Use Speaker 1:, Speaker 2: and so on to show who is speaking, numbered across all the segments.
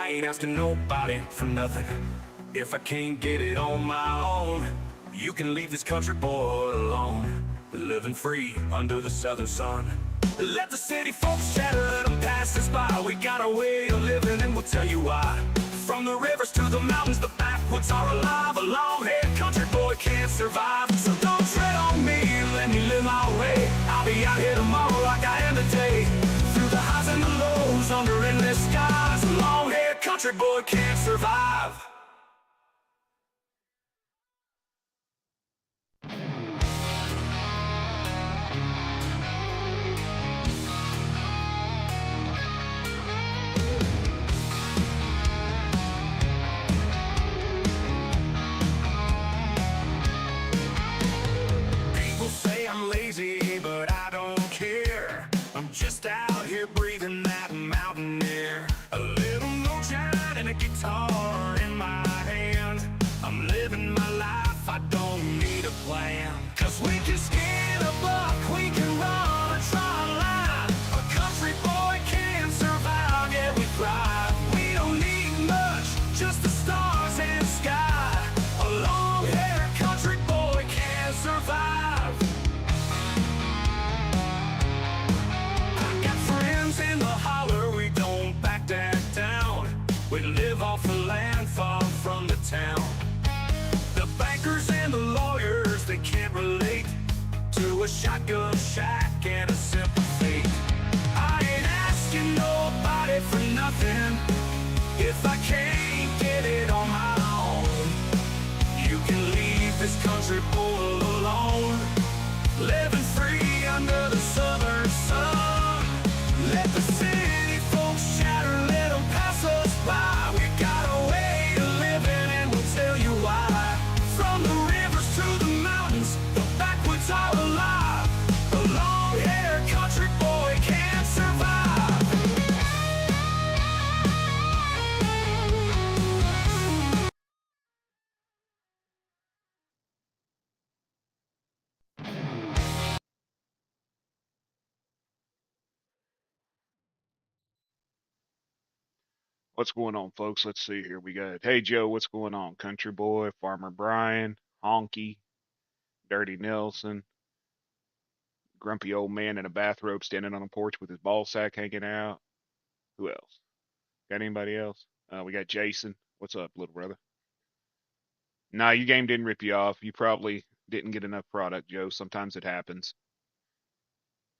Speaker 1: I ain't asking nobody for nothing. If I can't get it on my own, you can leave this country boy alone. Living free under the southern sun. Let the city folks chatter, let them pass us by. We got our way of living and we'll tell you why. From the rivers to the mountains, the backwoods are alive. A long-haired country boy can't survive. So don't tread on me, let me live my way. I'll be out here tomorrow like I am today. Through the highs and the lows, under endless skies. A long-haired country boy can't survive. I'm lazy, but I don't care. I'm just out here breathing that mountain air. A little moonshine and a guitar in my hand. I'm living my life, I don't need a plan. Cause we can skin a buck, we can run a trial line. A country boy can survive, yeah we thrive. We don't need much, just the stars and sky. A long-haired country boy can survive. In the holler, we don't back that down. We live off the land far from the town. The bankers and the lawyers, they can't relate to a shotgun shack and a simple fate. I ain't asking nobody for nothing. If I can't get it on my own, you can leave this country boy alone. Living free under the southern sun. Let the city folks chatter, let them pass us by. We got a way of living and we'll tell you why. From the rivers to the mountains, the backwoods are alive. A long-haired country boy can't survive.
Speaker 2: What's going on, folks? Let's see here. We got, hey Joe, what's going on? Country Boy, Farmer Brian, Honky, Dirty Nelson, grumpy old man in a bathrobe standing on a porch with his ball sack hanging out. Who else? Got anybody else? We got Jason. What's up, little brother? Nah, your game didn't rip you off. You probably didn't get enough product, Joe. Sometimes it happens.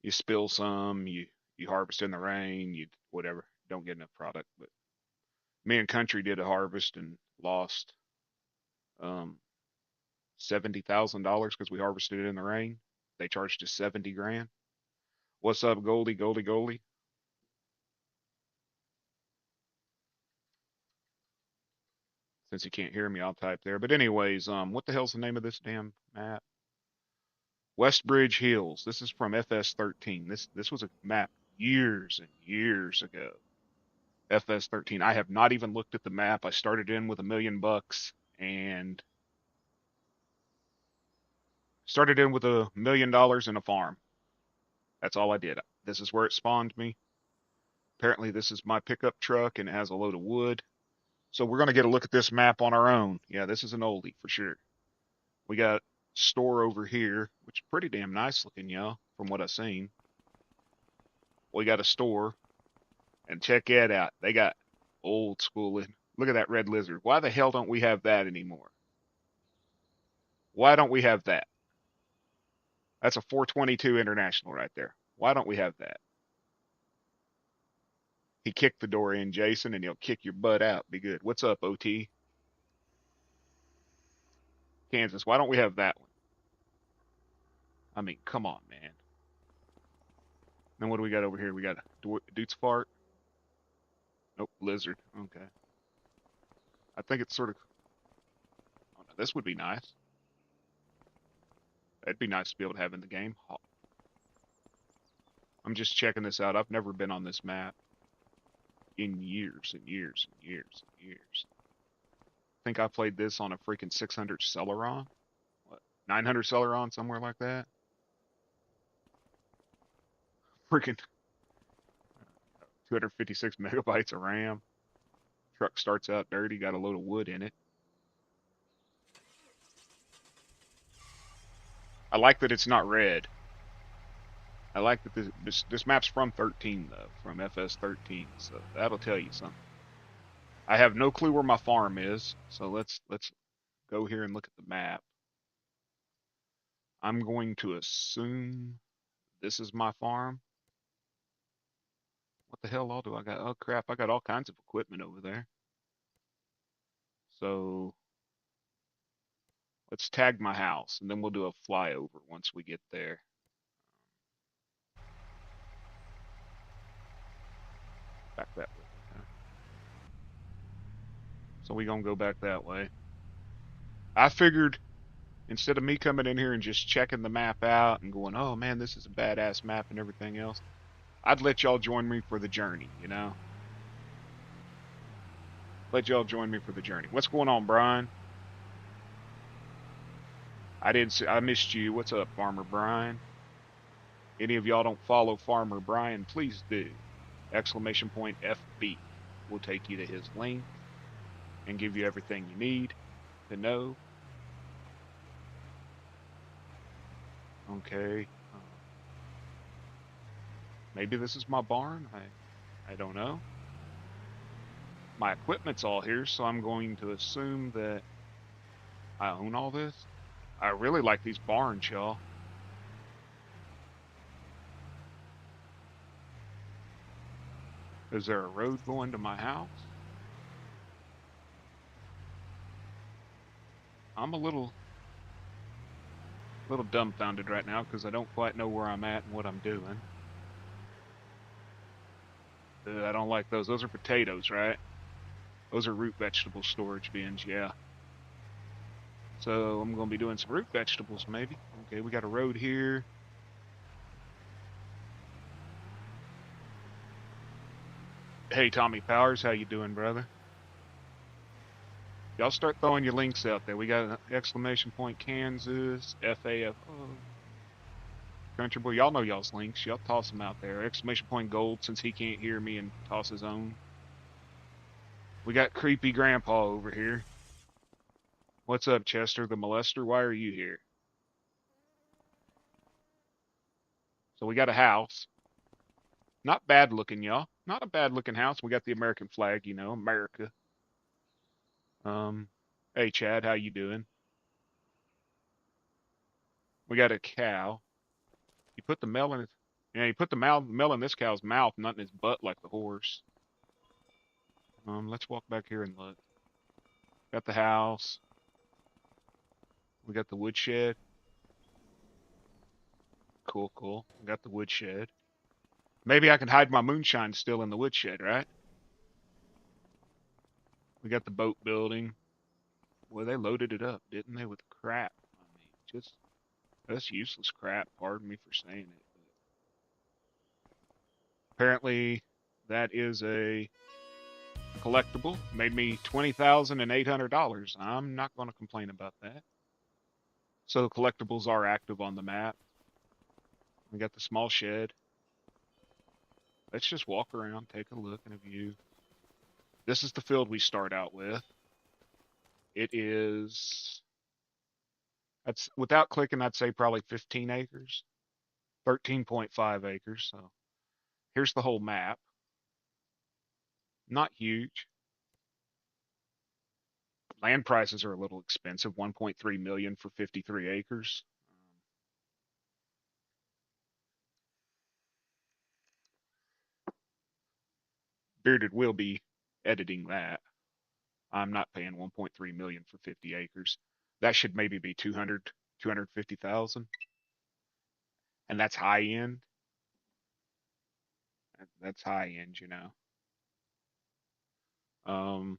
Speaker 2: You spill some, you harvest in the rain, you whatever. Don't get enough product. But me and Country did a harvest and lost um $70,000 because we harvested it in the rain. They charged us 70 grand. What's up, Goldie? Goldie? Goldie? Since you can't hear me, I'll type there. But anyways, what the hell's the name of this damn map? Westbridge Hills. This is from FS13. This was a map years and years ago. FS13. I have not even looked at the map. I started in with $1 million and started in with $1 million in a farm. That's all I did. This is where it spawned me. Apparently, this is my pickup truck and it has a load of wood. So we're going to get a look at this map on our own. Yeah, this is an oldie for sure. We got store over here, which is pretty damn nice looking, y'all, from what I've seen. We got a store, and check it out. They got old school. Look at that red lizard. Why the hell don't we have that anymore? Why don't we have that? That's a 422 International right there. Why don't we have that? He kicked the door in, Jason, and he'll kick your butt out. Be good. What's up, OT? Kansas, why don't we have that one? I mean, come on, man. Then what do we got over here? We got Dude's Fart. Nope, Lizard. Okay. I think it's sort of... Oh, no, this would be nice. That'd be nice to be able to have in the game. I'm just checking this out. I've never been on this map in years and years and years and years. I think I played this on a freaking 600 Celeron. What? 900 Celeron, somewhere like that. Freaking 256 megabytes of RAM. Truck starts out dirty, got a load of wood in it. I like that it's not red. I like that this map's from 13 though, from FS 13, so that'll tell you something. I have no clue where my farm is, so let's go here and look at the map. I'm going to assume this is my farm. What the hell all do I got? Oh crap, I got all kinds of equipment over there. So let's tag my house, and then we'll do a flyover once we get there. Back that way. Okay. So we gonna go back that way. I figured instead of me coming in here and just checking the map out and going, oh man, this is a badass map and everything else, I'd let y'all join me for the journey, you know? Let y'all join me for the journey. What's going on, Brian? I didn't see, I missed you. What's up, Farmer Brian? Any of y'all don't follow Farmer Brian, please do. Exclamation point FB will take you to his link and give you everything you need to know. Okay. Maybe this is my barn. I don't know. My equipment's all here, so I'm going to assume that I own all this. I really like these barns, y'all. Is there a road going to my house? I'm a little dumbfounded right now because I don't quite know where I'm at and what I'm doing. I don't like those. Those are potatoes, right? Those are root vegetable storage bins, yeah. So I'm going to be doing some root vegetables, maybe. Okay, we got a road here. Hey, Tommy Powers, how you doing, brother? Y'all start throwing your links out there. We got an exclamation point Kansas, FAFO. Country Boy, y'all know y'all's links. Y'all toss them out there. Exclamation point gold since he can't hear me and toss his own. We got creepy grandpa over here. What's up, Chester the molester? Why are you here? So we got a house. Not bad looking, y'all. Not a bad looking house. We got the American flag, you know, America. Hey Chad, how you doing? We got a cow. You put the melon, yeah, you put the melon in this cow's mouth, not in his butt like the horse. Let's walk back here and look. Got the house. We got the woodshed. Cool, cool. We got the woodshed. Maybe I can hide my moonshine still in the woodshed, right? We got the boat building. Well, they loaded it up, didn't they, with crap? I mean, just that's useless crap. Pardon me for saying it. But apparently, that is a collectible. Made me $20,800. I'm not going to complain about that. So collectibles are active on the map. We got the small shed. Let's just walk around, take a look and a view. This is the field we start out with. It is, that's without clicking, I'd say probably 15 acres, 13.5 acres. So here's the whole map. Not huge. Land prices are a little expensive, 1.3 million for 53 acres. Bearded will be editing that. I'm not paying 1.3 million for 50 acres. That should maybe be 200, 250,000. And that's high end. That's high end, you know. Um,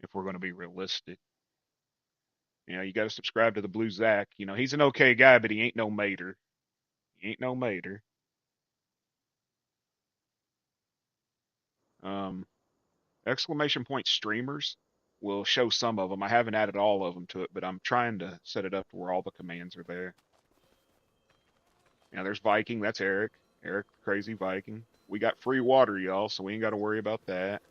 Speaker 2: if we're going to be realistic, you know, you got to subscribe to the Blue Zach. You know, he's an okay guy, but he ain't no mater. He ain't no mater. Um, exclamation point streamers will show some of them. I haven't added all of them to it, but I'm trying to set it up to where all the commands are there. Now there's Viking. That's Eric. Eric, the crazy Viking. We got free water, y'all, so we ain't got to worry about that.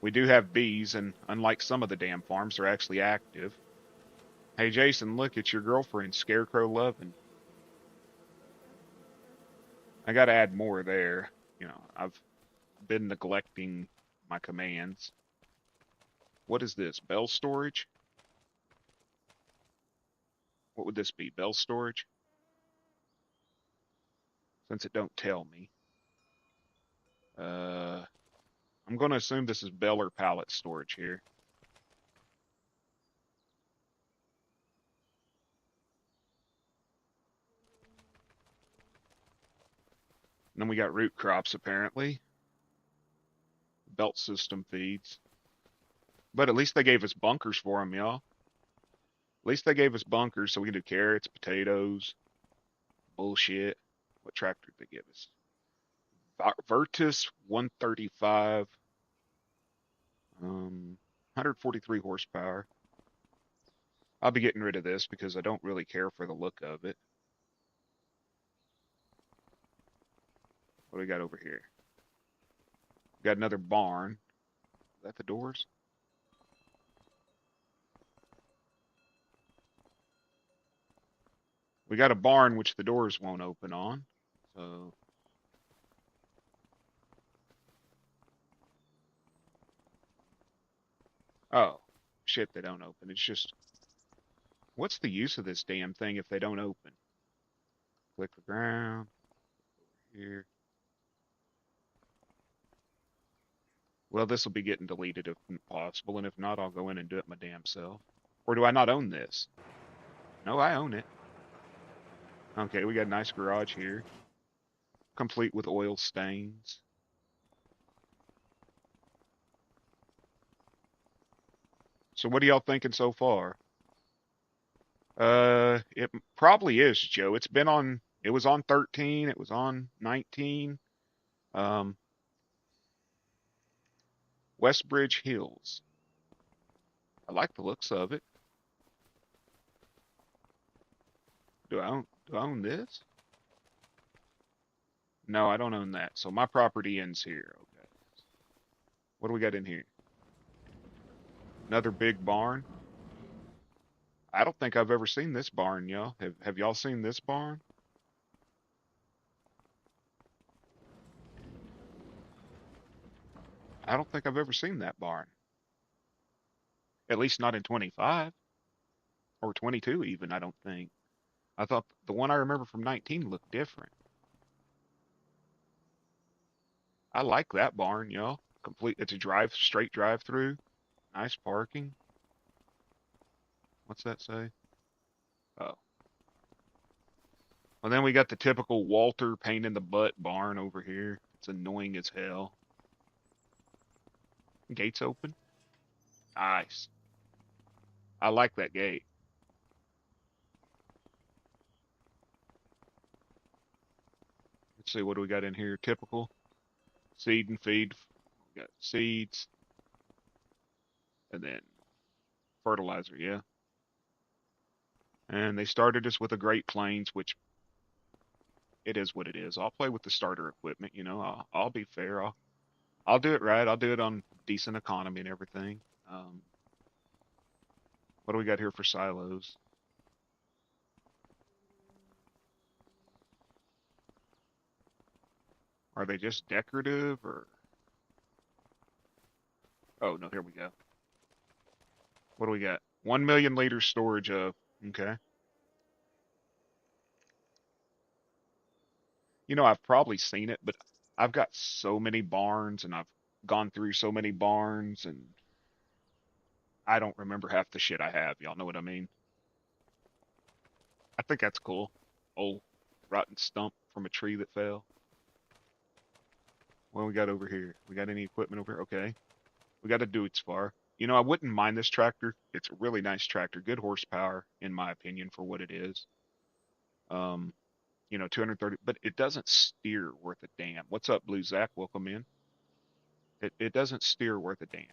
Speaker 2: We do have bees, and unlike some of the damn farms, they're actually active. Hey, Jason, look, it's your girlfriend, Scarecrow Lovin'. I got to add more there. You know, I've been neglecting my commands. What is this? Bell storage? What would this be? Bell storage? Since it don't tell me. I'm going to assume this is bell or pallet storage here. And then we got root crops, apparently. Belt system feeds. But at least they gave us bunkers for them, y'all. At least they gave us bunkers so we can do carrots, potatoes, bullshit. What tractor did they give us? Virtus 135. 143 horsepower. I'll be getting rid of this because I don't really care for the look of it. What do we got over here? We got another barn. Is that the doors? We got a barn which the doors won't open on. So oh, shit, they don't open. It's just what's the use of this damn thing if they don't open? Click the ground. Over here. Well, this will be getting deleted if possible, and if not, I'll go in and do it my damn self. Or do I not own this? No, I own it. Okay, we got a nice garage here. Complete with oil stains. So what are y'all thinking so far? It probably is, Joe. It was on 13, it was on 19. Um, Westbridge Hills. I like the looks of it. Do I own this? No, I don't own that. So my property ends here. Okay. What do we got in here? Another big barn. I don't think I've ever seen this barn, y'all. Have y'all seen this barn? I don't think I've ever seen that barn. At least not in 25 or 22 even, I don't think. I thought the one I remember from 19 looked different. I like that barn, y'all. Complete. It's a straight drive through. Nice parking. What's that say? Oh. Well, then we got the typical Walter pain in the butt barn over here. It's annoying as hell. Gates open. Nice. I like that gate. Let's see, what do we got in here? Typical. Seed and feed. We got seeds. And then fertilizer, yeah. And they started us with a Great Plains, which it is what it is. I'll play with the starter equipment, you know. I'll be fair. I'll do it right. I'll do it on decent economy and everything. What do we got here for silos? Are they just decorative or? Oh, no, here we go. What do we got? 1 million liters storage of. Okay. You know, I've probably seen it, but I've got so many barns and I've gone through so many barns and I don't remember half the shit I have. Y'all know what I mean? I think that's cool. Old rotten stump from a tree that fell. What do we got over here? We got any equipment over here? Okay. We got a Deutz far. You know, I wouldn't mind this tractor. It's a really nice tractor. Good horsepower, in my opinion, for what it is. Um, you know, 230, but it doesn't steer worth a damn. What's up, Blue Zach? Welcome in. It doesn't steer worth a damn.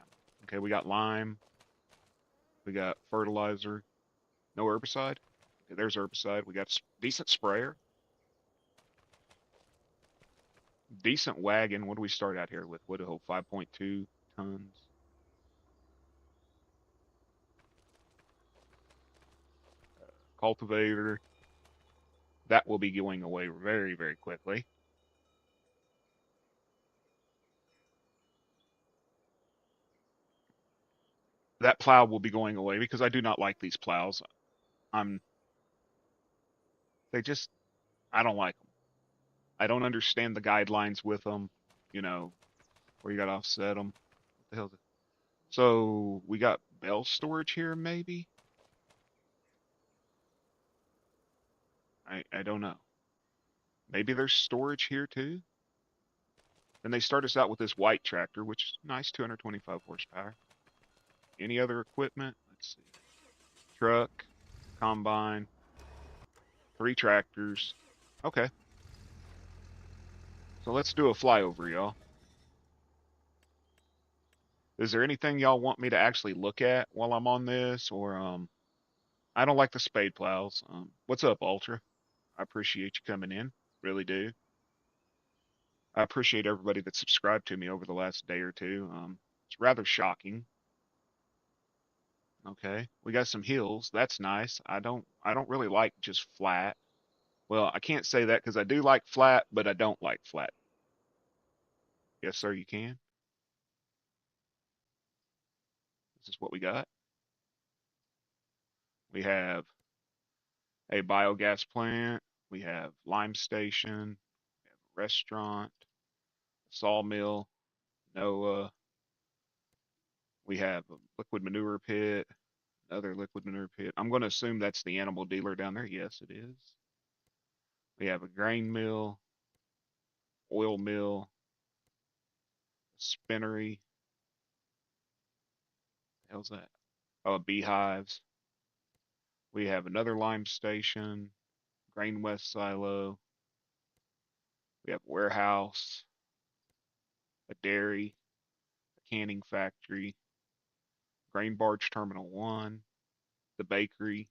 Speaker 2: Okay, we got lime. We got fertilizer. No herbicide. Okay, there's herbicide. We got decent sprayer. Decent wagon. What do we start out here with? What do we hope? 5.2 tons. Cultivator. That will be going away very, very quickly. That plow will be going away because I do not like these plows. I'm, they just, I don't like them. I don't understand the guidelines with them, you know, where you got to offset them. What the hell? So we got bell storage here, maybe? I don't know. Maybe there's storage here too. Then they start us out with this white tractor, which is nice, 225 horsepower. Any other equipment? Let's see. Truck, combine, 3 tractors. Okay, so let's do a flyover, y'all. Is there anything y'all want me to actually look at while I'm on this, or I don't like the spade plows. What's up, Ultra? I appreciate you coming in, really do. I appreciate everybody that subscribed to me over the last day or two. It's rather shocking. Okay, we got some hills. That's nice. I don't really like just flat. Well, I can't say that because I do like flat, but I don't like flat. Yes, sir, you can. This is what we got. We have a biogas plant. We have lime station. We have a restaurant, sawmill, Noah. We have a liquid manure pit, another liquid manure pit. I'm going to assume that's the animal dealer down there. Yes, it is. We have a grain mill, oil mill, spinnery. The hell's that? Oh, beehives. We have another lime station, grain west silo. We have a warehouse, a dairy, a canning factory, grain barge terminal 1, the bakery,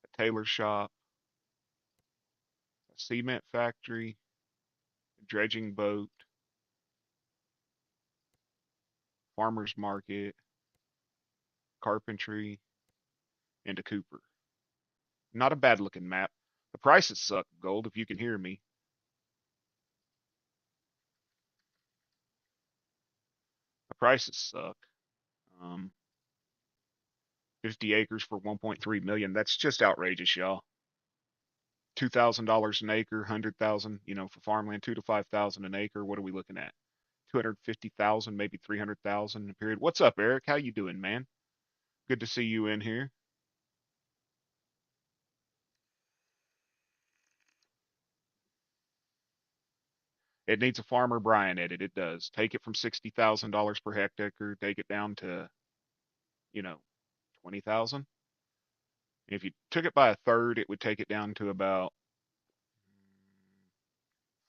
Speaker 2: a tailor shop, a cement factory, a dredging boat, farmer's market, carpentry, and a cooper. Not a bad looking map. The prices suck, Gold, if you can hear me. The prices suck. Um, 50 acres for 1.3 million. That's just outrageous, y'all. $2,000 an acre, 100,000, for farmland, 2 to 5,000 an acre. What are we looking at? 250,000, maybe 300,000 in a period. What's up, Eric? How you doing, man? Good to see you in here. It needs a Farmer Brian edit. It does. Take it from $60,000 per hectare, take it down to, you know, 20,000. If you took it by a third, it would take it down to about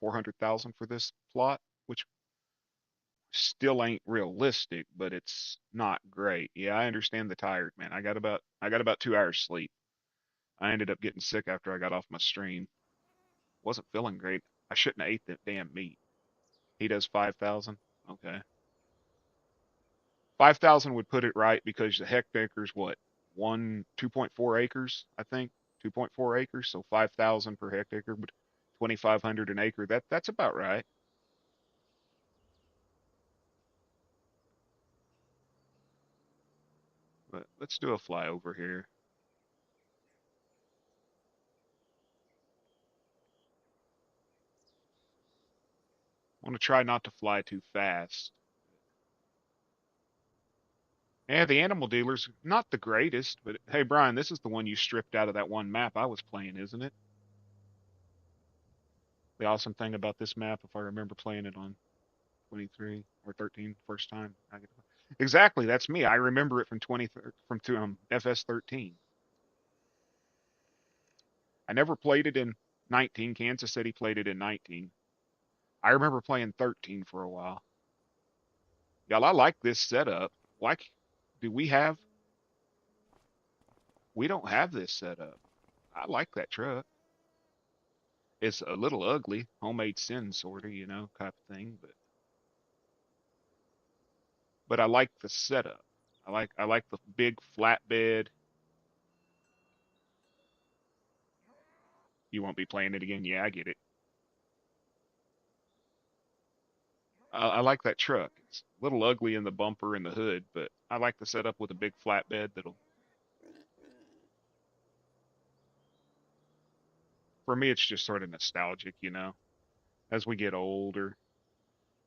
Speaker 2: 400,000 for this plot, which still ain't realistic, but it's not great. Yeah, I understand the tired, man. I got about 2 hours sleep. I ended up getting sick after I got off my stream. Wasn't feeling great. I shouldn't have ate that damn meat. He does 5,000. Okay. 5,000 would put it right because the hectare's what? 2.4 acres, I think. 2.4 acres, so 5,000 per hectare, but 2,500 an acre. That's about right. But let's do a flyover here. I want to try not to fly too fast. Yeah, the animal dealer's not the greatest, but hey, Brian, this is the one you stripped out of that one map I was playing, isn't it? The awesome thing about this map, if I remember playing it on 23 or 13 first time. Exactly, that's me. I remember it from 20 from FS 13. I never played it in 19. Kansas City played it in 19. I remember playing 13 for a while. Y'all, I like this setup. Like, do we have? We don't have this setup. I like that truck. It's a little ugly, homemade sin sort of, type of thing, but I like the setup. I like the big flatbed. You won't be playing it again. Yeah, I get it. I like that truck. It's a little ugly in the bumper and the hood, but I like the setup with a big flatbed that'll, for me, it's just sort of nostalgic. As we get older,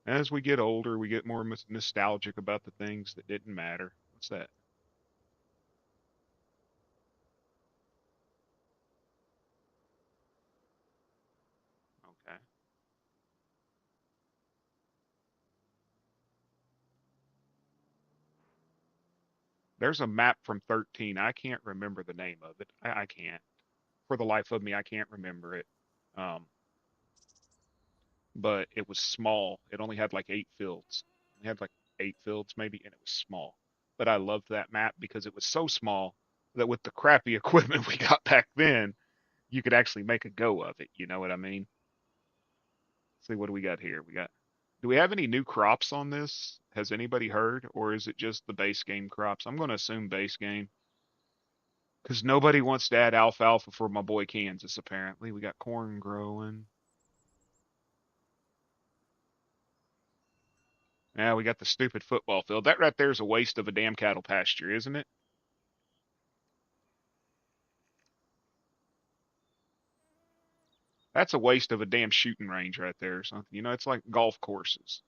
Speaker 2: we get more nostalgic about the things that didn't matter. What's that? Okay. There's a map from 13. I can't remember the name of it. I can't. For the life of me, I can't remember it. Um, but it was small. It only had like 8 fields. It had like 8 fields maybe, and it was small. But I loved that map because it was so small that with the crappy equipment we got back then, you could actually make a go of it. You know what I mean? See, what do we got here? Do we have any new crops on this? Has anybody heard? Or is it just the base game crops? I'm going to assume base game because nobody wants to add alfalfa for my boy Kansas, apparently. We got corn growing. Yeah, we got the stupid football field. That right there is a waste of a damn cattle pasture, isn't it? That's a waste of a damn shooting range right there or something. It's like golf courses.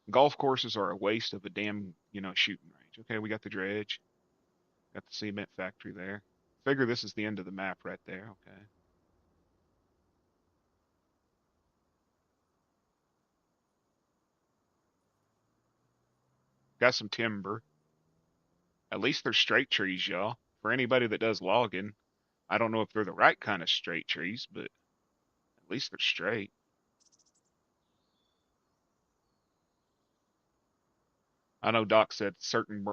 Speaker 2: Golf courses are a waste of a damn, shooting range. Okay, we got the dredge. Got the cement factory there. Figure this is the end of the map right there. Okay. Got some timber. At least they're straight trees, y'all. For anybody that does logging, I don't know if they're the right kind of straight trees, but at least they're straight. I know Doc said certain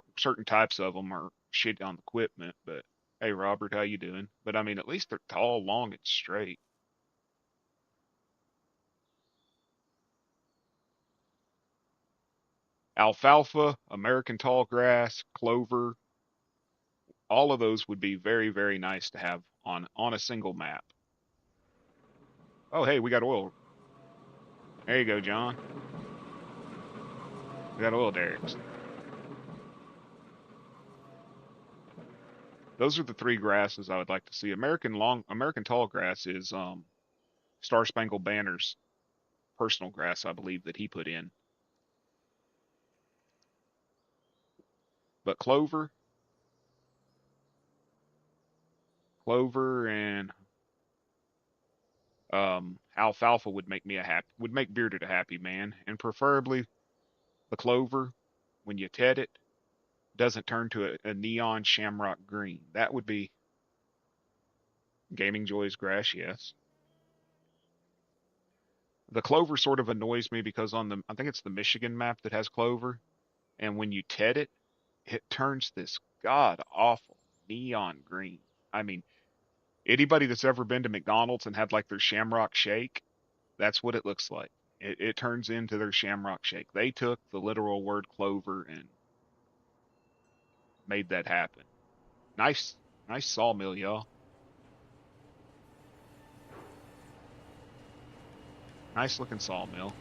Speaker 2: types of them are shit on the equipment, but hey, Robert, how you doing? But I mean, at least they're tall, long, and straight. Alfalfa, American tall grass, clover, all of those would be very, very nice to have on a single map. Oh, hey, we got oil. There you go, John. We got oil derricks. Those are the three grasses I would like to see. American tall grass is Star Spangled Banner's personal grass, I believe, that he put in. But clover and alfalfa would make Bearded a happy man, and preferably the clover when you ted it doesn't turn to a neon shamrock green. That would be Gaming Joy's grass, yes. The clover sort of annoys me because I think it's the Michigan map that has clover, and when you ted it, it turns this god awful neon green. I mean, anybody that's ever been to McDonald's and had like their Shamrock Shake, that's what it looks like. It turns into their Shamrock Shake. They took the literal word clover and made that happen. Nice, nice sawmill, y'all. Nice looking sawmill.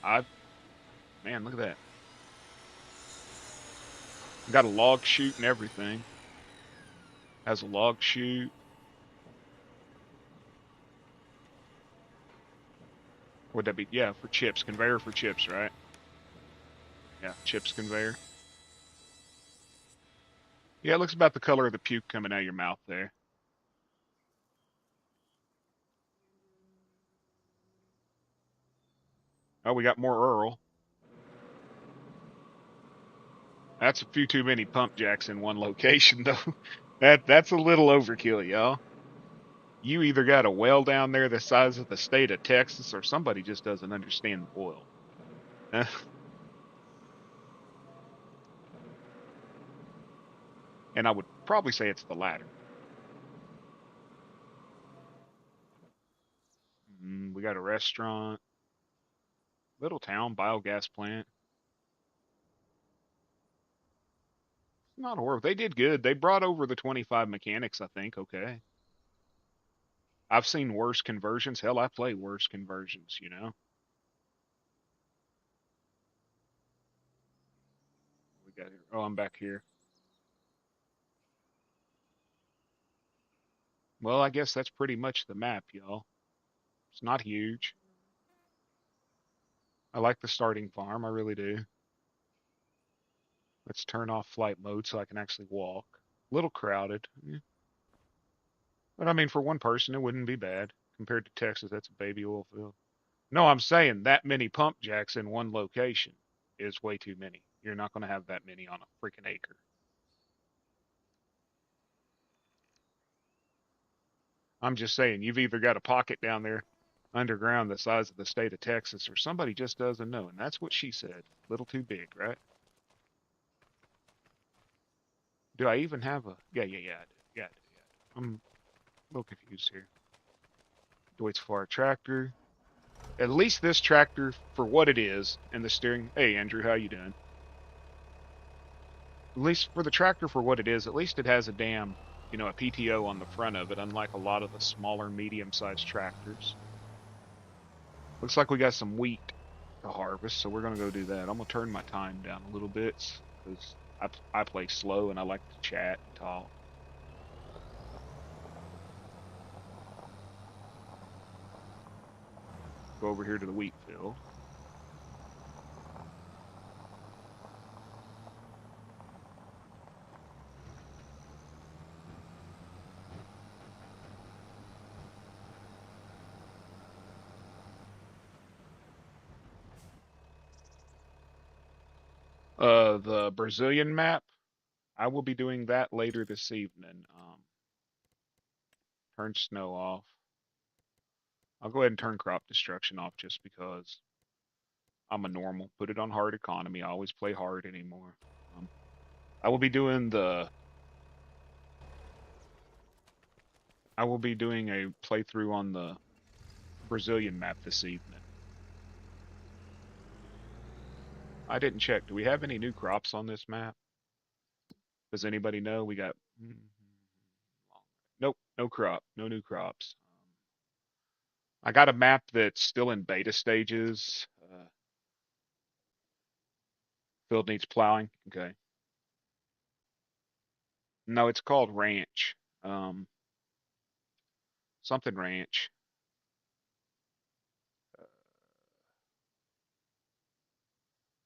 Speaker 2: I Man, look at that. Got a log chute and everything. Has a log chute. Would that be? Yeah, for chips. Conveyor for chips, right? Yeah, chips conveyor. Yeah, it looks about the color of the puke coming out of your mouth there. Oh, we got more Earl. That's a few too many pump jacks in one location, though. That's a little overkill, y'all. You either got a well down there the size of the state of Texas, or somebody just doesn't understand oil. And I would probably say it's the latter. We got a restaurant, little town, biogas plant. Not horrible. They did good. They brought over the 25 mechanics, I think. Okay. I've seen worse conversions. Hell, I play worse conversions, you know? We got here. Oh, I'm back here. Well, I guess that's pretty much the map, y'all. It's not huge. I like the starting farm. I really do. Let's turn off flight mode so I can actually walk. A little crowded. Yeah. But I mean, for one person, it wouldn't be bad. Compared to Texas, that's a baby oil field. No, I'm saying that many pump jacks in one location is way too many. You're not going to have that many on a freaking acre. I'm just saying, you've either got a pocket down there underground the size of the state of Texas, or somebody just doesn't know. And that's what she said. Little too big, right? Do I even have a? Yeah, I do. Yeah, I do. Yeah, I do. I'm a little confused here. Deutz-Fahr tractor. At least this tractor, for what it is, and the steering. Hey, Andrew, how you doing? At least for the tractor for what it is, at least it has a damn, a PTO on the front of it, unlike a lot of the smaller, medium-sized tractors. Looks like we got some wheat to harvest, so we're gonna go do that. I'm gonna turn my time down a little bit because I play slow and I like to chat and talk. Go over here to the wheat field. The Brazilian map. I will be doing that later this evening. Turn snow off. I'll go ahead and turn crop destruction off just because I'm a normal. Put it on hard economy. I always play hard anymore. Um, I will be doing the. I will be doing a playthrough on the Brazilian map this evening. I didn't check. Do we have any new crops on this map? Does anybody know? We got. Nope, no crop, no new crops. I got a map that's still in beta stages. Field needs plowing. Okay. No, it's called Ranch. Um, Something Ranch.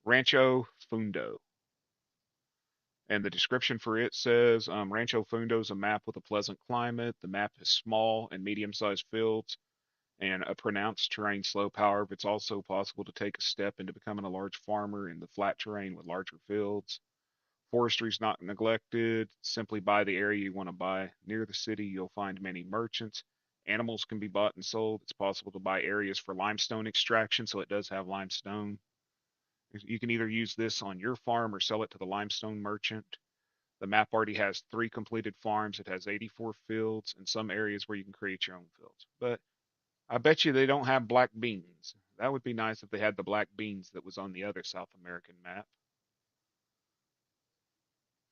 Speaker 2: Rancho Fundo. And the description for it says Rancho Fundo is a map with a pleasant climate. The map is small and medium sized fields and a pronounced terrain slope. However, it's also possible to take a step into becoming a large farmer in the flat terrain with larger fields. Forestry is not neglected. Simply buy the area you want to buy. Near the city, you'll find many merchants. Animals can be bought and sold. It's possible to buy areas for limestone extraction, so it does have limestone. You can either use this on your farm or sell it to the limestone merchant. The map already has 3 completed farms. It has 84 fields and some areas where you can create your own fields. But I bet you they don't have black beans. That would be nice if they had the black beans that was on the other South American map.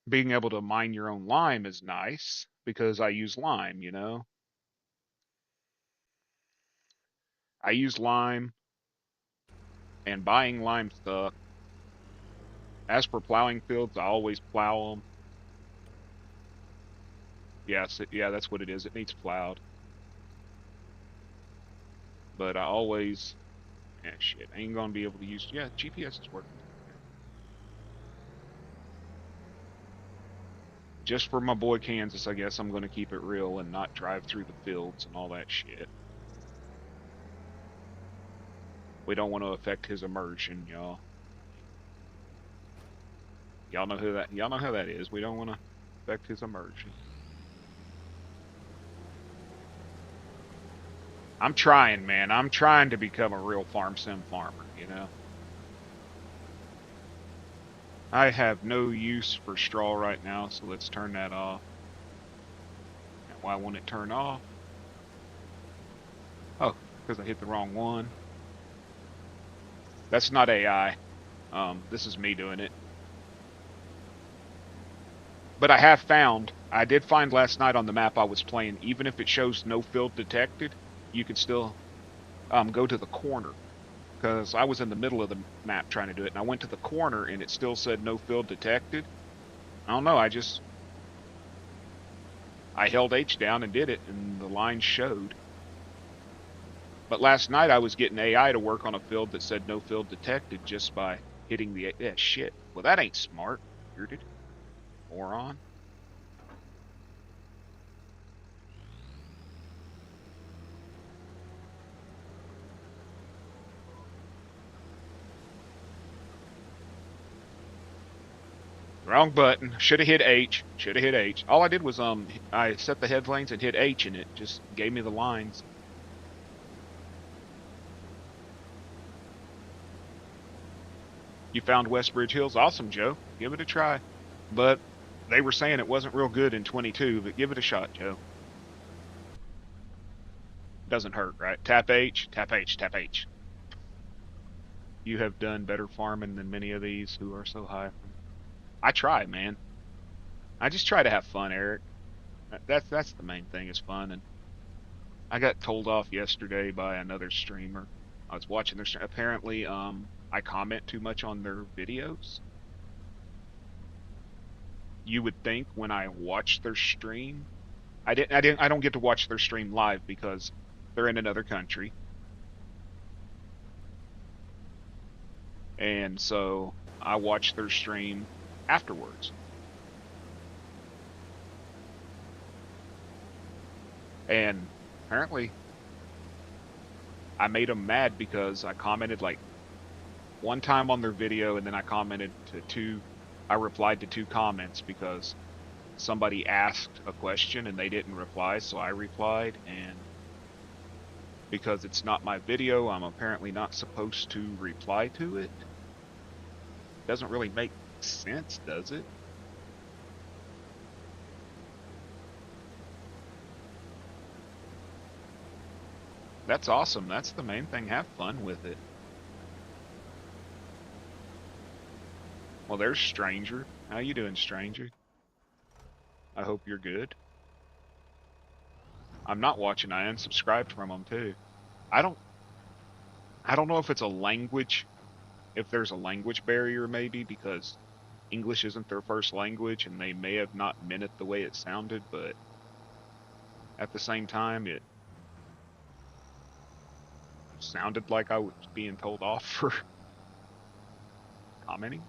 Speaker 2: Being able to mine your own lime is nice because I use lime. I use lime and buying lime stuff. As for plowing fields, I always plow them. Yes, yeah, that's what it is. It needs plowed. But I always, shit, I ain't gonna be able to use, yeah, GPS is working. Just for my boy Kansas, I guess I'm gonna keep it real and not drive through the fields and all that shit. We don't want to affect his immersion, y'all. Y'all know how that is. We don't want to affect his immersion. I'm trying, man. I'm trying to become a real farm sim farmer. I have no use for straw right now, so let's turn that off. And why won't it turn off? Oh, because I hit the wrong one. That's not AI. This is me doing it. But I did find last night on the map I was playing, even if it shows no field detected, you could still go to the corner. Because I was in the middle of the map trying to do it, and I went to the corner and it still said no field detected. I don't know, I held H down and did it, and the line showed. But last night I was getting AI to work on a field that said no field detected just by hitting the, yeah, shit. Well, that ain't smart, bearded moron. Wrong button. Should have hit H. Should have hit H. All I did was I set the headlanes and hit H, and it just gave me the lines. You found Westbridge Hills? Awesome, Joe. Give it a try. But they were saying it wasn't real good in 22, but give it a shot, Joe. Doesn't hurt, right? Tap H, tap H, tap H. You have done better farming than many of these who are so high from. I try, man. I just try to have fun, Eric. That's the main thing is fun. And I got told off yesterday by another streamer. I was watching their stream. Apparently, I comment too much on their videos. You would think when I watch their stream, I don't get to watch their stream live because they're in another country. And so I watch their stream afterwards. And apparently I made them mad because I commented like one time on their video and then I replied to two comments because somebody asked a question and they didn't reply, so I replied, and because it's not my video, I'm apparently not supposed to reply to it. Doesn't really make sense, does it? That's awesome. That's the main thing. Have fun with it. Well, there's Stranger. How you doing, Stranger? I hope you're good. I'm not watching. I unsubscribed from them too. I don't I don't know if it's a language, if there's a language barrier maybe because English isn't their first language and they may have not meant it the way it sounded, but at the same time it sounded like I was being told off for commenting.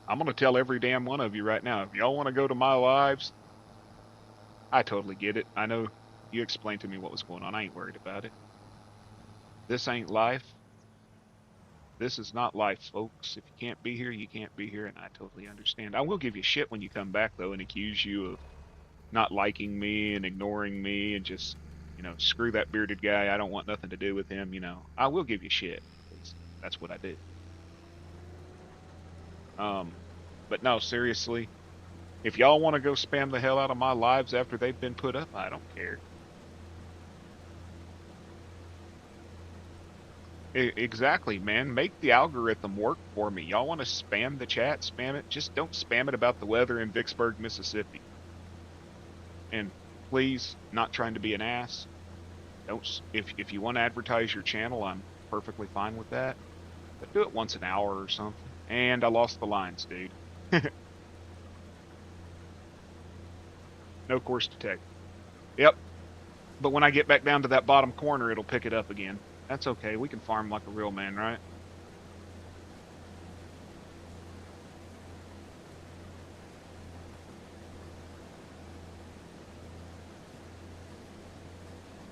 Speaker 2: I'm gonna tell every damn one of you right now. If y'all want to go to my lives, I totally get it. I know you explained to me what was going on. I ain't worried about it. This ain't life. This is not life, folks. If you can't be here, you can't be here, and I totally understand. I will give you shit when you come back though and accuse you of not liking me and ignoring me and just, screw that bearded guy. I don't want nothing to do with him. I will give you shit because that's what I do. Um, but no, seriously, if y'all want to go spam the hell out of my lives after they've been put up, I don't care. Exactly, man. Make the algorithm work for me. Y'all want to spam the chat? Spam it. Just don't spam it about the weather in Vicksburg, Mississippi. And please, not trying to be an ass. Don't. If you want to advertise your channel, I'm perfectly fine with that. But do it once an hour or something. And I lost the lines, dude. No course detect. Yep. But when I get back down to that bottom corner, it'll pick it up again. That's okay. We can farm like a real man, right?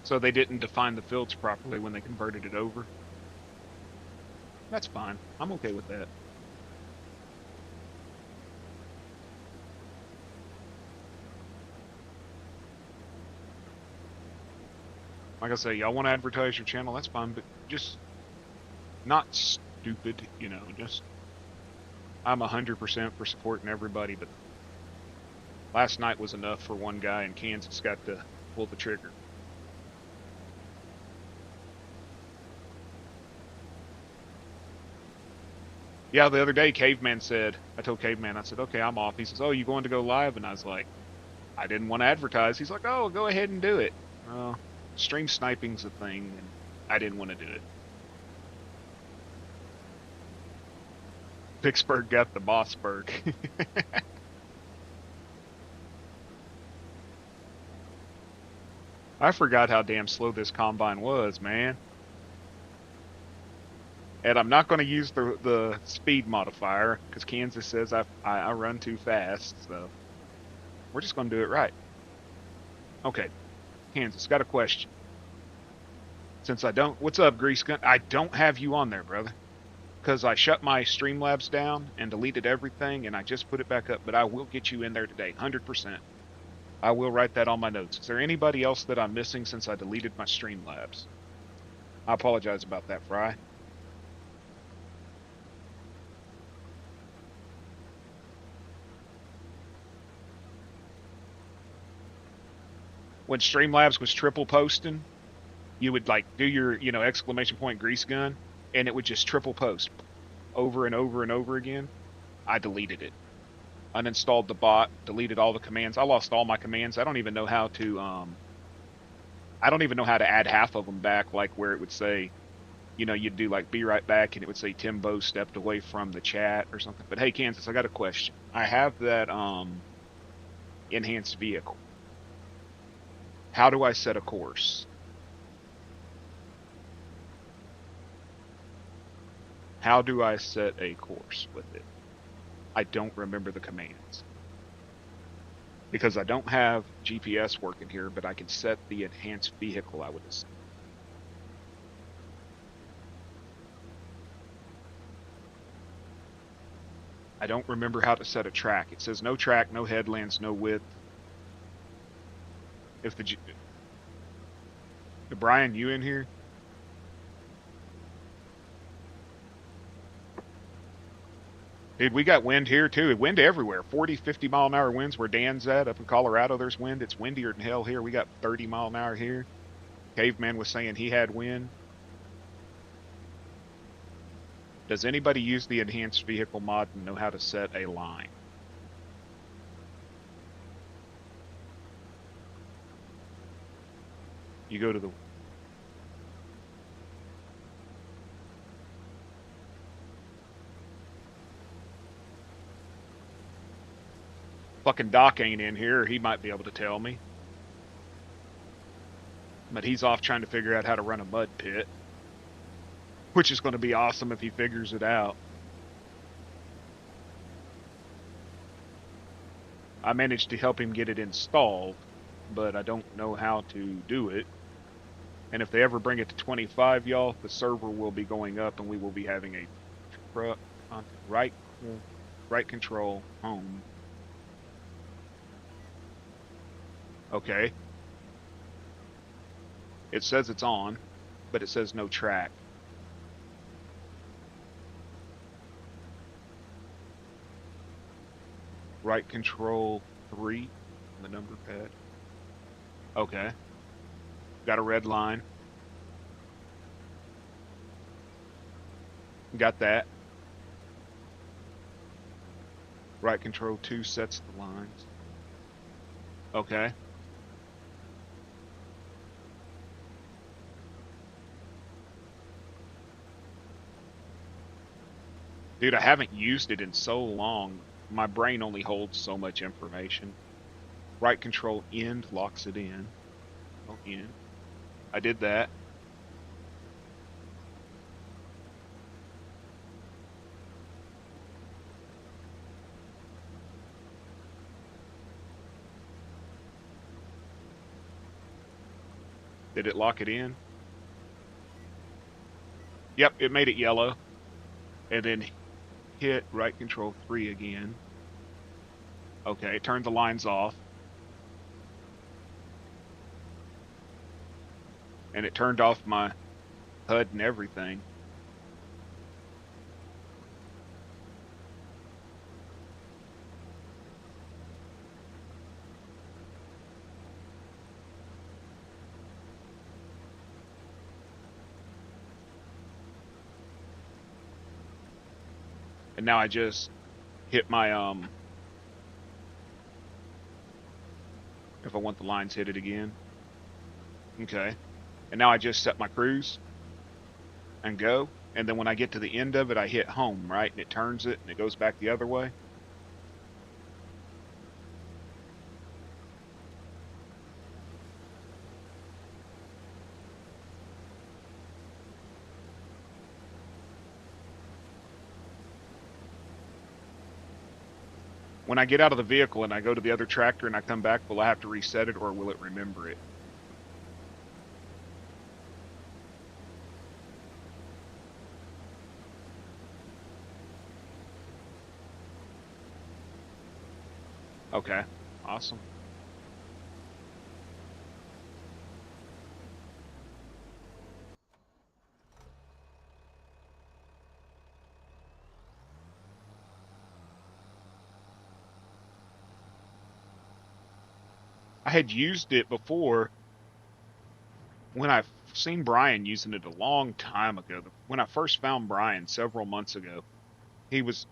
Speaker 2: So they didn't define the fields properly when they converted it over. That's fine. I'm okay with that. Like I say, y'all want to advertise your channel, that's fine, but just not stupid, just I'm 100% for supporting everybody, but last night was enough for one guy in Kansas got to pull the trigger. Yeah, the other day, I told Caveman, I said, okay, I'm off. He says, oh, you going to go live? And I was like, I didn't want to advertise. He's like, oh, go ahead and do it. Stream sniping's a thing, and I didn't want to do it. Vicksburg got the Mossberg. I forgot how damn slow this combine was, man. And I'm not going to use the speed modifier because Kansas says I run too fast. So we're just going to do it right. Okay, Kansas, got a question. Since I don't, what's up, Grease Gun? I don't have you on there, brother, because I shut my Streamlabs down and deleted everything, and I just put it back up. But I will get you in there today, 100%. I will write that on my notes. Is there anybody else that I'm missing since I deleted my Streamlabs? I apologize about that, Fry. When Streamlabs was triple posting, you would like do your, exclamation point grease gun, and it would just triple post over and over and over again. I deleted it. Uninstalled the bot, deleted all the commands. I lost all my commands. I don't even know how to add half of them back, like where it would say, you'd do like be right back and it would say Timbo stepped away from the chat or something. But hey, Kansas, I got a question. I have that enhanced vehicle. How do I set a course? How do I set a course with it? I don't remember the commands. Because I don't have GPS working here, but I can set the enhanced vehicle, I would assume. I don't remember how to set a track. It says no track, no headlands, no width. If Brian, you in here? Dude, we got wind here too. Wind everywhere. 40, 50 mile an hour winds where Dan's at. Up in Colorado, there's wind. It's windier than hell here. We got 30 mile an hour here. Caveman was saying he had wind. Does anybody use the enhanced vehicle mod and know how to set a line? You go to the fucking Doc ain't in here. He might be able to tell me. But he's off trying to figure out how to run a mud pit, which is going to be awesome if he figures it out. I managed to help him get it installed, but I don't know how to do it. And if they ever bring it to 25, y'all, the server will be going up and we will be having a right control home. Okay. It says it's on, but it says no track. Right control 3 on the number pad. Okay. Got a red line. Got that. Right control 2 sets the lines. Okay. Dude, I haven't used it in so long. My brain only holds so much information. Right control end locks it in. Oh, in. I did that. Did it lock it in? Yep, it made it yellow. And then hit right control 3 again. Okay, turned the lines off. And it turned off my HUD and everything. And now I just hit my if I want the lines hit it again. Okay. And now I just set my cruise and go. And then when I get to the end of it, I hit home, right? And it turns it and it goes back the other way. When I get out of the vehicle and I go to the other tractor and I come back, will I have to reset it or will it remember it? Okay. Awesome. I had used it before when I've seen Brian using it a long time ago. When I first found Brian several months ago, he was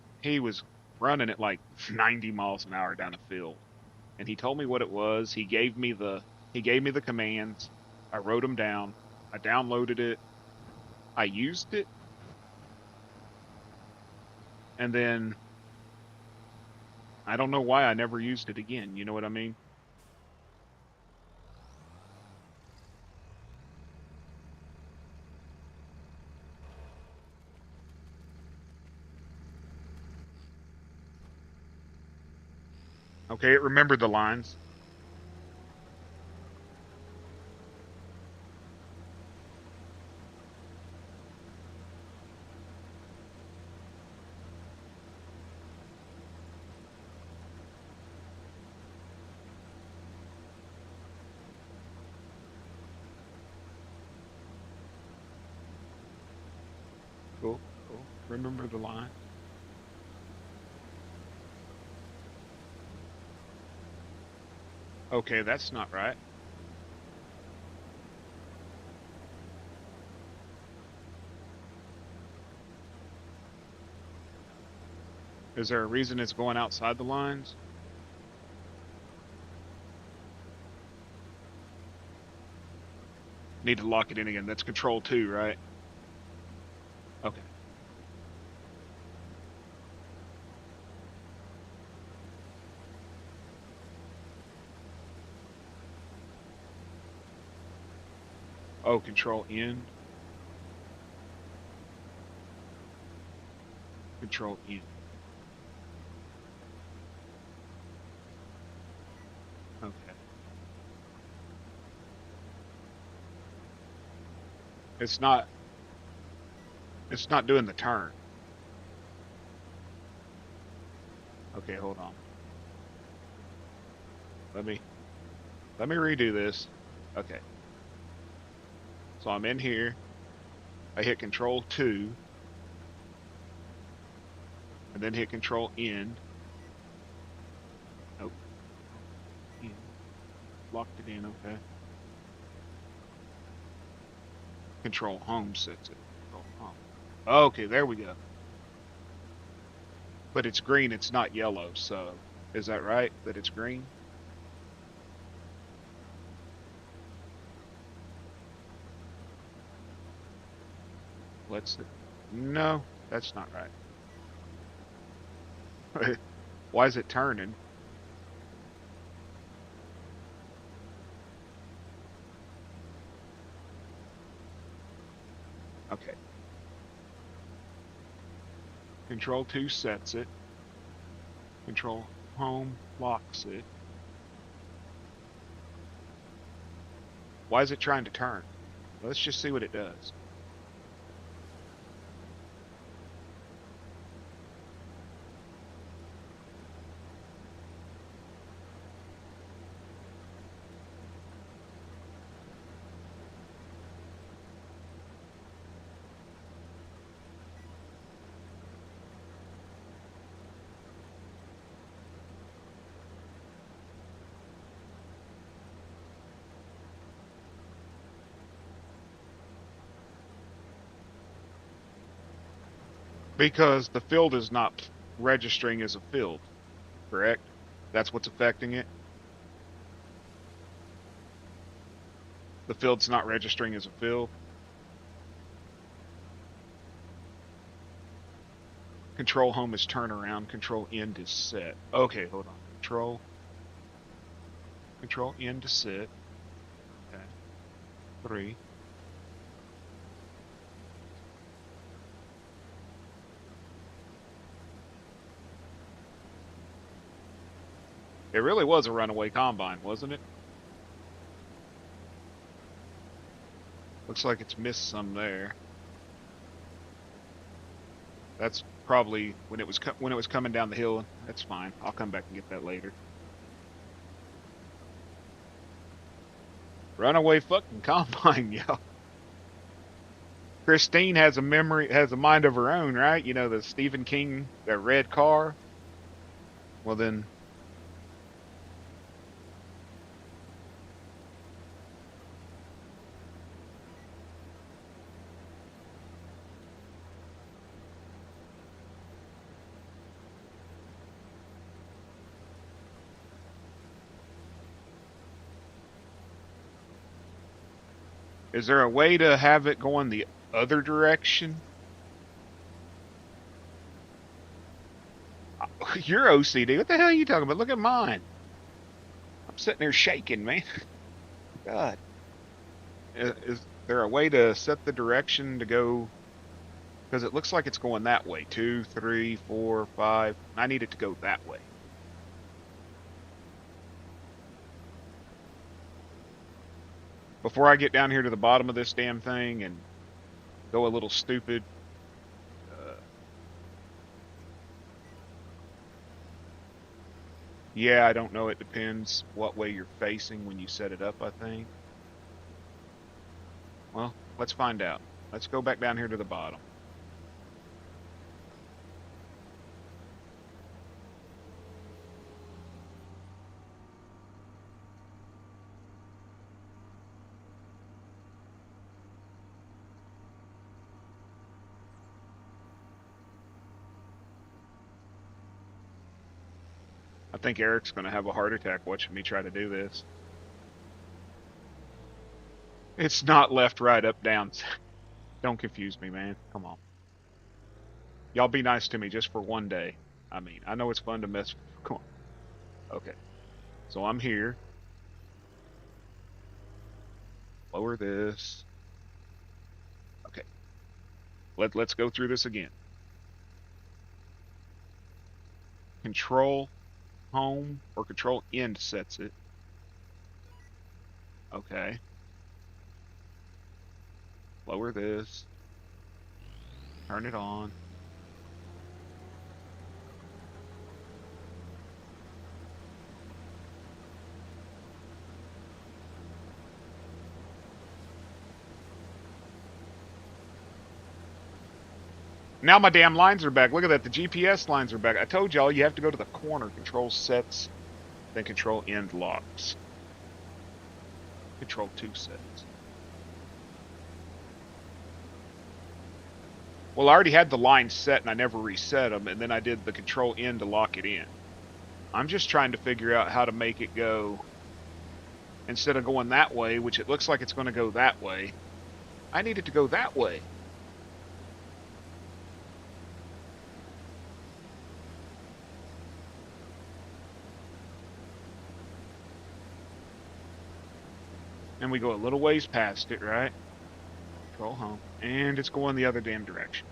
Speaker 2: running at like 90 miles an hour down a field, and he told me what it was. He gave me the commands. I wrote them down. I downloaded it. I used it, and then I don't know why I never used it again. You know what I mean? Okay, it remembered the lines. Cool, cool. Remember the lines. Okay, that's not right. Is there a reason it's going outside the lines? Need to lock it in again. That's control two, right? Okay. Oh, control in, control in. Okay. It's not it's not doing the turn. Okay, hold on. Let me let me redo this. Okay. So I'm in here. I hit control two and then hit control in. Nope. In. Locked it in, okay. Control home sets it. Control home. Okay, there we go. But it's green, it's not yellow, so is that right? That it's green? Let's no, that's not right. Why is it turning? Okay. Control 2 sets it. Control home locks it. Why is it trying to turn? Let's just see what it does. Because the field is not registering as a field, correct? That's what's affecting it. The field's not registering as a field. Control home is turnaround. Control end is set. Okay, hold on. Control end to set. Okay. 3. It really was a runaway combine, wasn't it? Looks like it's missed some there. That's probably when it was coming down the hill. That's fine. I'll come back and get that later. Runaway fucking combine, yo. Christine has a mind of her own, right? You know, the Stephen King, that red car. Well, then, is there a way to have it going the other direction? You're OCD. What the hell are you talking about? Look at mine. I'm sitting there shaking, man. God. Is there a way to set the direction to go? Because it looks like it's going that way. 2, 3, 4, 5. I need it to go that way. Before I get down here to the bottom of this damn thing and go a little stupid, uh, yeah, I don't know. It depends what way you're facing when you set it up, I think. Well, let's find out. Let's go back down here to the bottom. I think Eric's going to have a heart attack watching me try to do this. It's not left, right, up, down. Don't confuse me, man. Come on. Y'all be nice to me just for one day. I mean, I know it's fun to mess. Come on. Okay. So I'm here. Lower this. Okay. Let's go through this again. Control home or control end sets it. Okay. Lower this. Turn it on. Now my damn lines are back. Look at that. The GPS lines are back. I told y'all you have to go to the corner. Control sets, then control end locks. Control 2 sets. Well, I already had the lines set and I never reset them, and then I did the control end to lock it in. I'm just trying to figure out how to make it go, instead of going that way, which it looks like it's going to go that way, I need it to go that way. And we go a little ways past it, right? Control home. And it's going the other damn direction.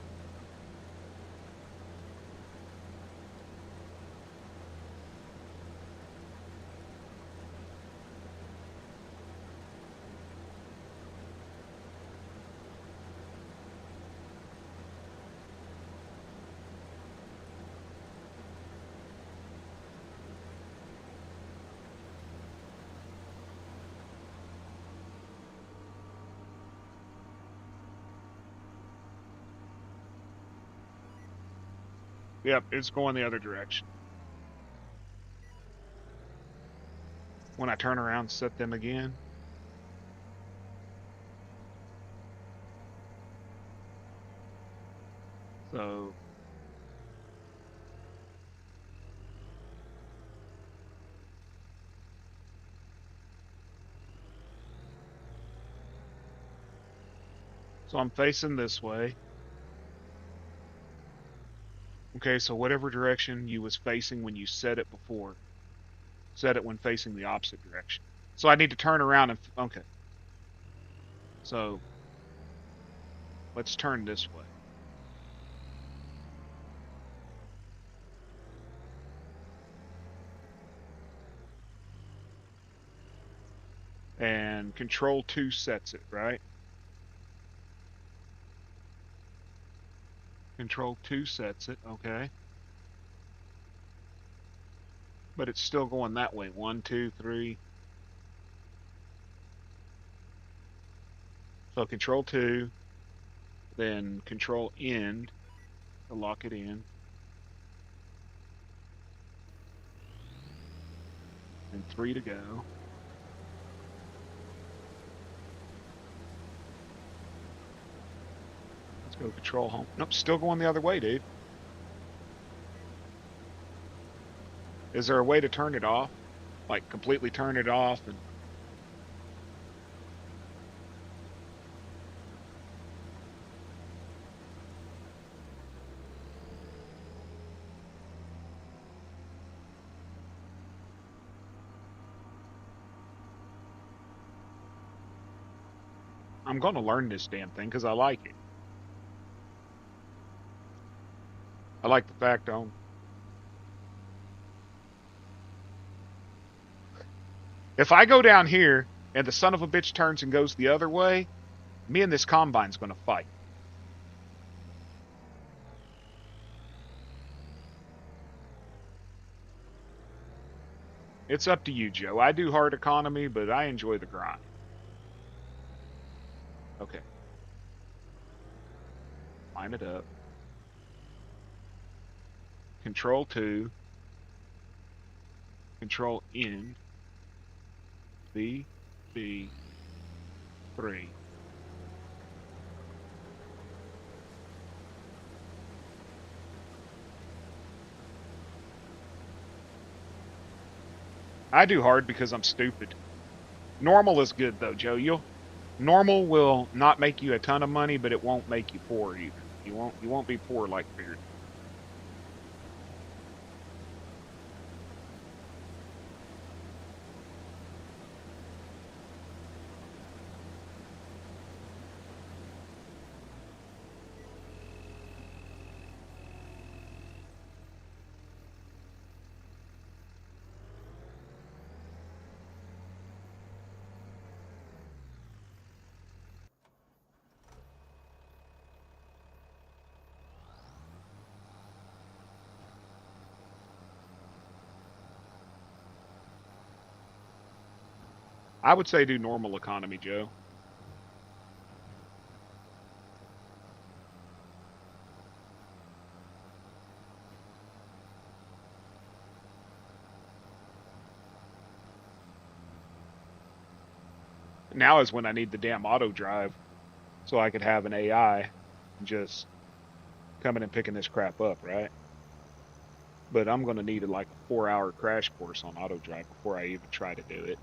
Speaker 2: Yep, it's going the other direction. When I turn around, set them again. So So I'm facing this way. Okay, so whatever direction you was facing when you set it before, set it when facing the opposite direction. So I need to turn around and, okay. So let's turn this way. And Control 2 sets it, right? Control 2 sets it, okay. But it's still going that way. 1, 2, 3. So Control 2, then Control End to lock it in. And 3 to go. Let's go Control Home. Nope, still going the other way, dude. Is there a way to turn it off? Like completely turn it off and I'm going to learn this damn thing because I like it. I like the fact on. If I go down here and the son of a bitch turns and goes the other way, me and this combine's going to fight. It's up to you, Joe. I do hard economy, but I enjoy the grind. Okay. Line it up. Control 2. Control End. B, B, 3. I do hard because I'm stupid. Normal is good though, Joe. Normal will not make you a ton of money, but it won't make you poor either. You won't be poor like Beard. I would say do normal economy, Joe. Now is when I need the damn auto drive so I could have an AI just coming and picking this crap up, right? But I'm going to need like a 4-hour crash course on auto drive before I even try to do it.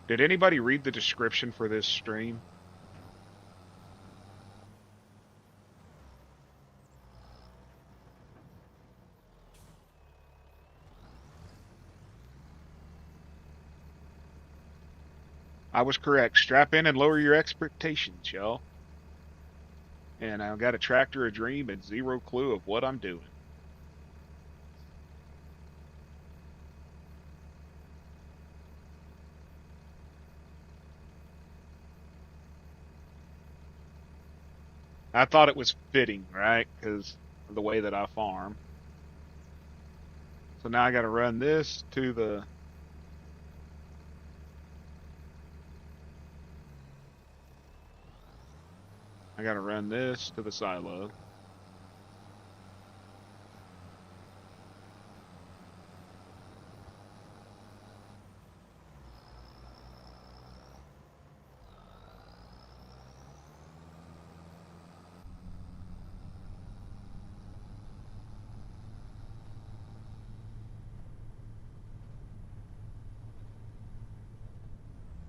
Speaker 2: Did anybody read the description for this stream? I was correct. Strap in and lower your expectations, y'all. And I've got a tractor, a dream, and zero clue of what I'm doing. I thought it was fitting, right? Because of the way that I farm. So now I got to run this to the. I got to run this to the silo.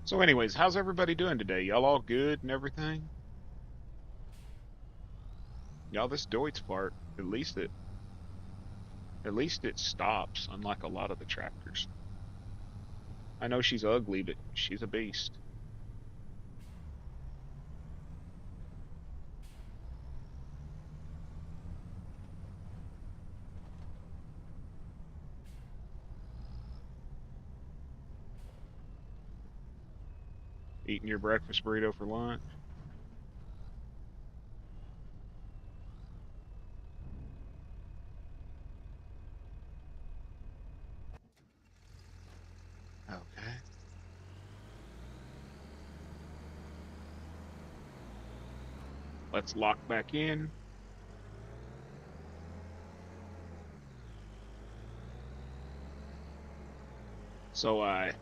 Speaker 2: So anyways, how's everybody doing today? Y'all all good and everything? Y'all, this Deutz part, at least it stops, unlike a lot of the tractors. I know she's ugly, but she's a beast. Eating your breakfast burrito for lunch. Okay. Let's lock back in. So I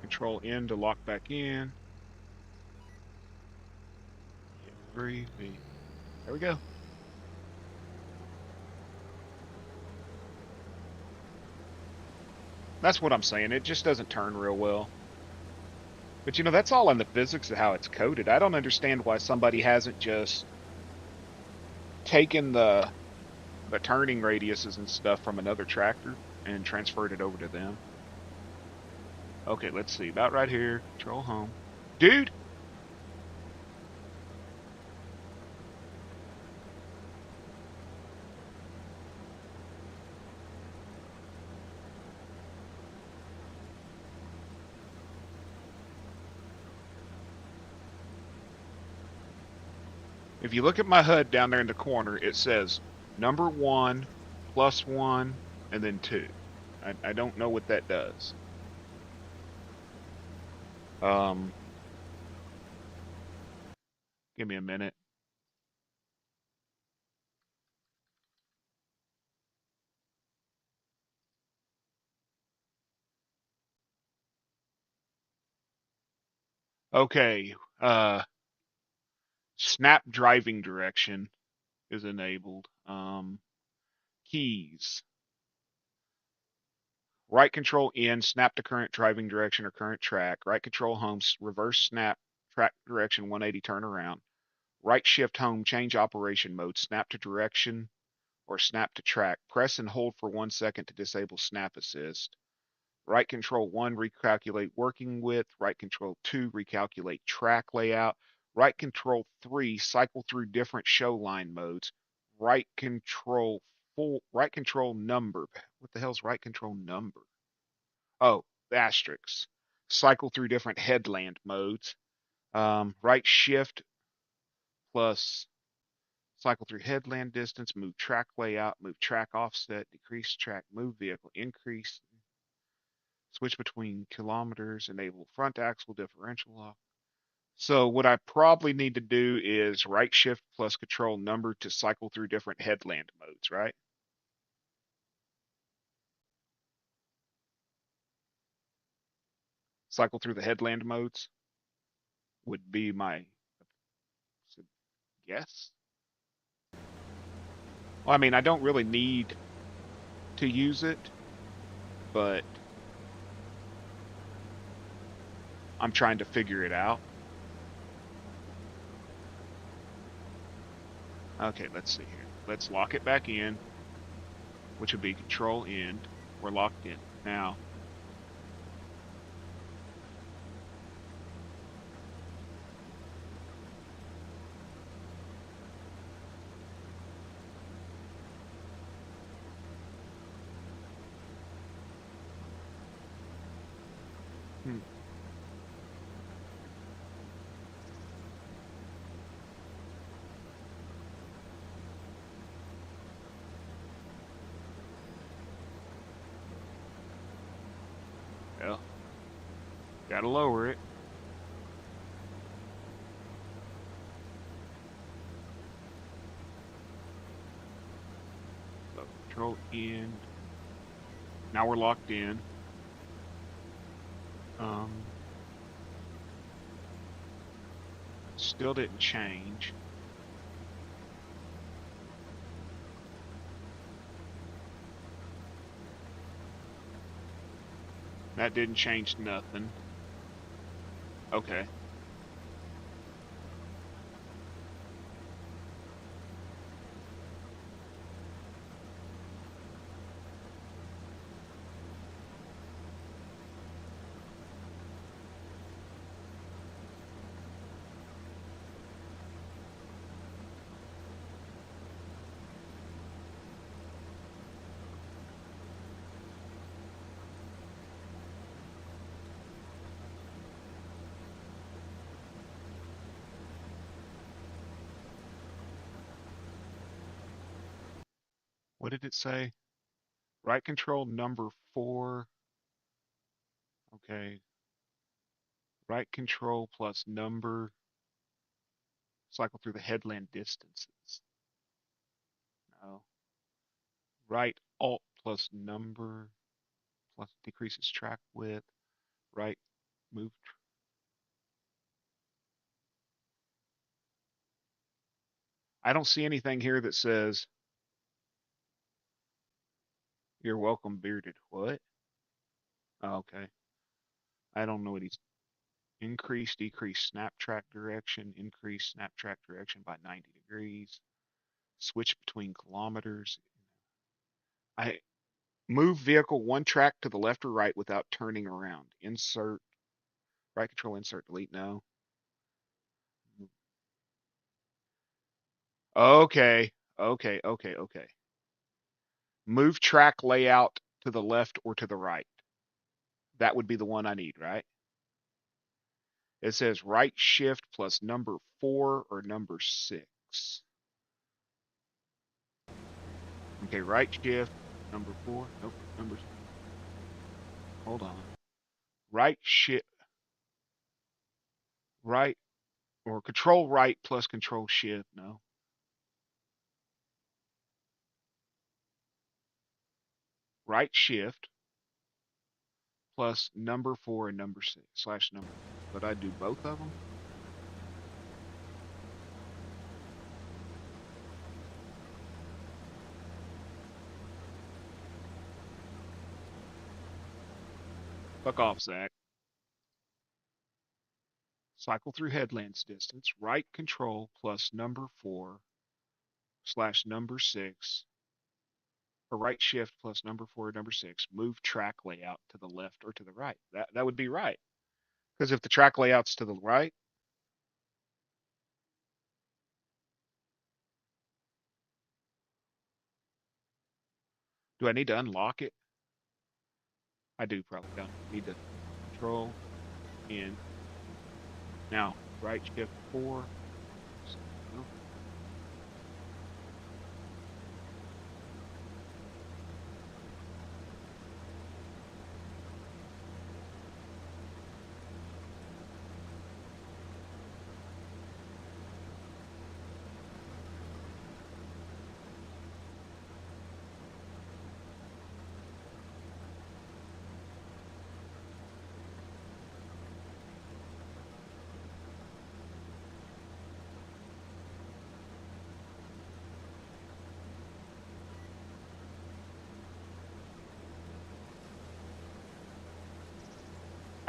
Speaker 2: control N to lock back in. Hit breathe. There we go. That's what I'm saying. It just doesn't turn real well. But that's all in the physics of how it's coded. I don't understand why somebody hasn't just taken the turning radiuses and stuff from another tractor and transferred it over to them. Okay, let's see. About right here. Control home. Dude! If you look at my HUD down there in the corner, it says number 1, +1, and then 2. I don't know what that does. Um, Give me a minute. Okay, snap driving direction is enabled. Keys. Right control N, snap to current driving direction or current track. Right control home, reverse snap, track direction 180 turn around. Right shift home, change operation mode, snap to direction or snap to track. Press and hold for 1 second to disable snap assist. Right control 1, recalculate working width. Right control 2, recalculate track layout. Right control 3, cycle through different show line modes. Right control 4, right control number. What the hell's right control number? Oh, asterisks. Cycle through different headland modes. Right shift plus cycle through headland distance, move track layout, move track offset, decrease track, move vehicle, increase, switch between kilometers, enable front axle differential lock. So what I probably need to do is right shift plus control number to cycle through different headland modes, right? Cycle through the headland modes would be my guess. Well, I mean, I don't really need to use it, but I'm trying to figure it out. Okay, let's see here. Let's lock it back in, which would be control end. We're locked in. Now, hmm, well, gotta lower it. So control end. Now we're locked in. Um, Still didn't change. That didn't change nothing. Okay. What did it say? Right control number 4. Okay. Right control plus number. Cycle through the headland distances. No. Right alt plus number plus decreases track width. Right move. I don't see anything here that says you're welcome, bearded. What? Oh, okay. I don't know what he's increase, decrease snap track direction, increase snap track direction by 90 degrees, switch between kilometers. I move vehicle one track to the left or right without turning around. Insert, right control, insert, delete. No. Okay. Okay. Okay. Okay. Move track layout to the left or to the right. That would be the one I need, right? It says right shift plus number 4 or number 6. Okay, right shift, number 4. Nope, number. Hold on. Right shift, right, or control right plus control shift. No. Right shift plus number 4 and number 6 slash number. But I do both of them. Fuck off, Zach. Cycle through headlands distance. Right control plus number 4 slash number 6. Or right shift plus number 4 or number 6. Move track layout to the left or to the right. That would be right. Because if the track layout's to the right, do I need to unlock it? I do probably don't need to control in. Now, right shift 4. No.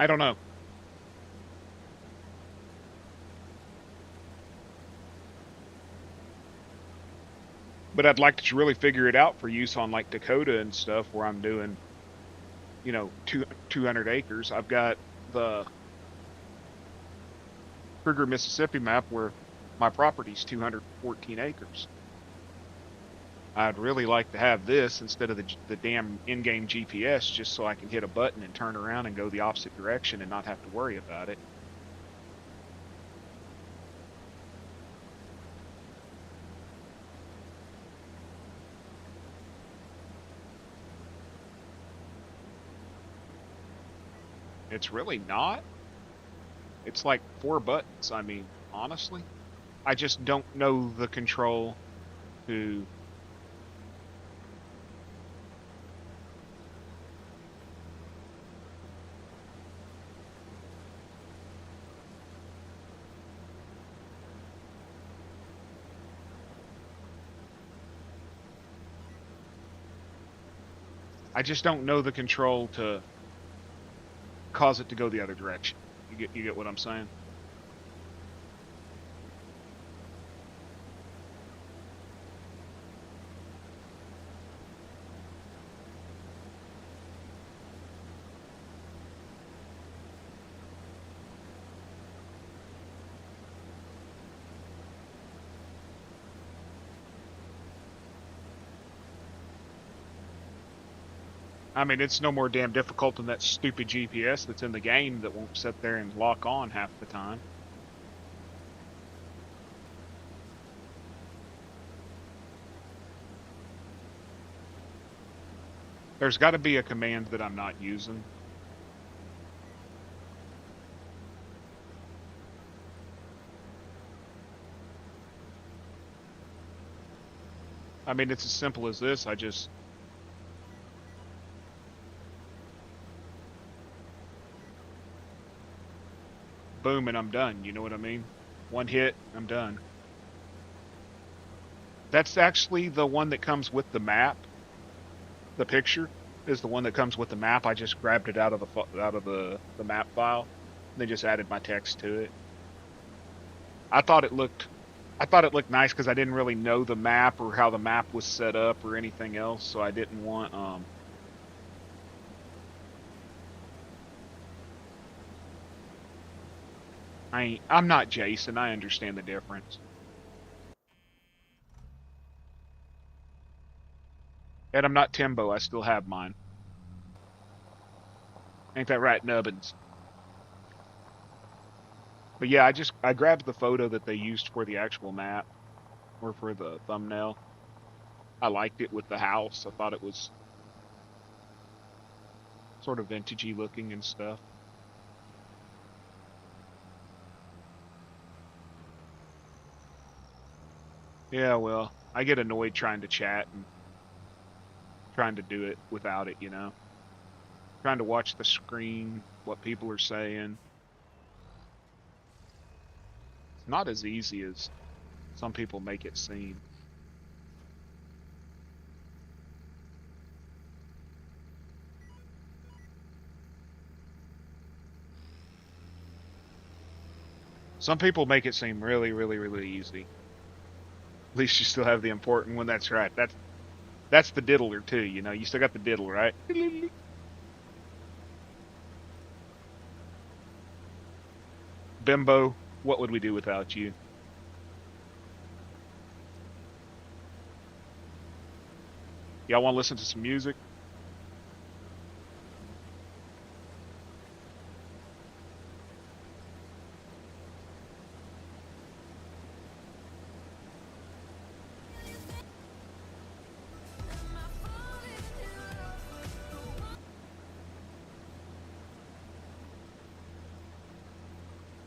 Speaker 2: I don't know. But I'd like to really figure it out for use on like Dakota and stuff where I'm doing, 200 acres. I've got the Kruger, Mississippi map where my property's 214 acres. I'd really like to have this instead of the damn in-game GPS just so I can hit a button and turn around and go the opposite direction and not have to worry about it. It's really not. It's like 4 buttons. I mean, honestly, I just don't know the control to. I just don't know the control to cause it to go the other direction. You get what I'm saying? I mean, it's no more damn difficult than that stupid GPS that's in the game that won't sit there and lock on half the time. There's got to be a command that I'm not using. I mean, it's as simple as this. I just... boom, and I'm done. You know what I mean? One hit, I'm done. That's actually the one that comes with the map. The picture is the one that comes with the map. I just grabbed it out of the map file. And then just added my text to it. I thought it looked nice because I didn't really know the map or how the map was set up or anything else, so I didn't want I'm not Jason. I understand the difference. And I'm not Timbo. I still have mine. Ain't that right, Nubbins? But yeah, I grabbed the photo that they used for the actual map or for the thumbnail. I liked it with the house. I thought it was sort of vintagey looking and stuff. Yeah, well, I get annoyed trying to chat and trying to do it without it, you know. Trying to watch the screen, what people are saying. It's not as easy as some people make it seem. Some people make it seem really, really, really easy. At least you still have the important one. That's right. That's the diddler too, you know. You still got the diddle, right? Bimbo, what would we do without you? Y'all want to listen to some music?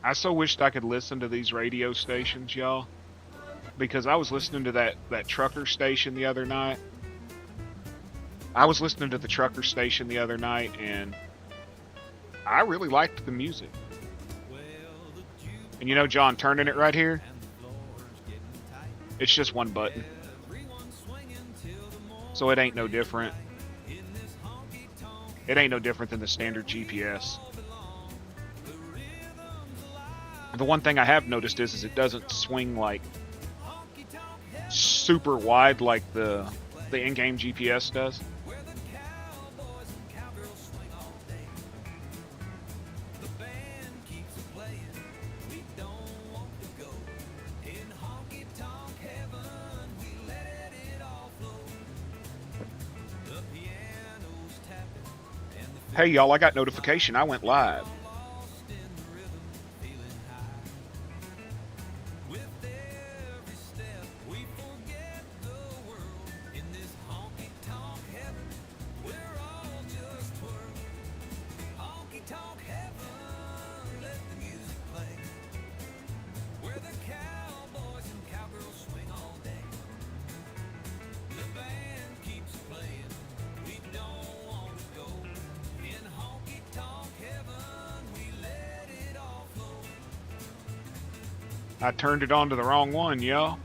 Speaker 2: I so wished I could listen to these radio stations, y'all. Because I was listening to that trucker station the other night. I was listening to the trucker station the other night, and I really liked the music. And you know, John, turning it right here, it's just one button. So it ain't no different. It ain't no different than the standard GPS. The one thing I have noticed is it doesn't swing like super wide like the in-game GPS does. Hey y'all, I got notification. I went live. I turned it on to the wrong one, y'all.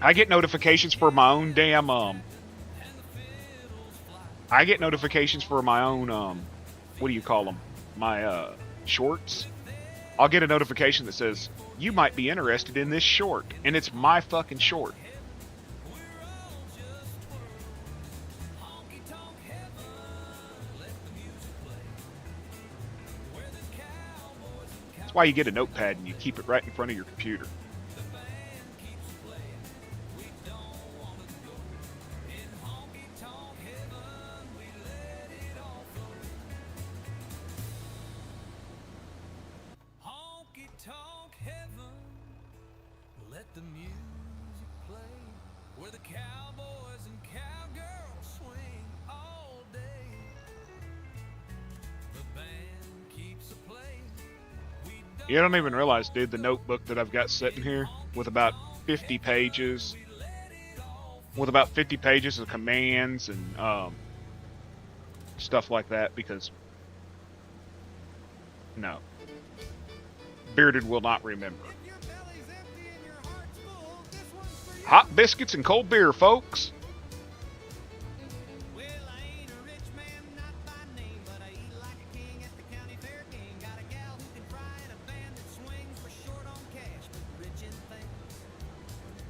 Speaker 2: I get notifications for my own damn I get notifications for my own what do you call them? My shorts. I'll get a notification that says you might be interested in this short, and it's my fucking short. That's why you get a notepad and you keep it right in front of your computer.
Speaker 1: Let the music play where the cowboys and cowgirls swing all day. The band keeps a playing.
Speaker 2: You don't even realize, dude, the notebook that I've got sitting here with about 50 pages, of commands and stuff like that, because no, Bearded will not remember. Hot biscuits and cold beer, folks.
Speaker 1: Well, I ain't a rich man, not by name, but I eat like a king at the county fair game. Got a gal who can fry and a band that swings. We're short on cash, but rich in things.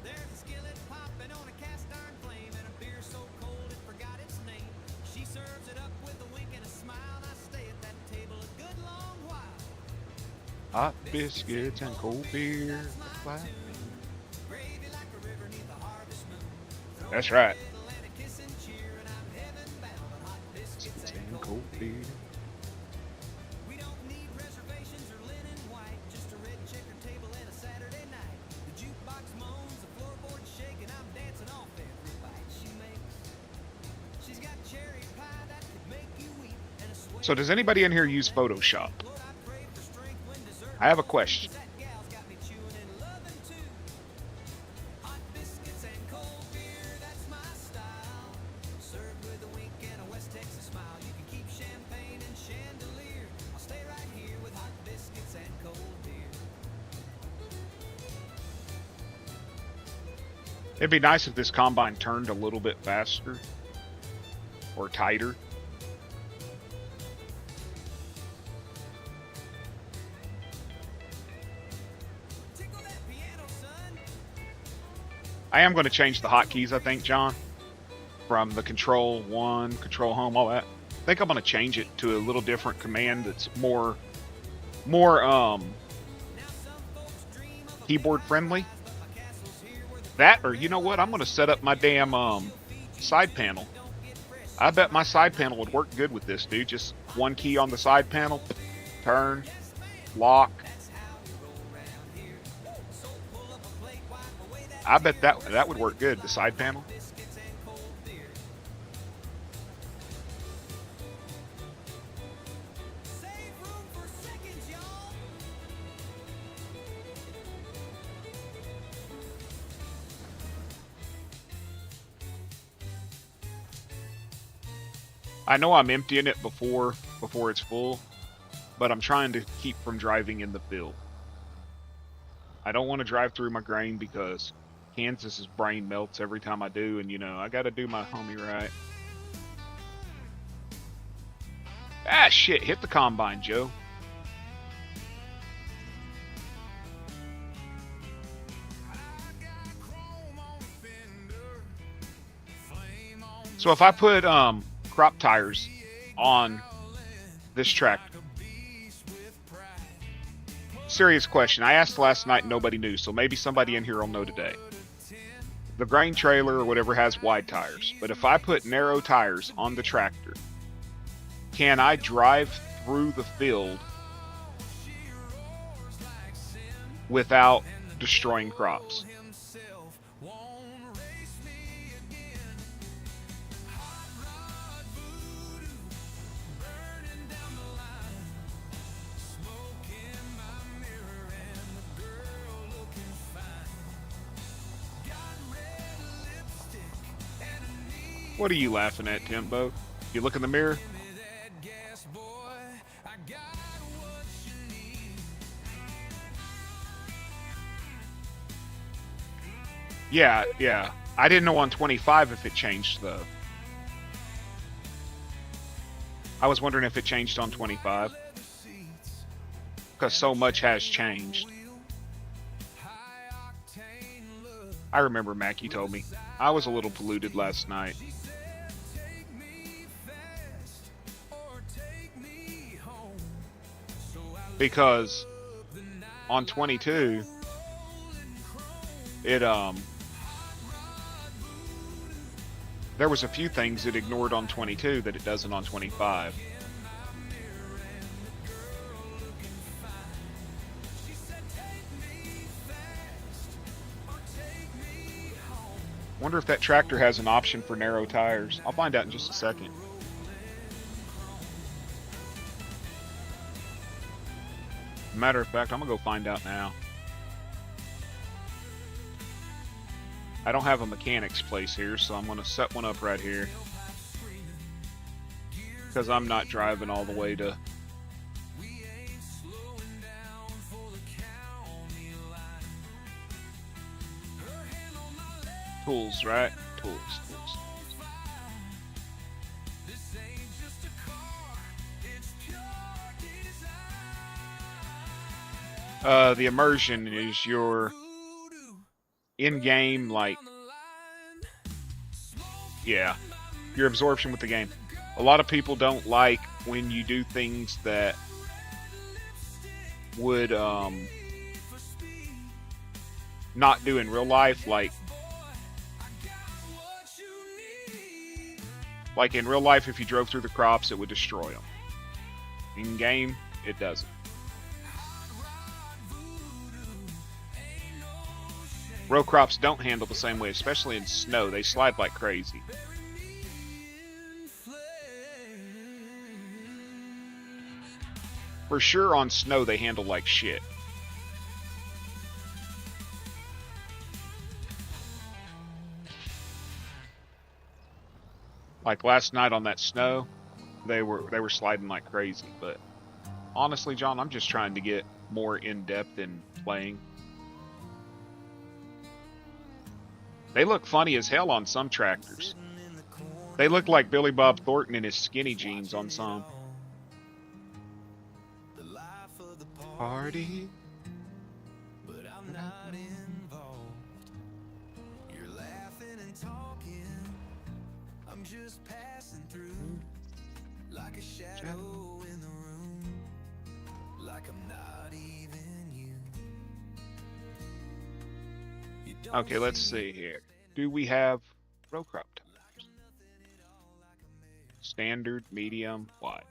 Speaker 1: There's a skillet popping on a cast iron flame, and a beer so cold it forgot its name. She serves it up with a wink and a smile, and I stay at that table a good long while.
Speaker 2: Hot biscuits and cold beer. That's right. Biscuits and cold beer.
Speaker 1: We don't need reservations or linen white, just a red checkered table and a Saturday night. The jukebox moans, the floorboard shaking, I'm dancing off every bite she makes. She's got cherry pie that could make you weep, and a sway.
Speaker 2: So does anybody in here use Photoshop? I have a question. It'd be nice if this combine turned a little bit faster or tighter. I am going to change the hotkeys, I think, John, from the control 1, control home, all that. I think I'm going to change it to a little different command that's more keyboard friendly. That, or you know what? I'm going to set up my damn side panel. I bet my side panel would work good with this, dude. Just one key on the side panel, turn, lock. I bet that would work good, the side panel. I know I'm emptying it before it's full, but I'm trying to keep from driving in the field. I don't want to drive through my grain because Kansas's brain melts every time I do, and you know, I gotta do my homie right. Ah, shit, hit the combine, Joe. So if I put crop tires on this tractor, serious question. I asked last night and nobody knew, so maybe somebody in here will know today. The grain trailer or whatever has wide tires, but if I put narrow tires on the tractor, can I drive through the field without destroying crops? What are you laughing at, Timbo? You look in the mirror? Yeah, yeah. I didn't know on 25 if it changed though. I was wondering if it changed on 25 because so much has changed. I remember Mac, you told me. I was a little polluted last night. Because on 22, it there was a few things it ignored on 22 that it doesn't on 25. Wonder if that tractor has an option for narrow tires. I'll find out in just a second. Matter of fact, I'm gonna go find out now. I don't have a mechanic's place here, so I'm gonna set one up right here. Because I'm not driving all the way to... Tools, right? Tools. The immersion is your in-game, like, yeah, your absorption with the game. A lot of people don't like when you do things that would not do in real life, like in real life, if you drove through the crops, it would destroy them. In game, it doesn't. Row crops don't handle the same way, especially in snow. They slide like crazy. For sure on snow, they handle like shit. Like last night on that snow, they were sliding like crazy. But honestly, John, I'm just trying to get more in-depth in playing. They look funny as hell on some tractors. They look like Billy Bob Thornton in his skinny jeans on some. Party. But I'm not involved. You're laughing and talking. I'm just passing through like a shadow in the room. Like I'm not even you. Okay, let's see here. Do we have row crop tires? Standard, medium, wide.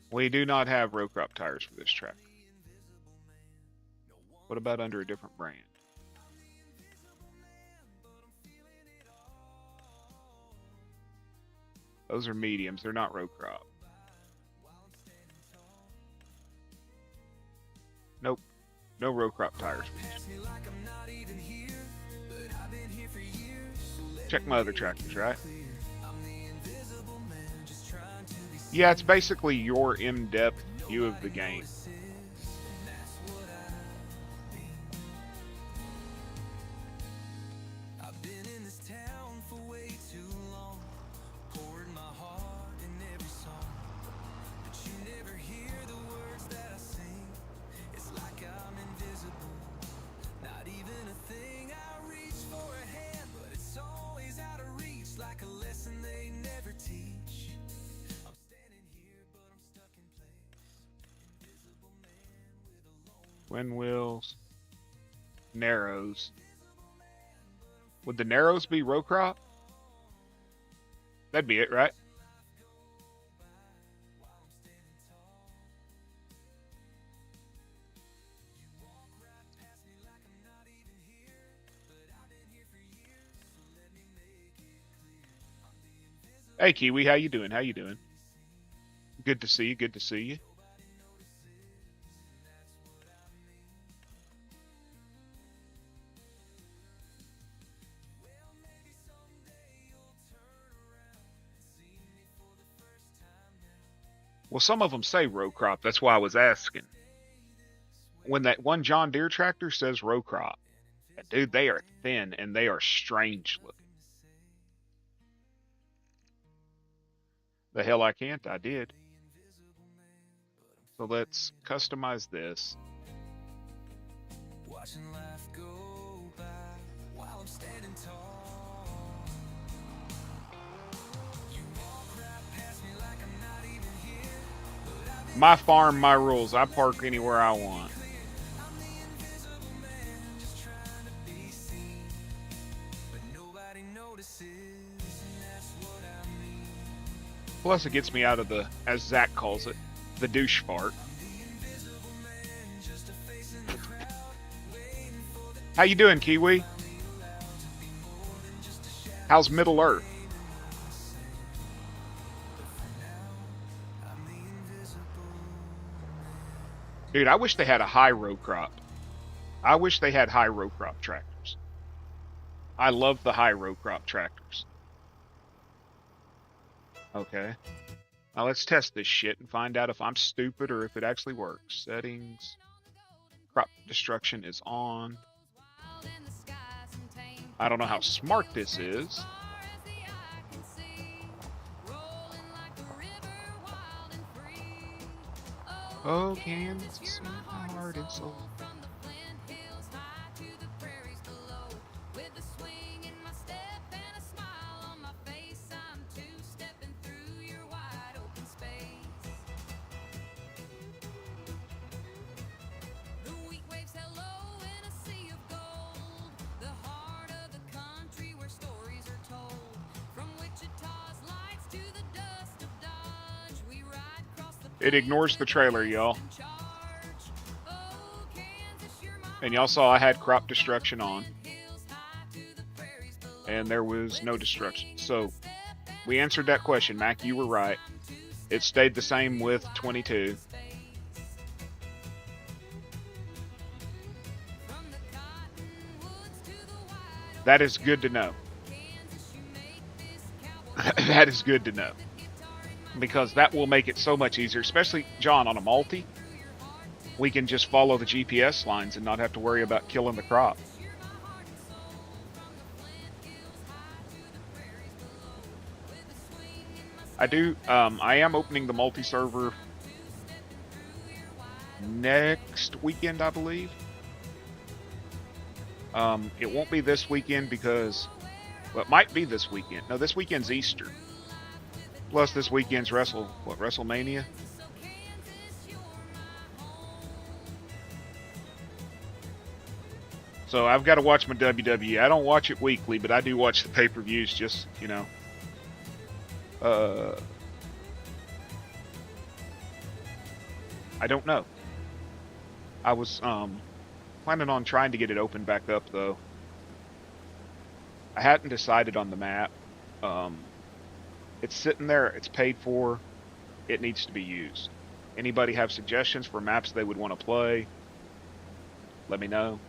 Speaker 2: We do not have row crop tires for this tractor. What about under a different brand? Those are mediums. They're not row crop. Nope. No row crop tires. Check my other tractors, right? Yeah, it's basically your in-depth view of the game. Wind wheels, narrows. Would the narrows be row crop? That'd be it, right? Hey Kiwi, how you doing? How you doing? Good to see you. Good to see you. Well, some of them say row crop. That's why I was asking. When that one John Deere tractor says row crop. Dude, they are thin and they are strange looking. The hell I can't, I did. So let's customize this. Watching life go by while I'm standing tall. You walk right past me like I'm not even here. My farm, my rules. I park anywhere I want. I'm the invisible man, just trying to be seen. But nobody notices, and that's what I mean. Plus, it gets me out of the, as Zach calls it, the douche fart. How you doing, Kiwi? How's Middle Earth? Dude, I wish they had a high row crop. I wish they had high row crop tractors. I love the high row crop tractors. Okay. Now let's test this shit and find out if I'm stupid or if it actually works. Settings. Crop destruction is on. I don't know how smart this is. Oh, Kansas, sweet heart and soul. It ignores the trailer, y'all. And y'all saw I had crop destruction on. And there was no destruction. So, we answered that question. Mac, you were right. It stayed the same with 22. That is good to know. That is good to know. Because that will make it so much easier, especially, John, on a multi. We can just follow the GPS lines and not have to worry about killing the crop. I am opening the multi-server next weekend, I believe. It won't be this weekend because, well, it might be this weekend. No, this weekend's Easter. Plus, this weekend's WrestleMania? So I've got to watch my WWE. I don't watch it weekly, but I do watch the pay-per-views just, you know. I don't know. I was planning on trying to get it open back up, though. I hadn't decided on the map. It's sitting there. It's paid for. It needs to be used. Anybody have suggestions for maps they would want to play? Let me know.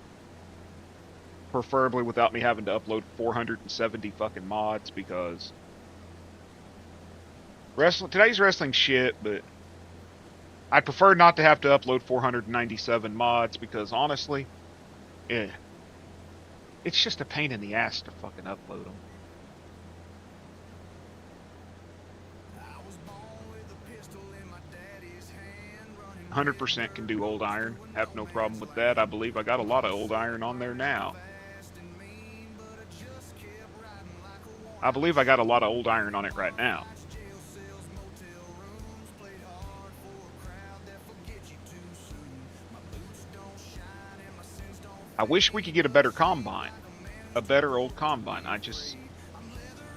Speaker 2: Preferably without me having to upload 470 fucking mods, because today's wrestling shit, but I'd prefer not to have to upload 497 mods, because honestly, it's just a pain in the ass to fucking upload them. 100% can do old iron. Have no problem with that. I believe I got a lot of old iron on there now. I believe I got a lot of old iron on it right now. I wish we could get a better combine. A better old combine. I just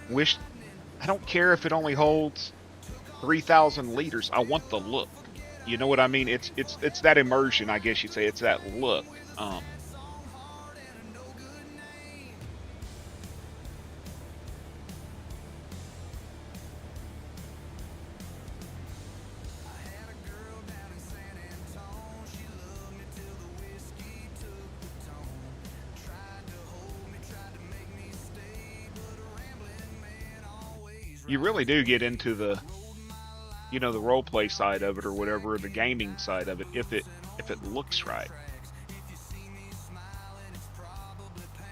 Speaker 2: wish... I don't care if it only holds 3,000 liters. I want the look. You know what I mean? It's that immersion, I guess you'd say. It's that look. You really do get into the, you know, the role play side of it or whatever, the gaming side of it, if it looks right.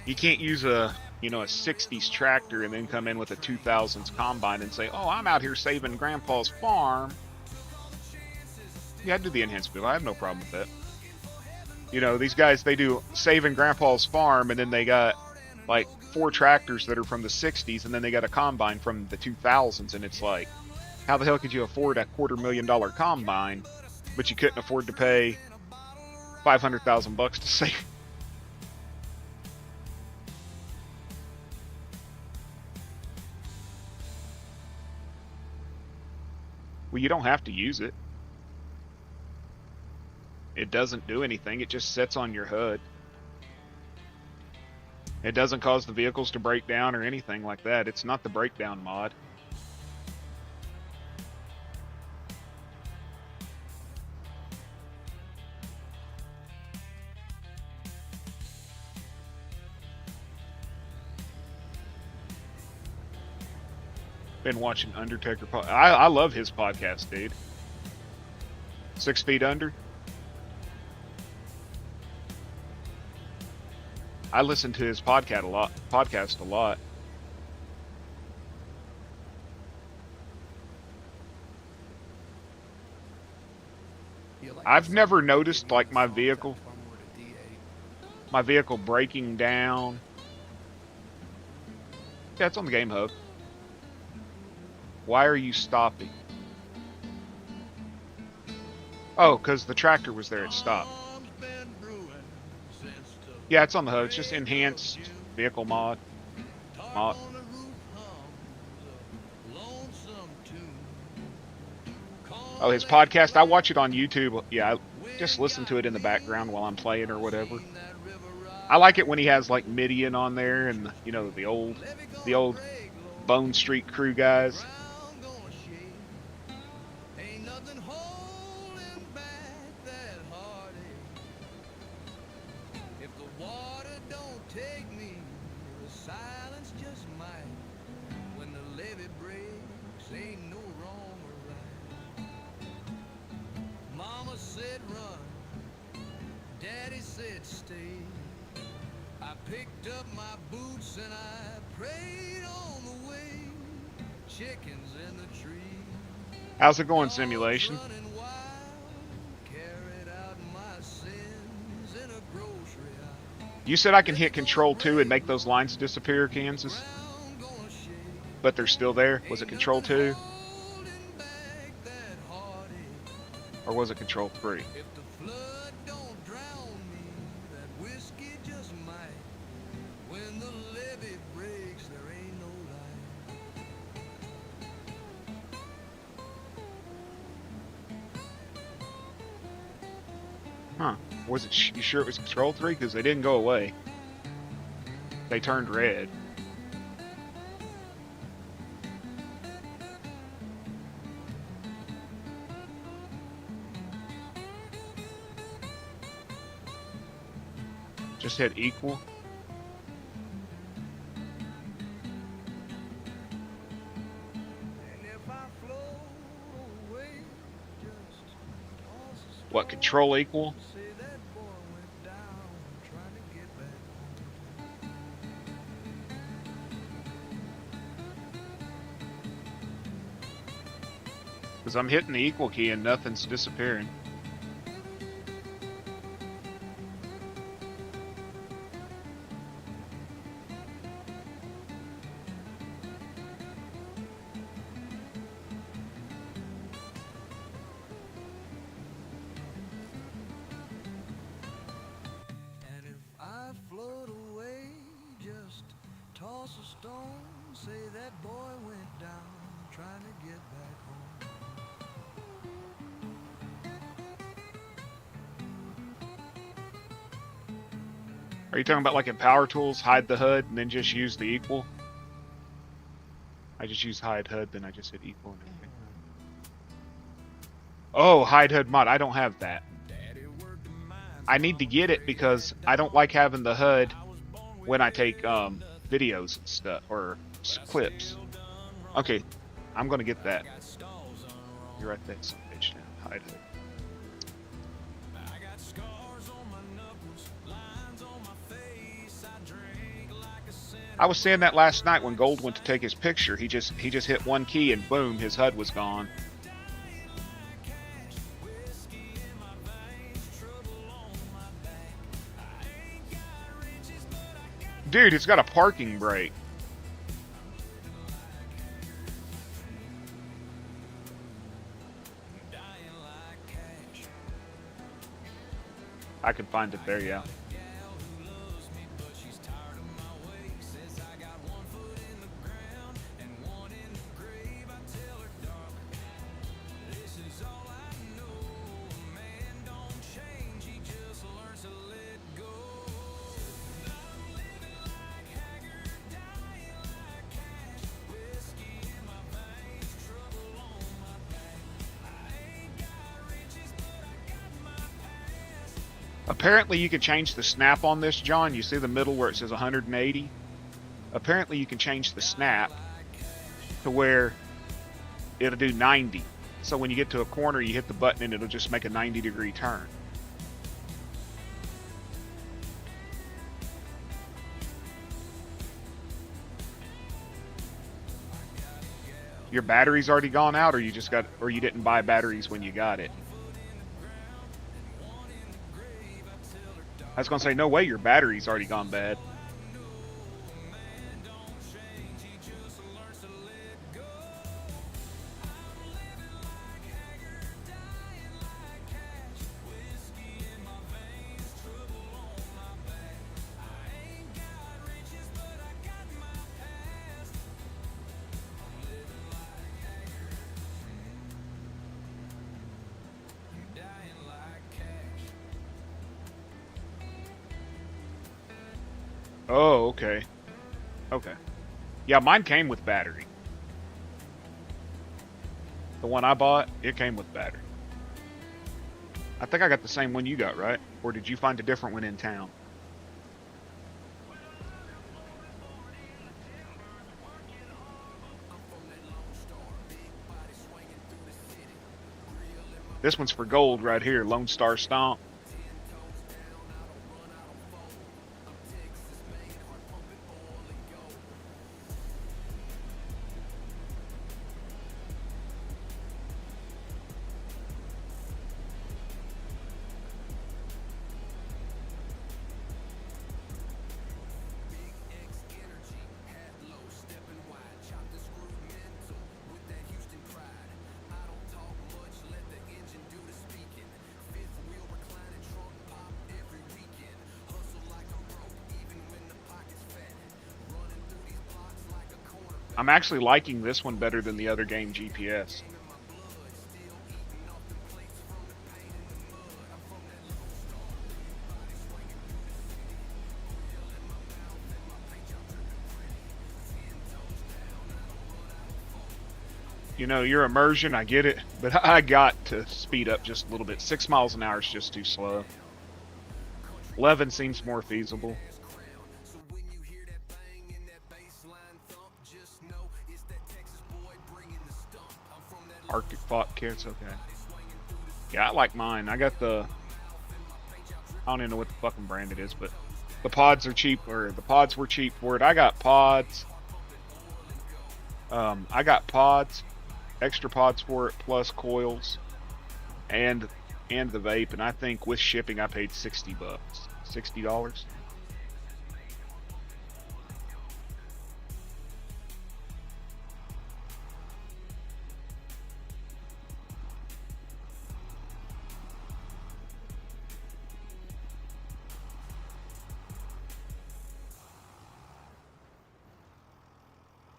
Speaker 2: You can't use a a 60s tractor and then come in with a 2000s combine and say, "Oh, I'm out here saving Grandpa's farm." Yeah, I do the enhanced vehicle. I have no problem with that. These guys, they do saving Grandpa's farm, and then they got like 4 tractors that are from the 60s, and then they got a combine from the 2000s, and it's like, how the hell could you afford a $250,000 combine, but you couldn't afford to pay $500,000 to save? Well, you don't have to use it. It doesn't do anything. It just sits on your hood. It doesn't cause the vehicles to break down or anything like that. It's not the breakdown mod. Been watching Undertaker. I love his podcast, dude. 6 Feet Under. I listen to his podcast a lot. I've never noticed like my vehicle breaking down. Yeah, it's on the game hub. Why are you stopping? Oh, because the tractor was there. It stopped. Yeah, it's on the hub. It's just enhanced vehicle mod. Oh, his podcast. I watch it on YouTube. Yeah, I just listen to it in the background while I'm playing or whatever. I like it when he has like Midian on there and the old Bone Street Crew guys.
Speaker 1: Picked up my boots and I prayed on the way. Chickens in the tree.
Speaker 2: How's it going, Simulation? You said I can hit Control 2 and make those lines disappear, Kansas? But they're still there? Was it Control 2? Or was it Control 3? Huh. Was it? You sure it was Control 3? Because they didn't go away. They turned red. Just hit equal. What, Control equal? Because I'm hitting the equal key and nothing's disappearing. Are you talking about like in Power Tools, hide the HUD and then just use the equal? I just use hide HUD, then I just hit equal and everything. Oh, hide HUD mod. I don't have that. I need to get it because I don't like having the HUD when I take videos and stuff or clips. Okay, I'm gonna get that. You're right there. Some bitch now. Hide HUD. I was saying that last night when Gold went to take his picture. He just hit one key and boom, his HUD was gone. Dude, it's got a parking brake. I can find it there, yeah. Apparently you can change the snap on this, John. You see the middle where it says 180? Apparently you can change the snap to where it'll do 90. So when you get to a corner, you hit the button and it'll just make a 90-degree turn. Your battery's already gone out, or you didn't buy batteries when you got it? I was gonna say, no way, your battery's already gone bad. Oh, okay. Okay. Yeah, mine came with battery. The one I bought, it came with battery. I think I got the same one you got, right? Or did you find a different one in town? This one's for Gold right here, Lone Star Stomp. I'm actually liking this one better than the other game, GPS. You know, your immersion, I get it, but I got to speed up just a little bit. 6 miles an hour is just too slow. 11 seems more feasible. Arctic Fought kits, okay. Yeah, I like mine. I got I don't even know what the fucking brand it is, but the pods are cheap, or the pods were cheap for it. I got pods. I got pods, extra pods for it, plus coils, and the vape, and I think with shipping I paid $60. $60.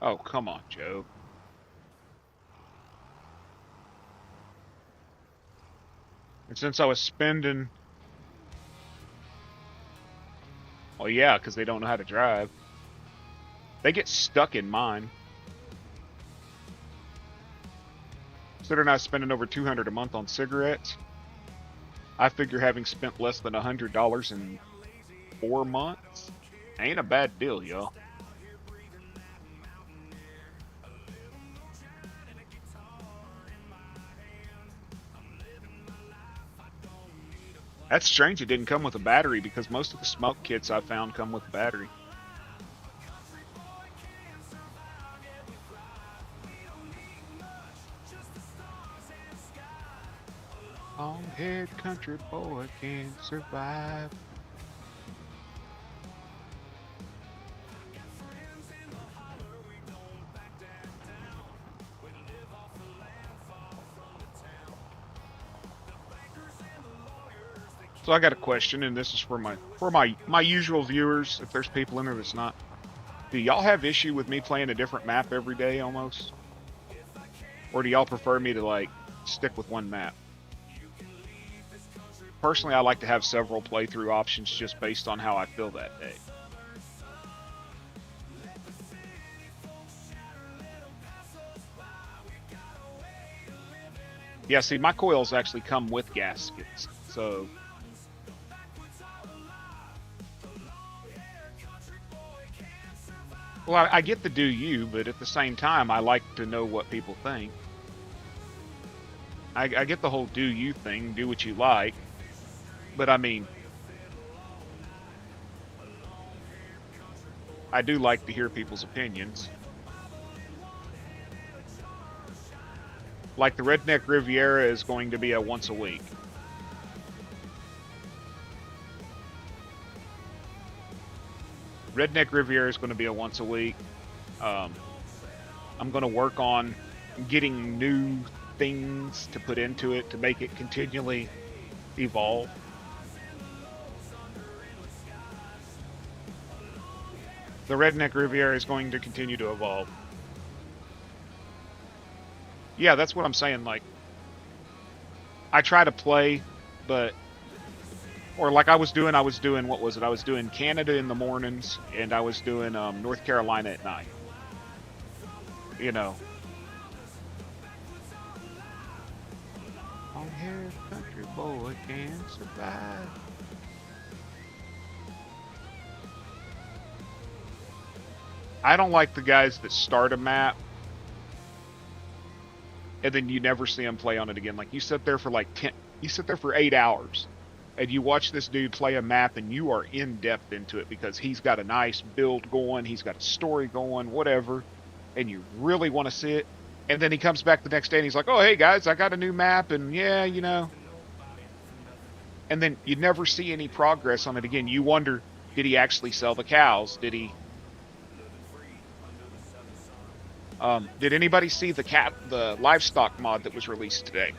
Speaker 2: Oh, come on, Joe. And since I was spending... Well, yeah, because they don't know how to drive. They get stuck in mine. Considering I was spending over $200 a month on cigarettes, I figure having spent less than $100 in 4 months ain't a bad deal, y'all. That's strange it didn't come with a battery, because most of the smoke kits I found come with a battery. Long-haired country boy can survive. So I got a question, and this is for my usual viewers. If there's people in there that's not, do y'all have issue with me playing a different map every day almost, or do y'all prefer me to like stick with one map? Personally, I like to have several playthrough options just based on how I feel that day. Yeah, see, my coils actually come with gaskets, so. Well, I get the do you, but at the same time, I like to know what people think. I get the whole do you thing, do what you like, but I mean, I do like to hear people's opinions. Like the Redneck Riviera is going to be a once a week. Redneck Riviera is going to be a once a week. I'm going to work on getting new things to put into it to make it continually evolve. The Redneck Riviera is going to continue to evolve. Yeah, that's what I'm saying. Like, I try to play, but, or like I was doing, what was it? I was doing Canada in the mornings, and I was doing North Carolina at night. You know. Long-haired country boy can survive. I don't like the guys that start a map and then you never see them play on it again. Like, you sit there for like 8 hours and you watch this dude play a map and you are in depth into it because he's got a nice build going, he's got a story going, whatever, and you really want to see it. And then he comes back the next day and he's like, oh, hey guys, I got a new map, and yeah, you know. And then you never see any progress on it again. You wonder, did he actually sell the cows? Did anybody see the livestock mod that was released today?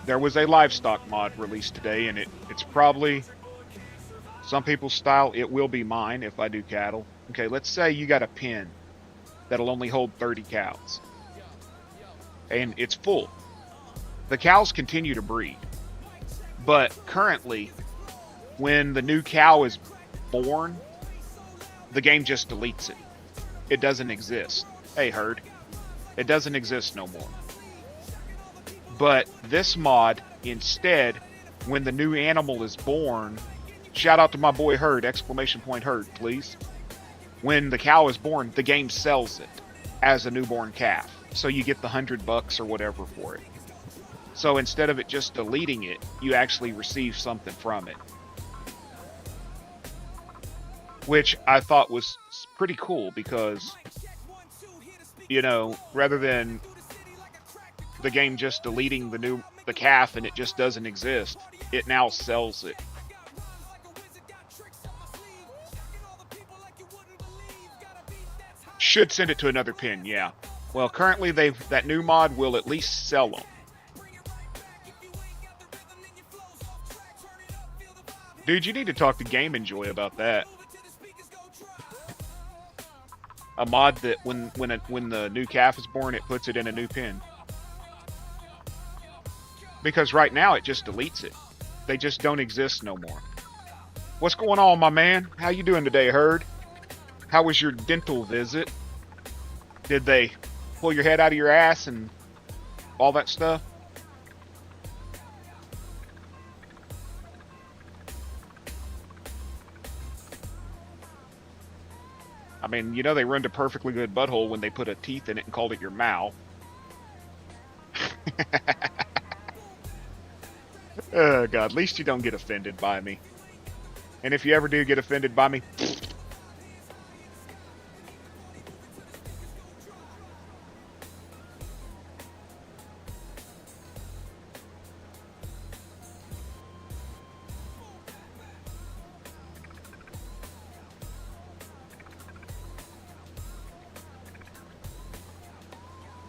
Speaker 2: There was a livestock mod released today, and it's probably some people's style. It will be mine if I do cattle. Okay, let's say you got a pen that'll only hold 30 cows. And it's full. The cows continue to breed. But currently, when the new cow is born, the game just deletes it. It doesn't exist. Hey, herd. It doesn't exist no more. But this mod, instead, when the new animal is born, shout out to my boy Herd, exclamation point Herd, please. When the cow is born, the game sells it as a newborn calf. So you get the $100 or whatever for it. So instead of it just deleting it, you actually receive something from it. Which I thought was pretty cool because, you know, rather than the game just deleting the calf and it just doesn't exist, it now sells it. Should send it to another pin, yeah. Well, currently that new mod will at least sell them. Dude, you need to talk to Game Enjoy about that. A mod that when the new calf is born, it puts it in a new pin. Because right now it just deletes it. They just don't exist no more. What's going on, my man? How you doing today, Herd? How was your dental visit? Did they pull your head out of your ass and all that stuff? I mean, you know they ruined a perfectly good butthole when they put a teeth in it and called it your mouth. Oh, God, at least you don't get offended by me. And if you ever do get offended by me,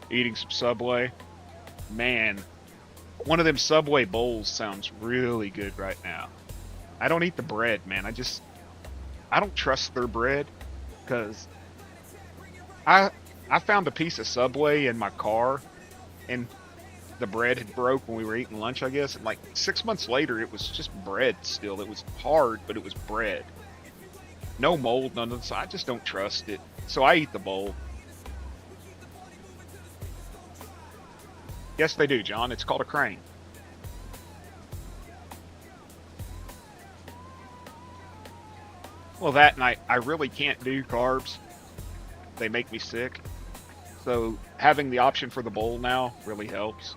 Speaker 2: eating some Subway. Man, one of them Subway bowls sounds really good right now. I don't eat the bread, man. I don't trust their bread because I found a piece of Subway in my car and the bread had broke when we were eating lunch, I guess. And like 6 months later, it was just bread still. It was hard, but it was bread. No mold, none of this. I just don't trust it. So I eat the bowl. Yes, they do, John. It's called a crane. Well, that and I really can't do carbs. They make me sick. So having the option for the bowl now really helps.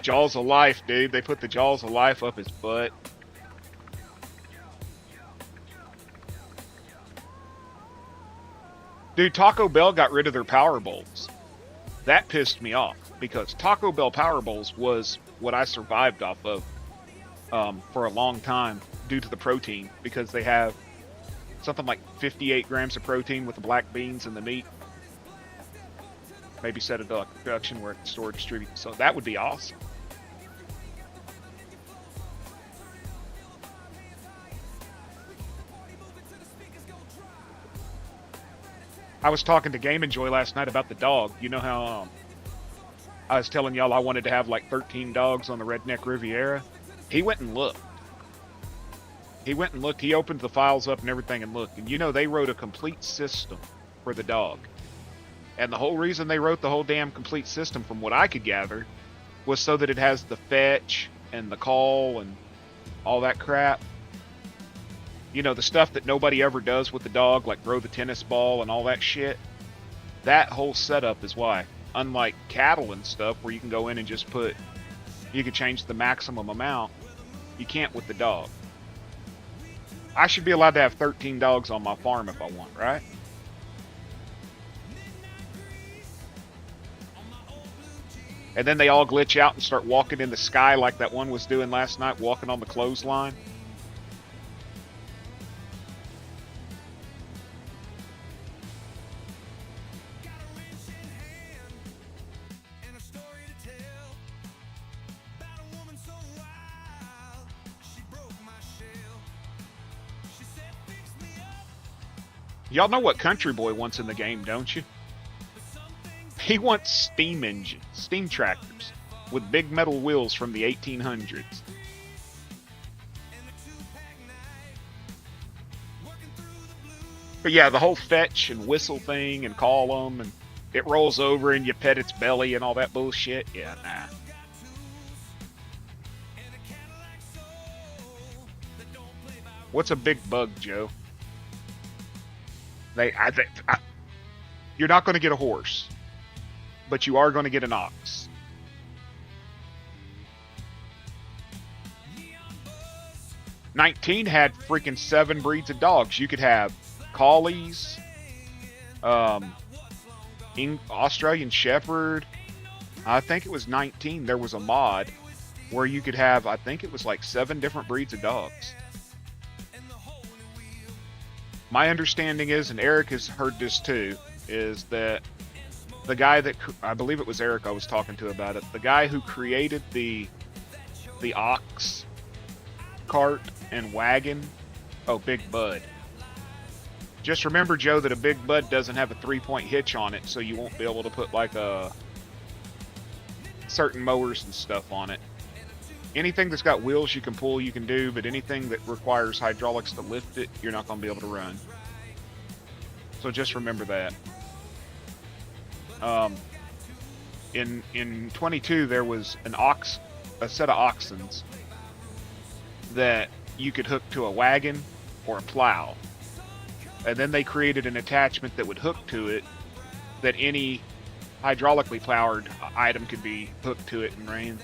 Speaker 2: Jaws of life, dude. They put the jaws of life up his butt. Dude, Taco Bell got rid of their Power Bowls. That pissed me off because Taco Bell Power Bowls was what I survived off of for a long time due to the protein, because they have something like 58 grams of protein with the black beans and the meat. Maybe set a production where it's stored, distributed. So that would be awesome. I was talking to Game Enjoy last night about the dog. You know how I was telling y'all I wanted to have like 13 dogs on the Redneck Riviera? He went and looked. He opened the files up and everything and looked. And you know, they wrote a complete system for the dog. And the whole reason they wrote the whole damn complete system, from what I could gather, was so that it has the fetch and the call and all that crap. You know, the stuff that nobody ever does with the dog, like throw the tennis ball and all that shit. That whole setup is why. Unlike cattle and stuff, where you can go in and just you can change the maximum amount, you can't with the dog. I should be allowed to have 13 dogs on my farm if I want, right? And then they all glitch out and start walking in the sky like that one was doing last night, walking on the clothesline. Y'all know what Country Boy wants in the game, don't you? He wants steam engines, steam tractors, with big metal wheels from the 1800s. But yeah, the whole fetch and whistle thing and call them, and it rolls over and you pet its belly and all that bullshit. Yeah, nah. What's a big bug, Joe? You're not going to get a horse, but you are going to get an ox. '19 had freaking 7 breeds of dogs. You could have collies, Australian Shepherd. I think it was 19. There was a mod where you could have, I think it was like 7 different breeds of dogs. My understanding is, and Eric has heard this too, is that the guy that, I believe it was Eric I was talking to about it, the guy who created the ox cart and wagon, Big Bud. Just remember, Joe, that a Big Bud doesn't have a 3-point hitch on it, so you won't be able to put like certain mowers and stuff on it. Anything that's got wheels you can pull, you can do, but anything that requires hydraulics to lift it, you're not going to be able to run. So just remember that. In 22, there was a set of oxens that you could hook to a wagon or a plow. And then they created an attachment that would hook to it, that any hydraulically powered item could be hooked to it and ran.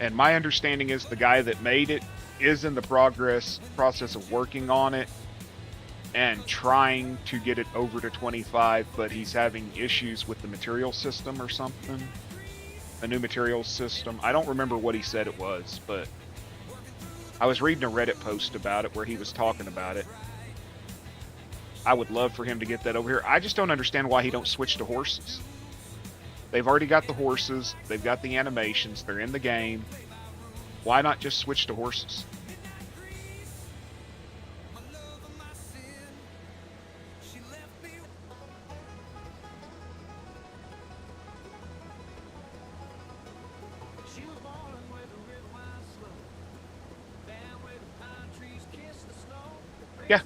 Speaker 2: And my understanding is the guy that made it is in the process of working on it and trying to get it over to 25, but he's having issues with the material system or something. A new material system. I don't remember what he said it was, but I was reading a Reddit post about it where he was talking about it. I would love for him to get that over here. I just don't understand why he don't switch to horses. They've already got the horses. They've got the animations. They're in the game. Why not just switch to horses? Yeah.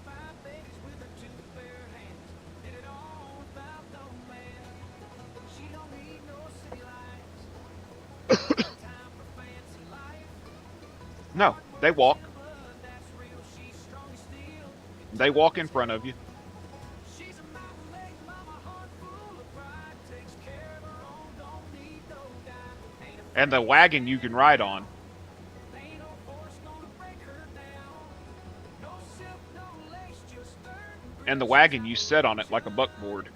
Speaker 2: No, they walk. They walk in front of you. And the wagon you can ride on. And the wagon you sit on it like a buckboard.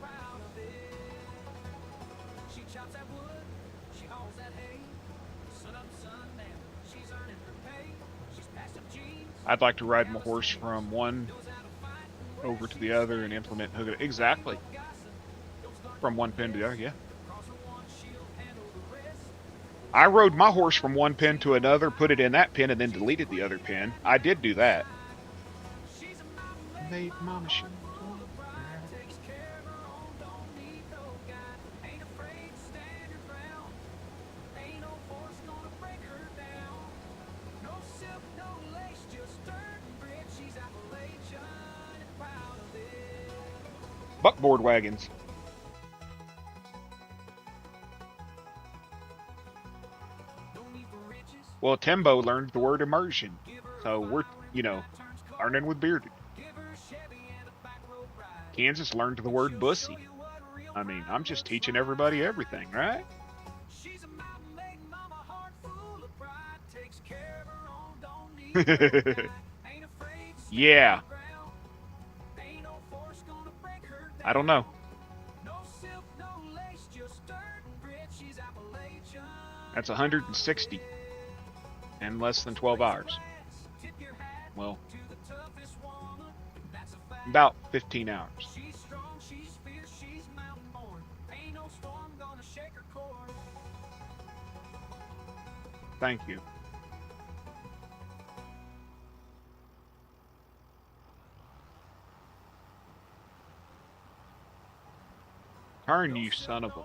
Speaker 2: I'd like to ride my horse from one over to the other and implement hook it. Exactly. From one pen to the other, yeah. I rode my horse from one pen to another, put it in that pen, and then deleted the other pen. I did do that. Made my machine. Buckboard wagons. Well, Timbo learned the word immersion. So we're, learning with Bearded. Kansas learned the word bussy. I mean, I'm just teaching everybody everything, right? Yeah. I don't know. That's 160 in less than 12 hours. Well, about 15 hours. Thank you. Turn, you son of a...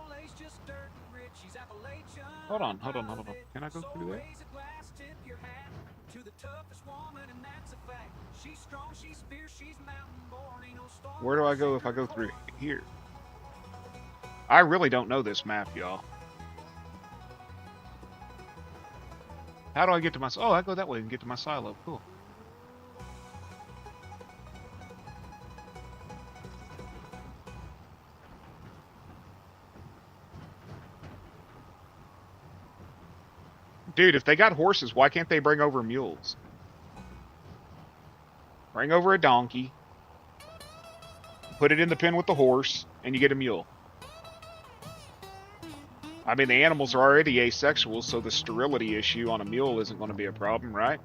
Speaker 2: Hold on. Can I go through there? Where do I go if I go through here? I really don't know this map, y'all. How do I get to my... Oh, I go that way and get to my silo. Cool. Dude, if they got horses, why can't they bring over mules? Bring over a donkey, put it in the pen with the horse, and you get a mule. I mean, the animals are already asexual, so the sterility issue on a mule isn't going to be a problem, right?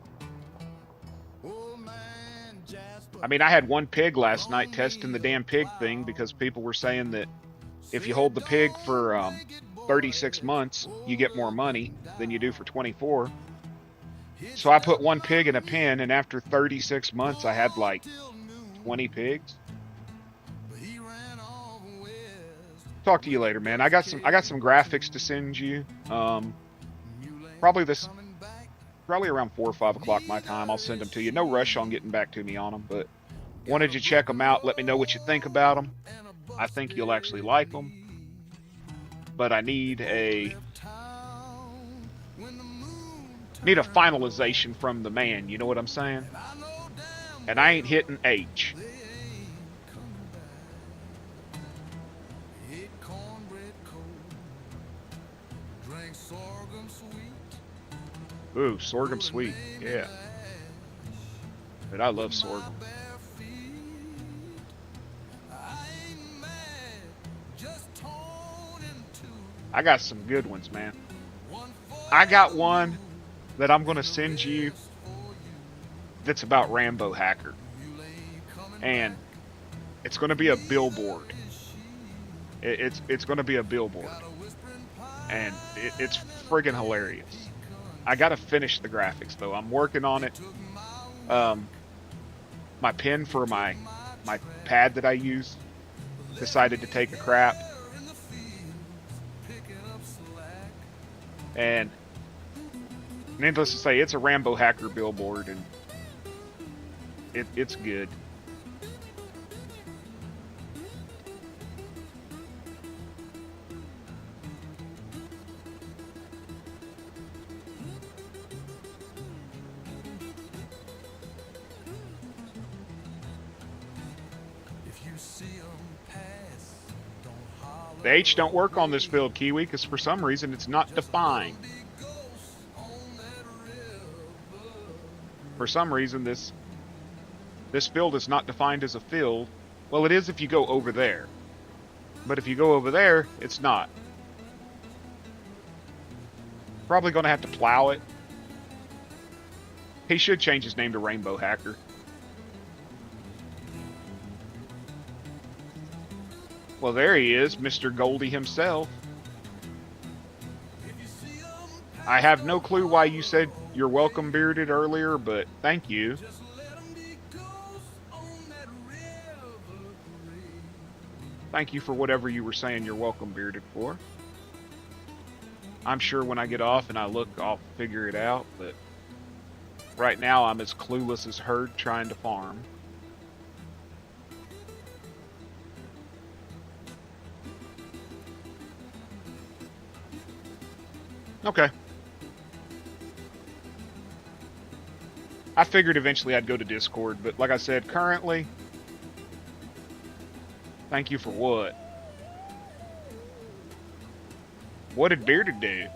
Speaker 2: I mean, I had one pig last night testing the damn pig thing because people were saying that if you hold the pig for 36 months, you get more money than you do for 24. So I put one pig in a pen, and after 36 months, I had like 20 pigs. Talk to you later, man. I got some graphics to send you. Probably around 4 or 5 o'clock my time. I'll send them to you. No rush on getting back to me on them, but wanted you to check them out. Let me know what you think about them. I think you'll actually like them. But I need a finalization from the man, you know what I'm saying? And I ain't hitting H. Ooh, sorghum sweet, yeah. But I love sorghum. I got some good ones, man. I got one that I'm going to send you that's about Rambo Hacker. And it's going to be a billboard. It's going to be a billboard. And it's friggin' hilarious. I got to finish the graphics, though. I'm working on it. My pen for my pad that I use decided to take a crap. And needless to say, it's a Rambo Hacker billboard, and it's good. The H don't work on this field, Kiwi, because for some reason it's not defined. For some reason this field is not defined as a field. Well, it is if you go over there. But if you go over there, it's not. Probably going to have to plow it. He should change his name to Rainbow Hacker. Well, there he is, Mr. Goldie himself. I have no clue why you said you're welcome bearded earlier, but thank you. Thank you for whatever you were saying you're welcome bearded for. I'm sure when I get off and I look, I'll figure it out, but right now I'm as clueless as herd trying to farm. Okay. I figured eventually I'd go to Discord, but like I said, currently, thank you for what? What did Bearded do?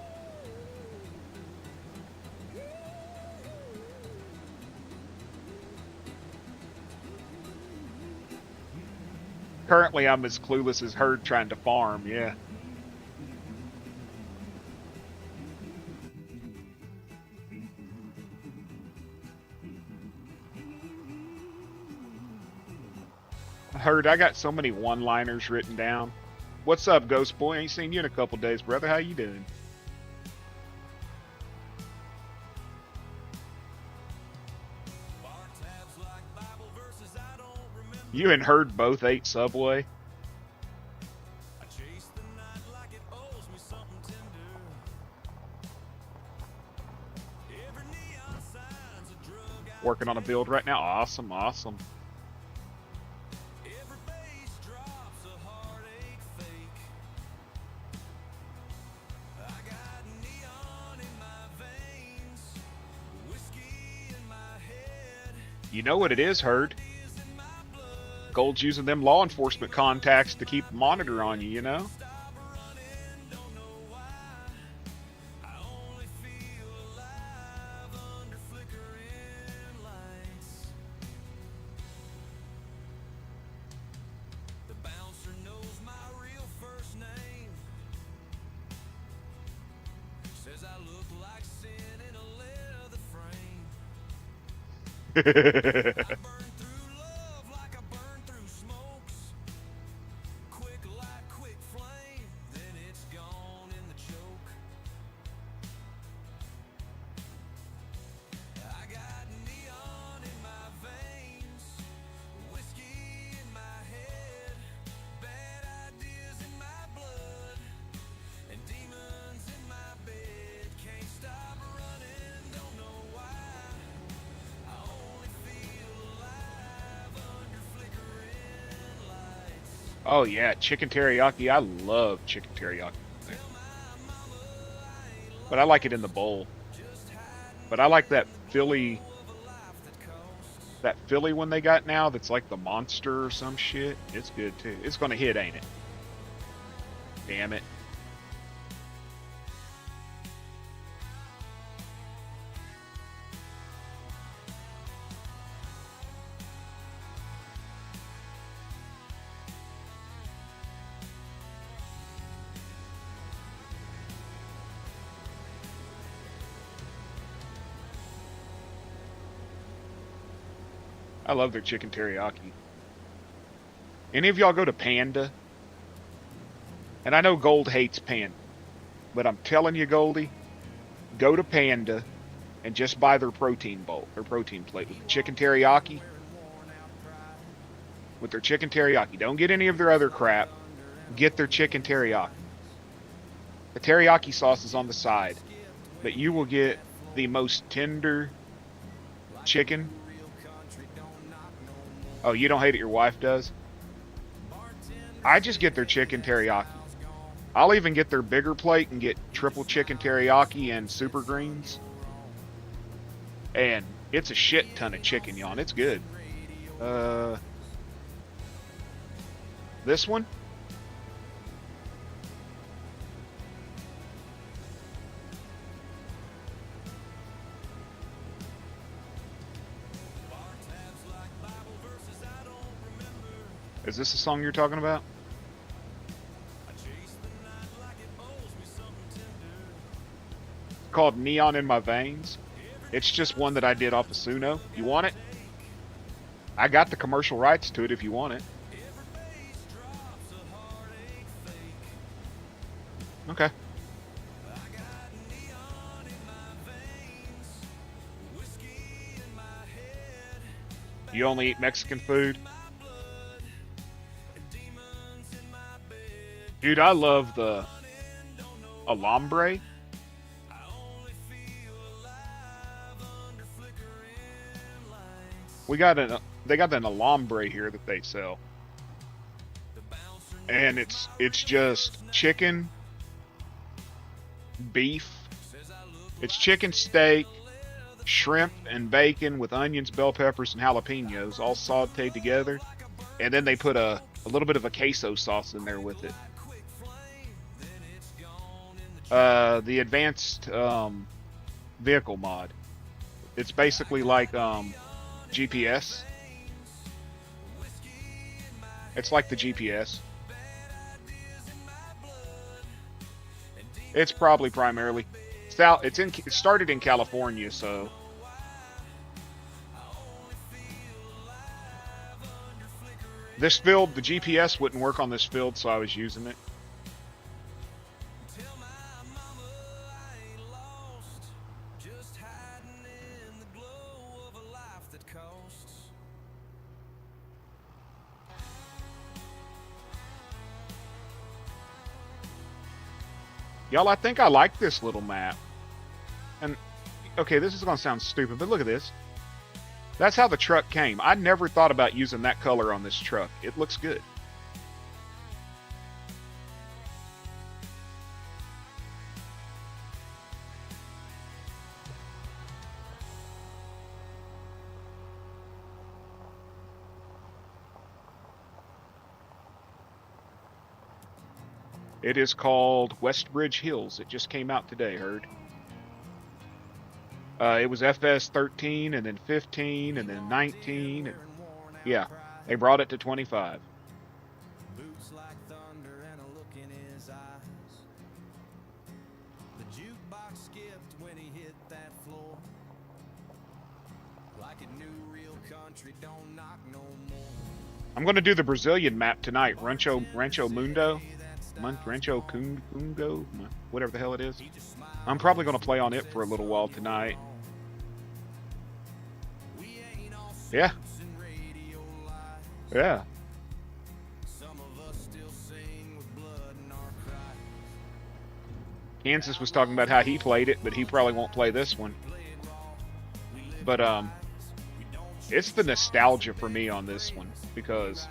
Speaker 2: Currently, I'm as clueless as herd trying to farm, yeah. Heard I got so many one-liners written down. What's up, Ghost Boy? Ain't seen you in a couple days, brother. How you doing? You and Herd both ate Subway. Working on a build right now. Awesome, awesome. You know what it is, Herd? Gold's using them law enforcement contacts to keep a monitor on you, you know? Oh yeah, chicken teriyaki. I love chicken teriyaki. But I like it in the bowl. But I like that Philly one they got now that's like the monster or some shit. It's good too. It's gonna hit, ain't it? Damn it. I love their chicken teriyaki. Any of y'all go to Panda? And I know Gold hates Panda, but I'm telling you, Goldie, go to Panda and just buy their protein bowl, their protein plate with the chicken teriyaki. With their chicken teriyaki. Don't get any of their other crap. Get their chicken teriyaki. The teriyaki sauce is on the side, but you will get the most tender chicken. Oh, you don't hate it, your wife does? I just get their chicken teriyaki. I'll even get their bigger plate and get triple chicken teriyaki and super greens. And it's a shit ton of chicken, y'all. And it's good. This one? Is this the song you're talking about? It's called Neon in My Veins. It's just one that I did off of Suno. You want it? I got the commercial rights to it if you want it. Okay. You only eat Mexican food? Dude, I love the alambre. They got an alambre here that they sell. And it's just chicken, beef. It's chicken steak, shrimp and bacon with onions, bell peppers, and jalapenos all sauteed together. And then they put a little bit of a queso sauce in there with it. The advanced vehicle mod. It's basically like GPS. It's like the GPS. It's probably primarily it started in California, so this field, the GPS wouldn't work on this field, so I was using it. Y'all, I think I like this little map. And, okay, this is going to sound stupid, but look at this. That's how the truck came. I never thought about using that color on this truck. It looks good. It is called Westbridge Hills. It just came out today, heard. It was FS 13 and then 15 and then 19. And, yeah, they brought it to 25. Boots like thunder and a look in his eyes. The jukebox skipped when he hit that floor. Like it knew real country don't knock no more. I'm going to do the Brazilian map tonight. Rancho Mundo. Rancho Cungo, whatever the hell it is. I'm probably going to play on it for a little while tonight. Yeah. Yeah. Kansas was talking about how he played it, but he probably won't play this one. But it's the nostalgia for me on this one, because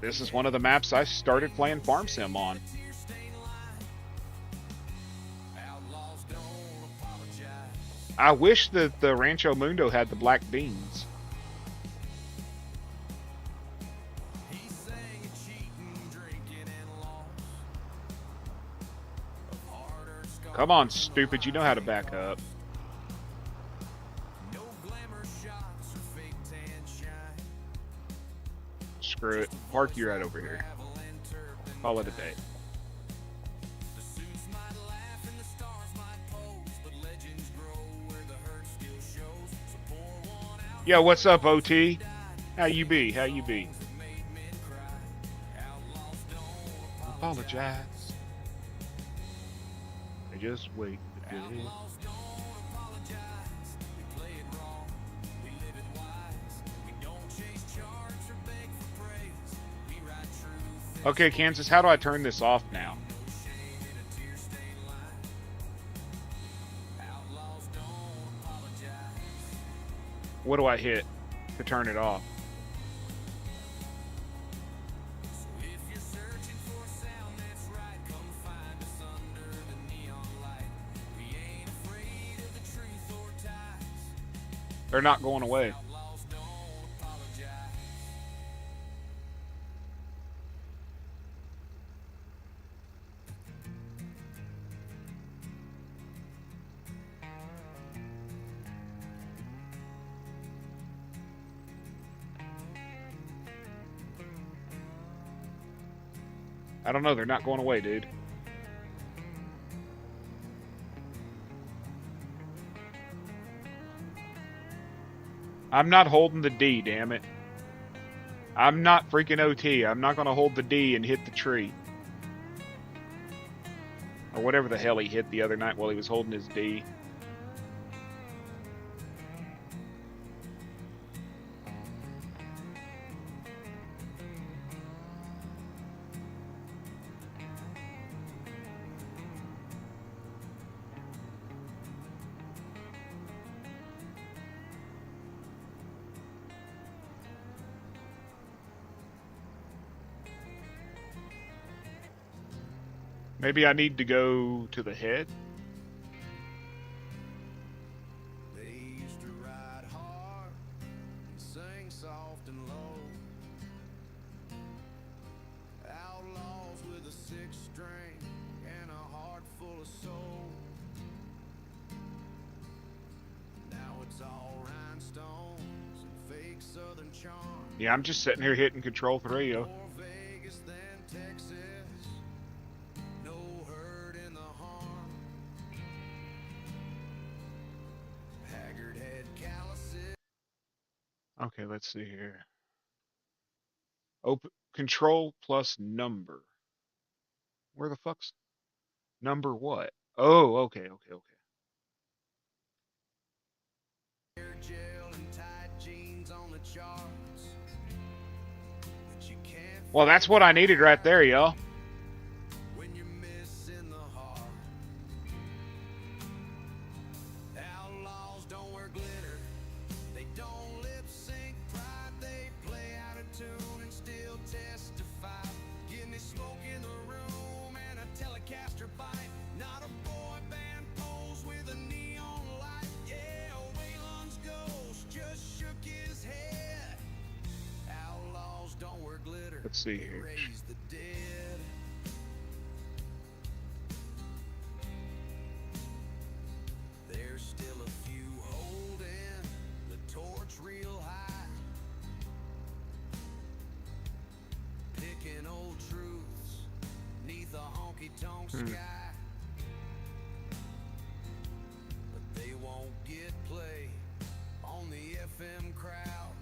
Speaker 2: this is one of the maps I started playing Farm Sim on. I wish that the Rancho Mundo had the black beans. Come on, stupid. You know how to back up. Screw it. Park you right over here. Call it a day. Yo, what's up, OT? How you be? How you be? Apologize. I just wait a bit. Okay, Kansas, how do I turn this off now? What do I hit to turn it off? They're not going away. I don't know. They're not going away, dude. I'm not holding the D, damn it. I'm not freaking OT. I'm not going to hold the D and hit the tree. Or whatever the hell he hit the other night while he was holding his D. Maybe I need to go to the head.
Speaker 1: They used to ride hard and sing soft and low. Outlaws with a six-string and a heart full of soul. Now it's all rhinestones and fake southern charm.
Speaker 2: Yeah, I'm just sitting here hitting Control 3, yo.
Speaker 1: More Vegas than Texas. No hurt in the harm. Haggard head calluses.
Speaker 2: Okay, let's see here. Open Control plus number. Where the fuck's number what? Oh, okay, okay, okay.
Speaker 1: Gel and tight jeans on the charts. But you can't
Speaker 2: Well, that's what I needed right there, y'all.
Speaker 1: when you're missing the heart. Outlaws don't wear glitter. They don't lip sync pride. They play out of tune and still testify. Give me smoke in the room and a Telecaster bite. Not a boy band pose with a neon light. Yeah, Waylon's ghost just shook his head. Outlaws don't wear glitter.
Speaker 2: Let's see
Speaker 1: They
Speaker 2: here.
Speaker 1: raise the dead. There's still a few holding the torch real high, picking old truths neath a honky-tonk sky. But they won't get play on the FM crowd.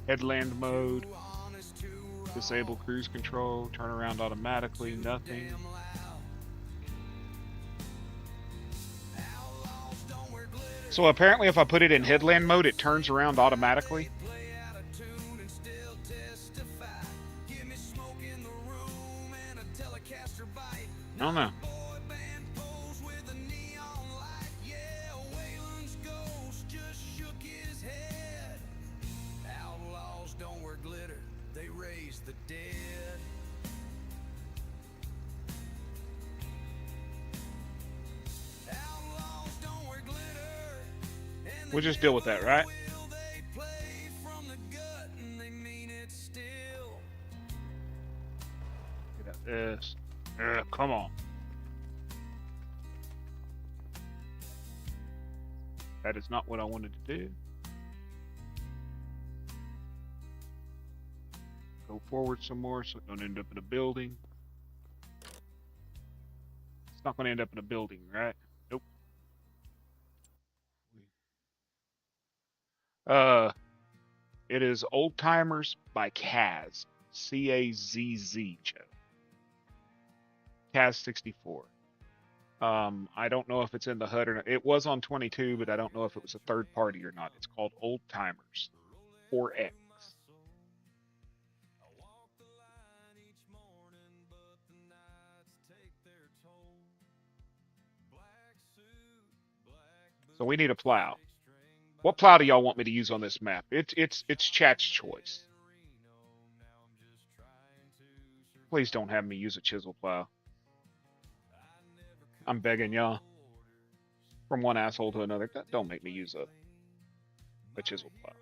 Speaker 2: Headland mode.
Speaker 1: Too honest, too raw,
Speaker 2: Disable cruise control. Turn around automatically. Nothing.
Speaker 1: damn loud. Outlaws don't wear glitter.
Speaker 2: So apparently if I put it in headland mode, it turns around automatically.
Speaker 1: Play out of tune and still testify. Give me smoke in the room and a Telecaster bite.
Speaker 2: I don't know.
Speaker 1: Boy band pose with a neon light. Yeah, Waylon's ghost just shook his head. Outlaws don't wear glitter. They raise the dead. Outlaws don't wear glitter. And
Speaker 2: We'll just deal with that, right?
Speaker 1: will they play from the gut and they mean it still.
Speaker 2: Get at this. Come on. That is not what I wanted to do. Go forward some more so it don't end up in a building. It's not going to end up in a building, right? Nope. Uh, it is Old Timers by Kaz. C-A-Z-Z, Joe. Kaz 64. I don't know if it's in the HUD or not. It was on 22, but I don't know if it was a third party or not. It's called Old Timers 4X. So we need a plow. What plow do y'all want me to use on this map? It's chat's choice. Please don't have me use a chisel plow. I'm begging y'all. From one asshole to another. Don't make me use a chisel plow.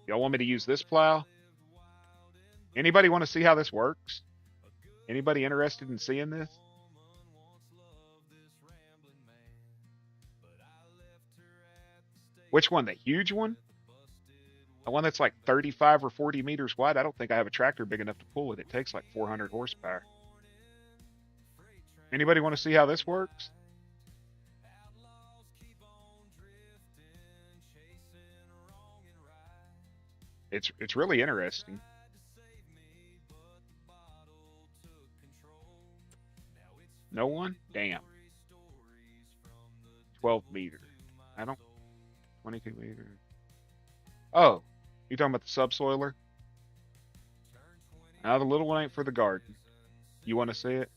Speaker 2: Y'all want me to use this plow? Anybody want to see how this works? Anybody interested in seeing this? Which one? The huge one? The one that's like 35 or 40 meters wide? I don't think I have a tractor big enough to pull it. It takes like 400 horsepower. Anybody want to see how this works? It's really interesting. No one? Damn. 12 meter. I don't. 22 meter. Oh, you talking about the subsoiler? Now the little one ain't for the garden. You want to see it?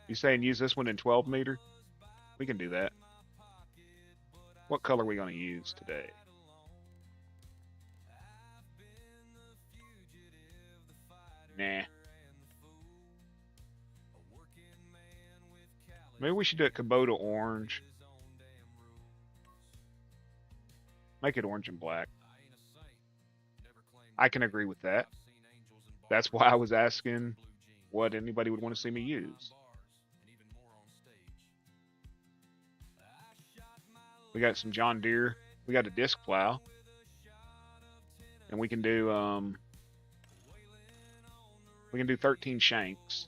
Speaker 2: You saying use this one in 12 meter? We can do that. What color are we going to use today? Nah. Maybe we should do it Kubota orange. Make it orange and black. I can agree with that. That's why I was asking what anybody would want to see me use. We got some John Deere. We got a disc plow. And we can do 13 shanks,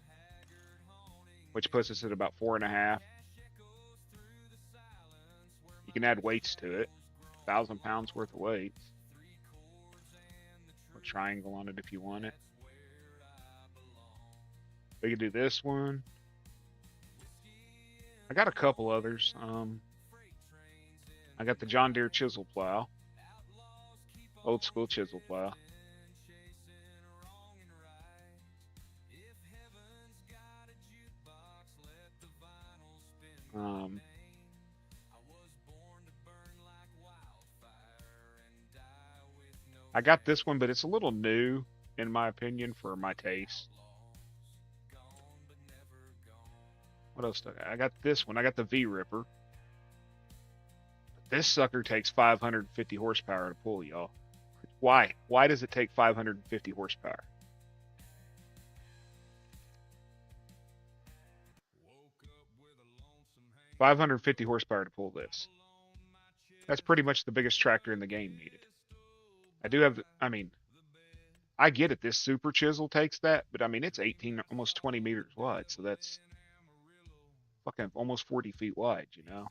Speaker 2: which puts us at about 4.5. You can add weights to it. 1,000 pounds worth of weights. A triangle on it if you want it. We could do this one. I got a couple others. I got the John Deere chisel plow. Old school chisel plow. I got this one, but it's a little new, in my opinion, for my taste. What else do I got? I got this one. I got the V-Ripper. This sucker takes 550 horsepower to pull, y'all. Why? Why does it take 550 horsepower? $550 horsepower to pull this. That's pretty much the biggest tractor in the game needed. I do have, I mean, I get it. This super chisel takes that, but I mean, it's 18, almost 20 meters wide. So that's fucking almost 40 feet wide, you know?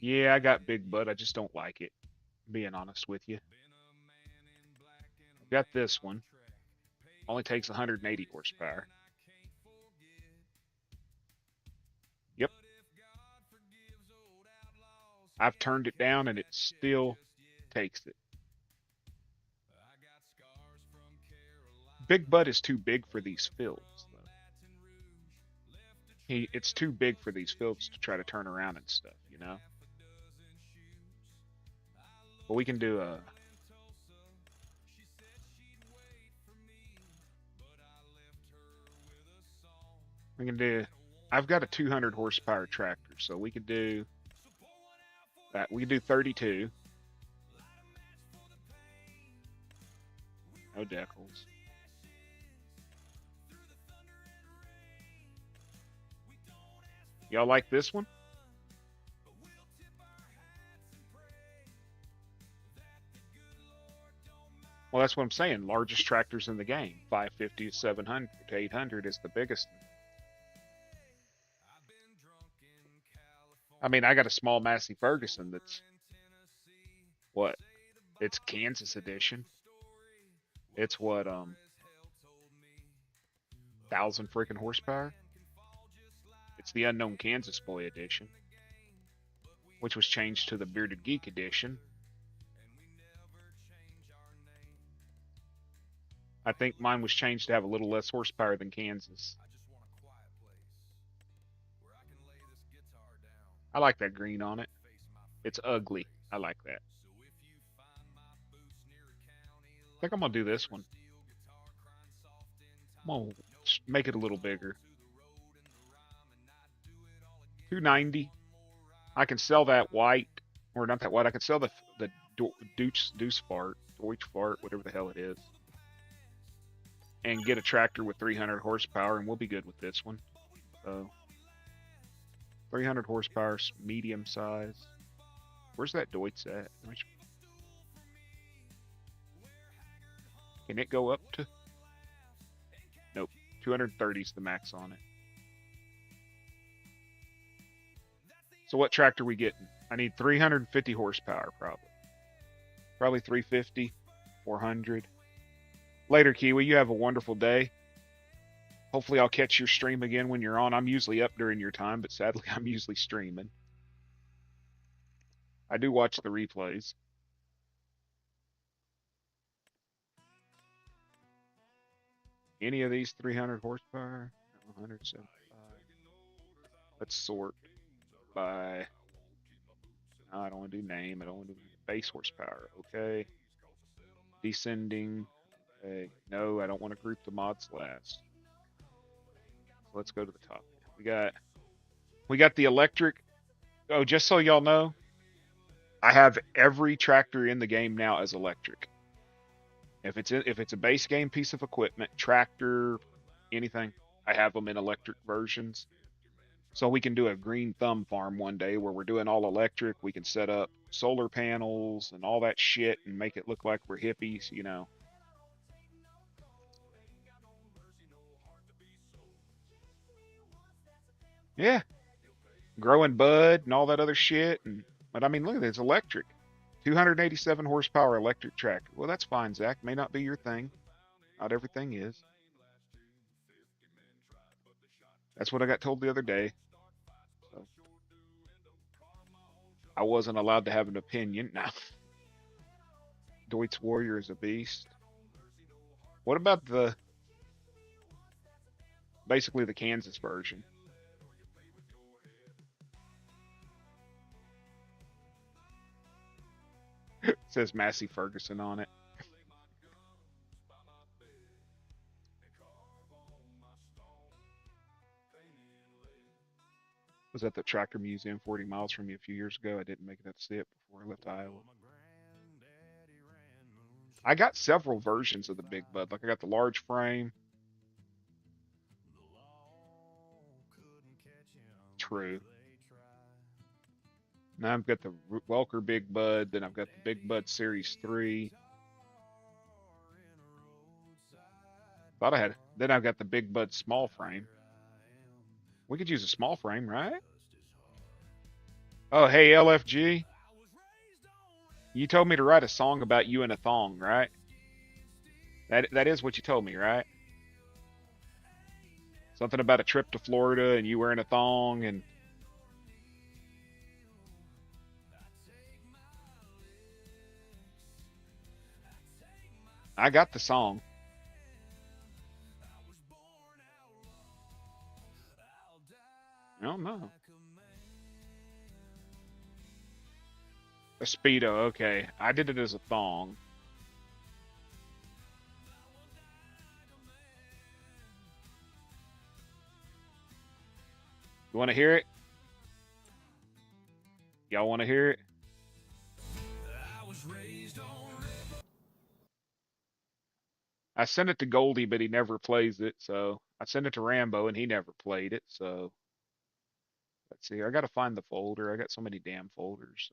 Speaker 2: Yeah, I got big butt. I just don't like it, being honest with you. Got this one. Only takes 180 horsepower. Yep. I've turned it down and it still takes it. Big Bud is too big for these fields, though. It's too big for these fields to try to turn around and stuff, you know? But we can do a... We can do... I've got a 200 horsepower tractor, so we could do that. We could do 32. No decals. Y'all like this one? Well, that's what I'm saying. Largest tractors in the game. 550 to 700 to 800 is the biggest. I mean, I got a small Massey Ferguson that's What? It's Kansas edition. It's what, 1,000 freaking horsepower. It's the Unknown Kansas Boy edition, which was changed to the Bearded Geek edition. I think mine was changed to have a little less horsepower than Kansas. I like that green on it. It's ugly. I like that. I think I'm gonna do this one. I'm gonna make it a little bigger. 290. I can sell that white, or not that white. I can sell the Deuce Fart, Deutsch Fart, whatever the hell it is, and get a tractor with 300 horsepower, and we'll be good with this one. So 300 horsepower, medium size. Where's that Deutz at? Can it go up to? Nope. 230 is the max on it. So what tractor we getting? I need 350 horsepower, probably. Probably 350, 400. Later, Kiwi. You have a wonderful day. Hopefully I'll catch your stream again when you're on. I'm usually up during your time, but sadly I'm usually streaming. I do watch the replays. Any of these 300 horsepower? 175. Let's sort by. No, I don't want to do name. I don't want to do base horsepower. Okay. Descending. Okay. No, I don't want to group the mods last. So let's go to the top. We got the electric. Oh, just so y'all know, I have every tractor in the game now as electric. If it's a base game piece of equipment, tractor, anything, I have them in electric versions. So we can do a green thumb farm one day where we're doing all electric. We can set up solar panels and all that shit and make it look like we're hippies, you know. Yeah, growing bud and all that other shit. But I mean, look at it, it's electric. 287 horsepower electric tractor. Well, that's fine, Zach. May not be your thing. Not everything is. That's what I got told the other day. So I wasn't allowed to have an opinion. Now, Deutz Warrior is a beast. What about basically the Kansas version? It says Massey Ferguson on it. Was at the Tractor Museum 40 miles from me a few years ago. I didn't make it up to see it before I left Iowa. I got several versions of the Big Bud. Like I got the large frame. True. Now I've got the Welker Big Bud. Then I've got the Big Bud Series 3. Thought I had. Then I've got the Big Bud small frame. We could use a small frame, right? Oh, hey, LFG. You told me to write a song about you in a thong, right? That is what you told me, right? Something about a trip to Florida and you wearing a thong and I got the song. I don't know. A Speedo, okay. I did it as a thong. You want to hear it? Y'all want to hear it? I sent it to Goldie, but he never plays it. So I sent it to Rambo, and he never played it. So let's see. I got to find the folder. I got so many damn folders.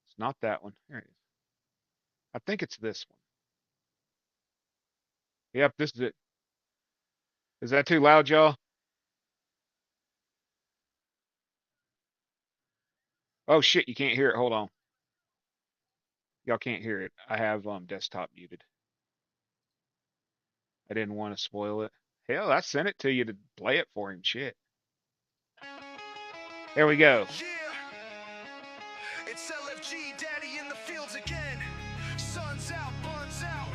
Speaker 2: It's not that one. There it is. I think it's this one. Yep, this is it. Is that too loud, y'all? Oh shit, you can't hear it. Hold on. Y'all can't hear it. I have desktop muted. I didn't want to spoil it. Hell, I sent it to you to play it for him. Shit. There we go.
Speaker 1: Yeah, it's LFG Daddy in the fields again. Sun's out, buns out,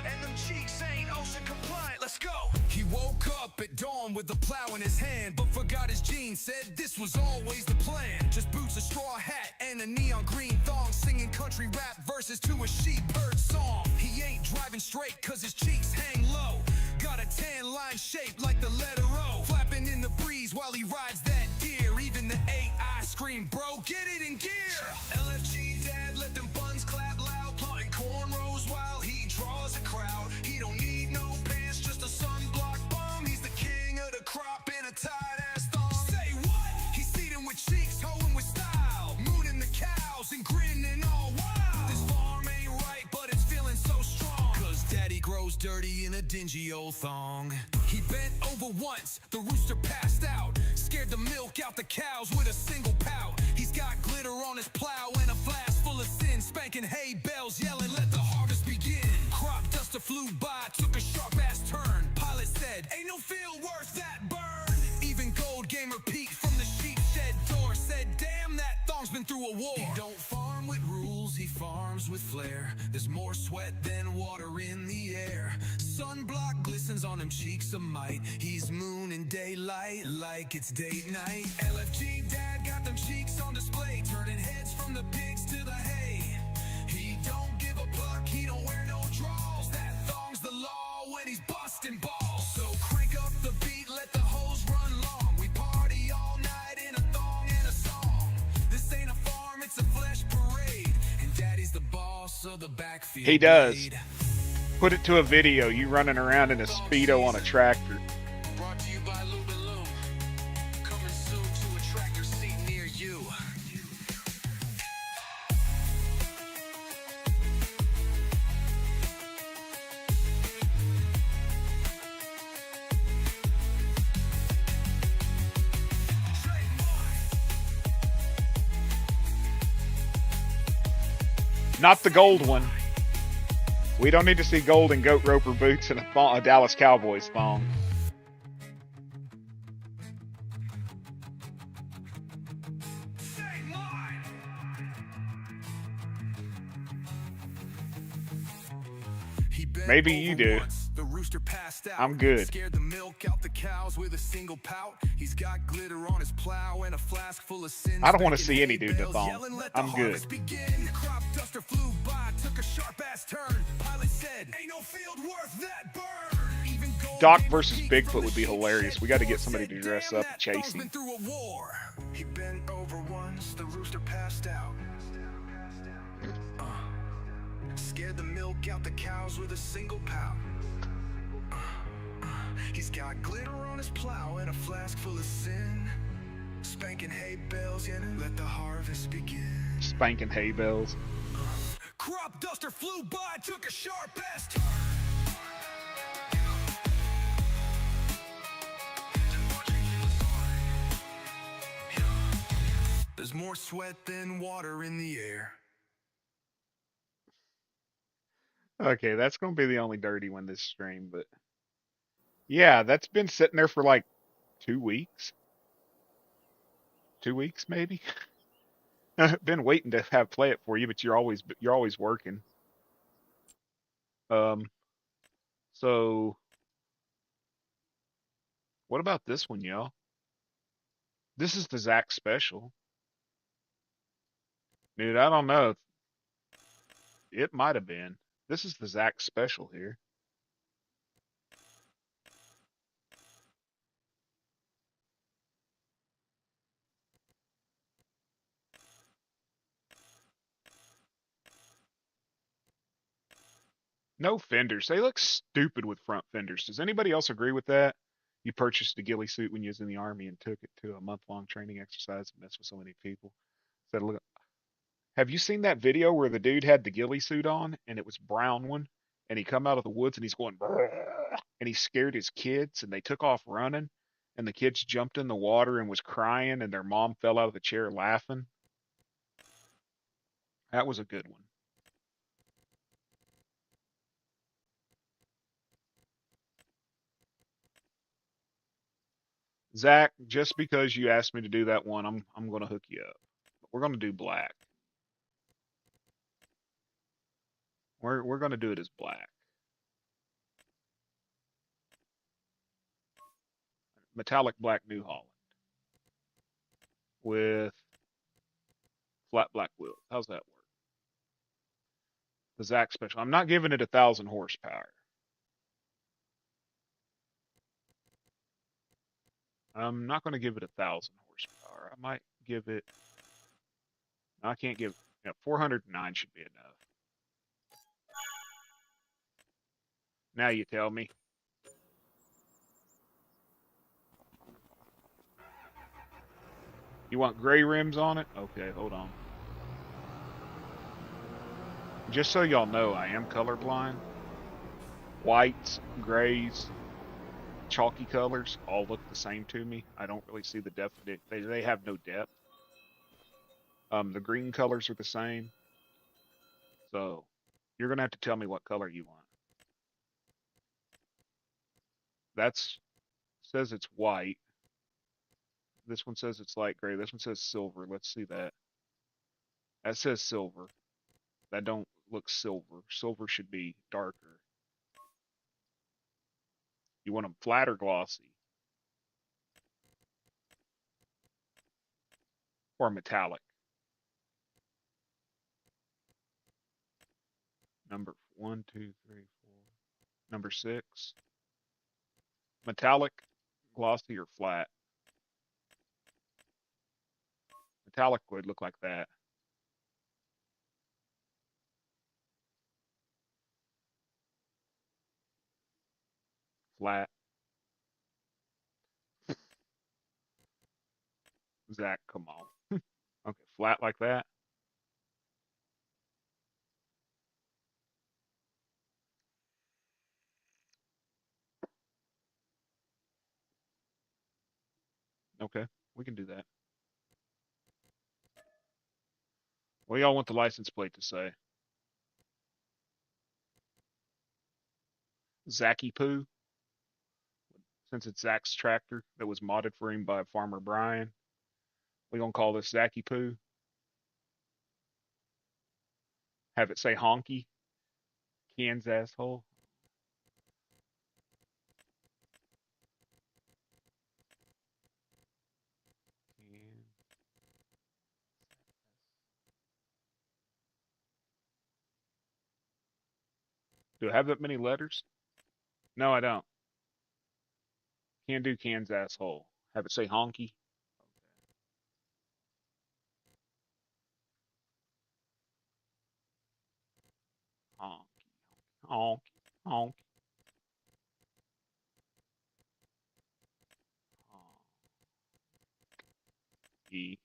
Speaker 1: and them cheeks ain't ocean compliant. Let's go. He woke up at dawn with the plow in his hand, but forgot his jeans, said this was always the plan. Just boots, a straw hat, and a neon green thong, singing country rap verses to a sheep herd song. He ain't driving straight cause his cheeks hang low. Got a tan line shaped like the letter O, flapping in the breeze while he rides that deer. Even the AI scream, bro, get it in gear. LFG Dad, let them buns clap loud, plotting cornrows while he draws a crowd. He don't need no pants, just a sunblock bum. He's the king of the crop in a tight ass thong. Say what? He's seeding with cheeks, hoeing with style, mooning the cows and grinning all wild. This farm ain't right, but it's feeling so strong, cause Daddy grows dirty in a dingy old thong. He bent over once, the rooster passed out, scared the milk out the cows with a single pout. He's got glitter on his plow and a flask full of sin, spanking hay bales, yelling, let the harvest begin. Crop duster flew by, took a sharp ass turn. Pilot said, ain't no field worth that burn. Even Gold Gamer peeked from the sheep shed door, said, damn, that thong's been through a war. He don't farm with rules, he farms with flair. There's more sweat than water in the air. Sunblock glistens on him cheeks a mite. He's moon in daylight like it's date night. LFG Dad got them cheeks on display, turning heads from the pigs to the hay. He don't give a buck, he don't wear no draws. That thong's the law when he's busting balls. So crank up the beat, let the hose run long. We party all night in a thong and a song. This ain't a farm, it's a flesh parade, and Daddy's the boss of the backfield.
Speaker 2: He does.
Speaker 1: Blade.
Speaker 2: Put it to a video. You running around in a Speedo on a tractor.
Speaker 1: Brought to you by Loom. Coming soon to a tractor seat near you.
Speaker 2: Not the gold one. We don't need to see gold and goat roper boots and a Dallas Cowboys thong. Maybe you do.
Speaker 1: The rooster passed out.
Speaker 2: I'm good.
Speaker 1: Scared the milk out the cows with a single pout. He's got glitter on his plow and a flask full of sin.
Speaker 2: I don't want to see any dude in a thong. I'm good.
Speaker 1: Crop duster flew by, took a sharp ass turn. Pilot said, ain't no field worth that burn. Even Gold
Speaker 2: Doc
Speaker 1: Gamer
Speaker 2: versus
Speaker 1: peeked
Speaker 2: Bigfoot
Speaker 1: from
Speaker 2: would
Speaker 1: the
Speaker 2: be
Speaker 1: sheep
Speaker 2: hilarious.
Speaker 1: shed
Speaker 2: We got to
Speaker 1: door,
Speaker 2: get somebody
Speaker 1: said,
Speaker 2: to dress
Speaker 1: "Damn,
Speaker 2: up
Speaker 1: that
Speaker 2: and chase
Speaker 1: thong's
Speaker 2: him.
Speaker 1: been through a war." He bent over once, the rooster passed out. Scared the milk out the cows with a single pout. He's got glitter on his plow and a flask full of sin. Spanking hay bales, yeah, let the harvest begin.
Speaker 2: Spanking hay bales.
Speaker 1: Crop duster flew by, took a sharp ass turn. There's more sweat than water in the air.
Speaker 2: Okay, that's going to be the only dirty one this stream, but yeah, that's been sitting there for like 2 weeks. 2 weeks maybe. Been waiting to have play it for you, but you're always working. Um, so what about this one, y'all? This is the Zach special. Dude, I don't know. It might have been. This is the Zach special here. No fenders. They look stupid with front fenders. Does anybody else agree with that? You purchased a ghillie suit when you was in the army and took it to a month-long training exercise and messed with so many people. Said, look, have you seen that video where the dude had the ghillie suit on and it was brown one and he come out of the woods and he's going, "Brrr." and he scared his kids, and they took off running, and the kids jumped in the water and was crying, and their mom fell out of the chair laughing. That was a good one. Zach, just because you asked me to do that one, I'm gonna hook you up. We're gonna do black. We're gonna do it as black. Metallic black New Holland with flat black wheels. How's that work? The Zach special. I'm not giving it 1,000 horsepower. I'm not gonna give it 1,000 horsepower. I might give it. I can't give. 409 should be enough. Now you tell me. You want gray rims on it? Okay, hold on. Just so y'all know, I am colorblind. Whites, grays, chalky colors all look the same to me. I don't really see the depth. They have no depth. The green colors are the same. So you're gonna have to tell me what color you want. That's says it's white. This one says it's light gray. This one says silver. Let's see that. That says silver. That don't look silver. Silver should be darker. You want them flat or glossy? Or metallic? Number one, two, three, four. Number six. Metallic, glossy, or flat? Metallic would look like that. Flat. Zach, come on. Okay, flat like that. Okay, we can do that. What do y'all want the license plate to say? Zachy Poo, since it's Zach's tractor that was modded for him by Farmer Brian. We gonna call this Zachy Poo. Have it say honky, Ken's asshole. Do I have that many letters? No, I don't. Can't do Ken's asshole. Have it say honky. Honky, honky, honky, honky.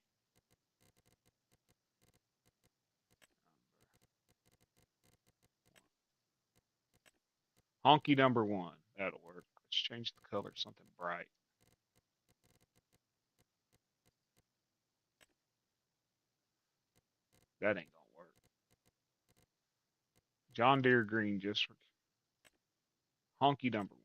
Speaker 2: Honky number one. That'll work. Let's change the color to something bright. That ain't gonna work. John Deere green just for honky number one.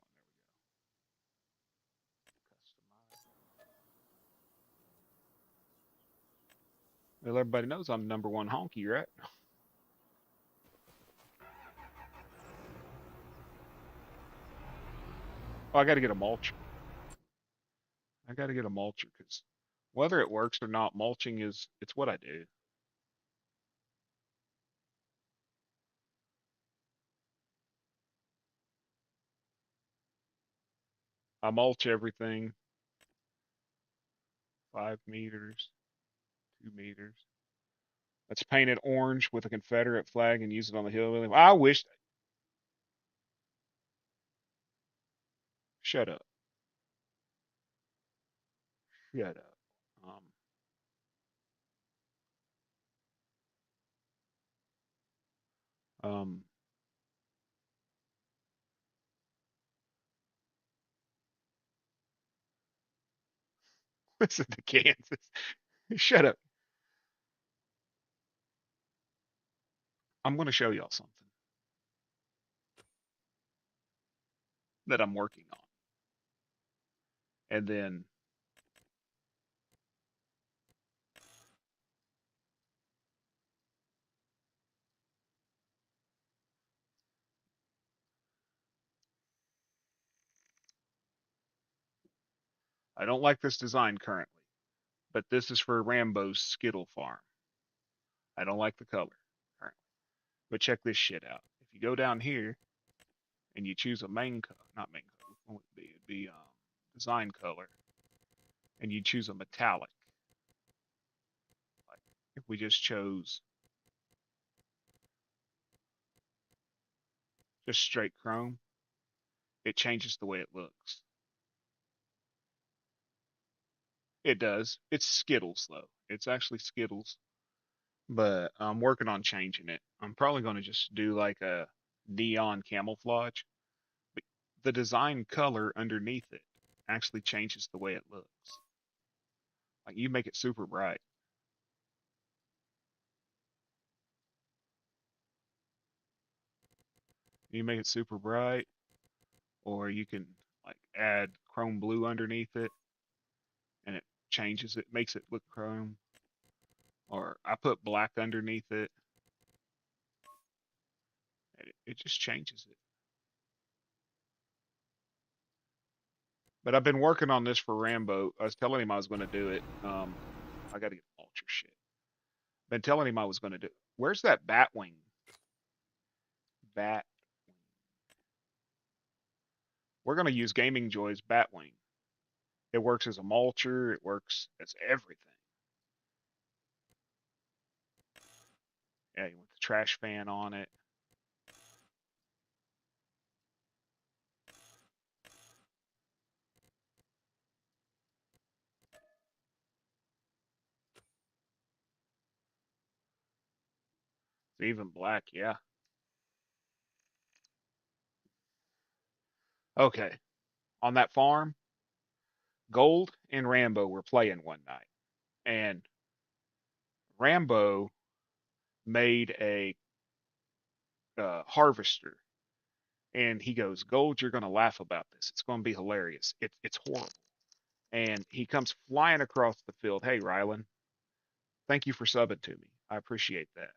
Speaker 2: Well, everybody knows I'm number one honky, right? Oh, I got to get a mulcher. I got to get a mulcher because whether it works or not, mulching is it's what I do. I mulch everything 5 meters, 2 meters. Let's paint it orange with a Confederate flag and use it on the hill. I wish. Shut up. Shut up. Um, Listen to Kansas. Shut up. I'm going to show y'all something that I'm working on. And then I don't like this design currently, but this is for Rambo's Skittle Farm. I don't like the color currently. But check this shit out. If you go down here and you choose a main color, not main color, what would it be? It'd be design color, and you choose a metallic. Like if we just chose just straight chrome, it changes the way it looks. It does. It's Skittles though. It's actually Skittles, but I'm working on changing it. I'm probably going to just do like a neon camouflage. But the design color underneath it actually changes the way it looks. Like you make it super bright. You make it super bright, or you can like add chrome blue underneath it and it changes it, makes it look chrome. Or I put black underneath it and it just changes it. But I've been working on this for Rambo. I was telling him I was going to do it. I got to get ultra shit. Been telling him I was going to do. Where's that bat wing? Bat. We're going to use Gaming Joy's bat wing. It works as a mulcher. It works as everything. Yeah, you want the trash fan on it. It's even black. Yeah. Okay. On that farm, Gold and Rambo were playing one night, and Rambo made a harvester, and he goes, "Gold, you're going to laugh about this. It's going to be hilarious. It's horrible." And he comes flying across the field. Hey, Rylan, thank you for subbing to me. I appreciate that.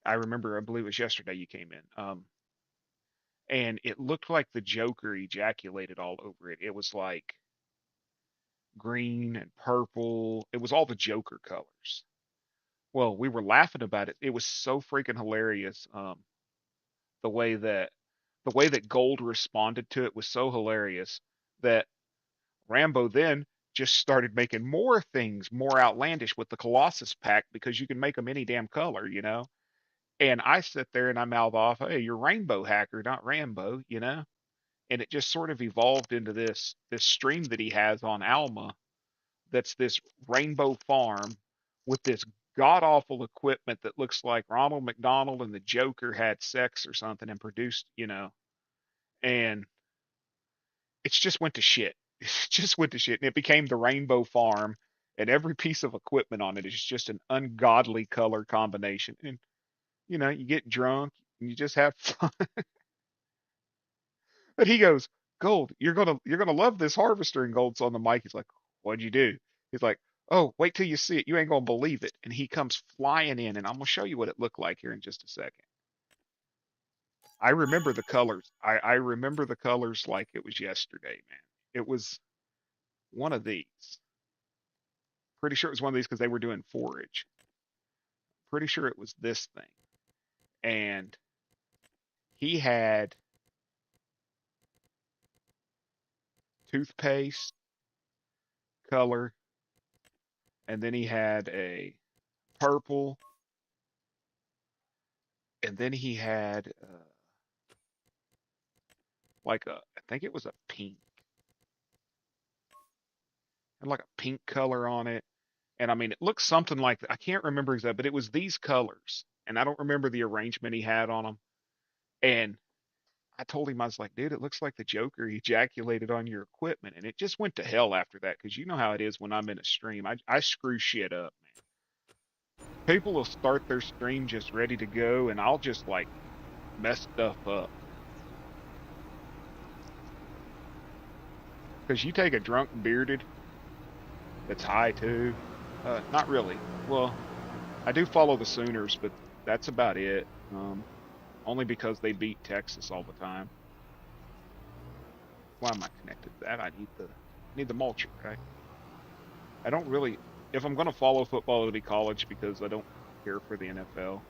Speaker 2: I remember, I believe it was yesterday you came in. And it looked like the Joker ejaculated all over it. It was like green and purple. It was all the Joker colors. Well, we were laughing about it. It was so freaking hilarious. The way that the way that Gold responded to it was so hilarious that Rambo then just started making more things more outlandish with the Colossus pack because you can make them any damn color. And I sit there and I mouth off, "Hey, you're Rainbow Hacker, not Rambo." And it just sort of evolved into this stream that he has on Alma that's this rainbow farm with this god awful equipment that looks like Ronald McDonald and the Joker had sex or something and produced, and it's just went to shit. It just went to shit. And it became the rainbow farm, and every piece of equipment on it is just an ungodly color combination. And you get drunk and you just have fun. But he goes, "Gold, you're gonna love this harvester." And Gold's on the mic. He's like, "What'd you do?" He's like, "Oh, wait till you see it. You ain't gonna believe it." And he comes flying in, and I'm gonna show you what it looked like here in just a second. I remember the colors. I remember the colors like it was yesterday, man. It was one of these. Pretty sure it was one of these because they were doing forage. Pretty sure it was this thing. And he had toothpaste color, and then he had a purple, and then he had I think it was a pink, had like a pink color on it. And I mean, it looks something like I can't remember exactly, but it was these colors, and I don't remember the arrangement he had on them. And I told him, I was like, dude, it looks like the Joker ejaculated on your equipment. And it just went to hell after that because you know how it is when I'm in a stream. I screw shit up, man. People will start their stream just ready to go, and I'll just like mess stuff up. Because you take a drunk bearded that's high too. Not really. Well, I do follow the Sooners, but that's about it. Only because they beat Texas all the time. Why am I connected to that? I need the mulcher, right? I don't really. If I'm going to follow football, it'll be college because I don't care for the NFL.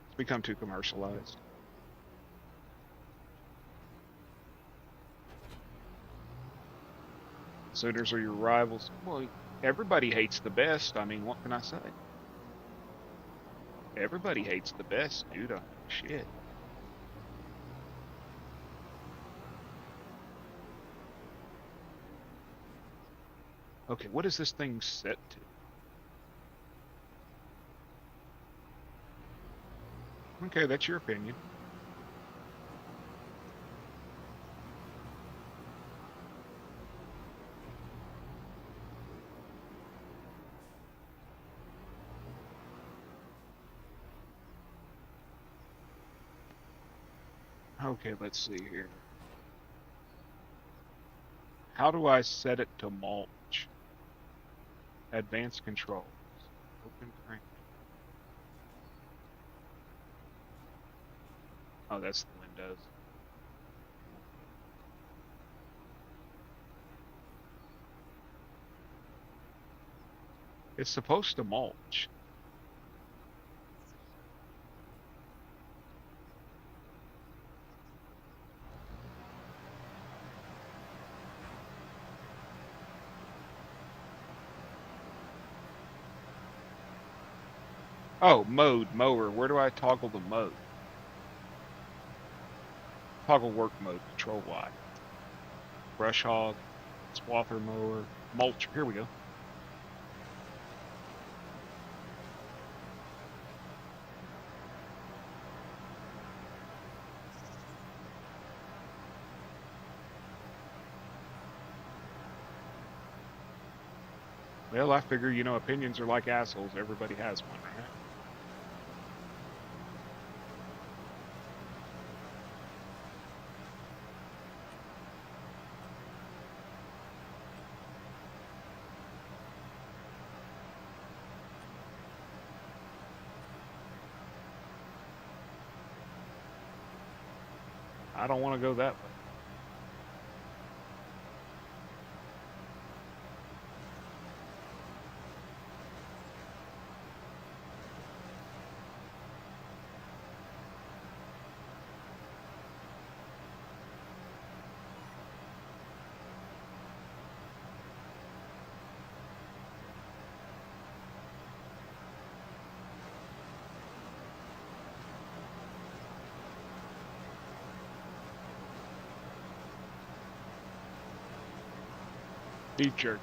Speaker 2: It's become too commercialized. Sooners are your rivals. Well, everybody hates the best. I mean, what can I say? Everybody hates the best, dude. Shit. Okay, what is this thing set to? Okay, that's your opinion. Okay, let's see here. How do I set it to mulch? Advanced controls. Open crank. Oh, that's the Windows. It's supposed to mulch. Oh, mode, mower. Where do I toggle the mode? Toggle work mode, control Y. Brush hog, swather mower, mulch. Here we go. Well, I figure, opinions are like assholes. Everybody has one, right? I don't want to go that way. Beef jerky.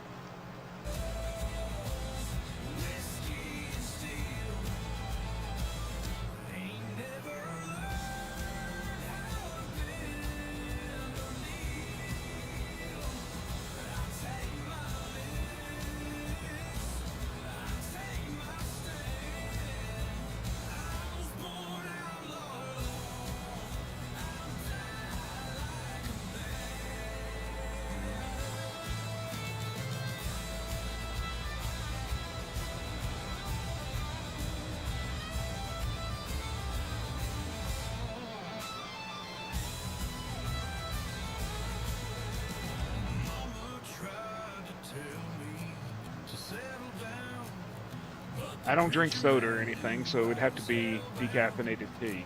Speaker 2: I don't drink soda or anything, so it'd have to be decaffeinated tea.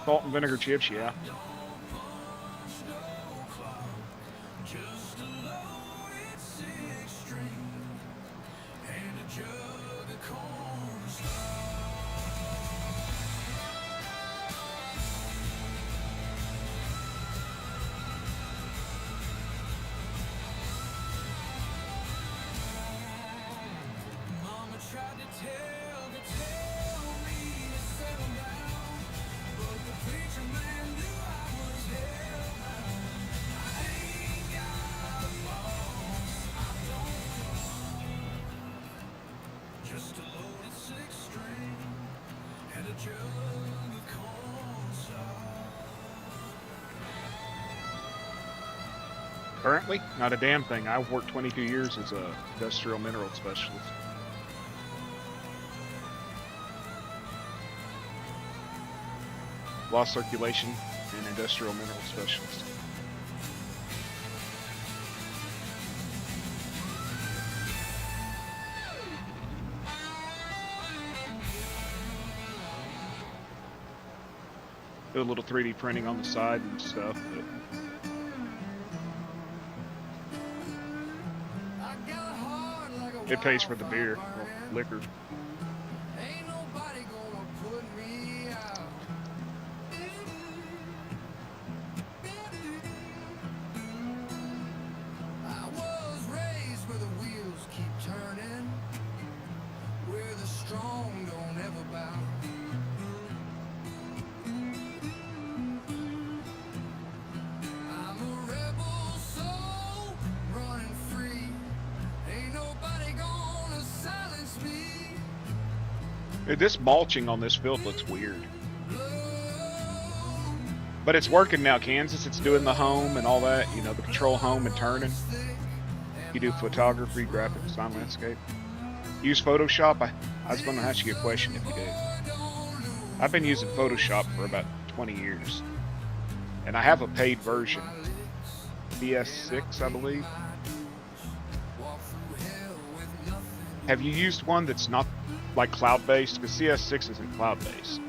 Speaker 2: Salt and vinegar chips, yeah. Currently, not a damn thing. I've worked 22 years as a industrial mineral specialist. Lost circulation and industrial mineral specialist. Do a little 3D printing on the side and stuff, but it pays for the beer, or liquor. This mulching on this field looks weird. But it's working now, Kansas. It's doing the home and all that, you know, the control home and turning. You do photography, graphic design, landscape. Use Photoshop? I was going to ask you a question if you do. I've been using Photoshop for about 20 years. And I have a paid version. CS6, I believe. Have you used one that's not like cloud-based? Because CS6 isn't cloud-based.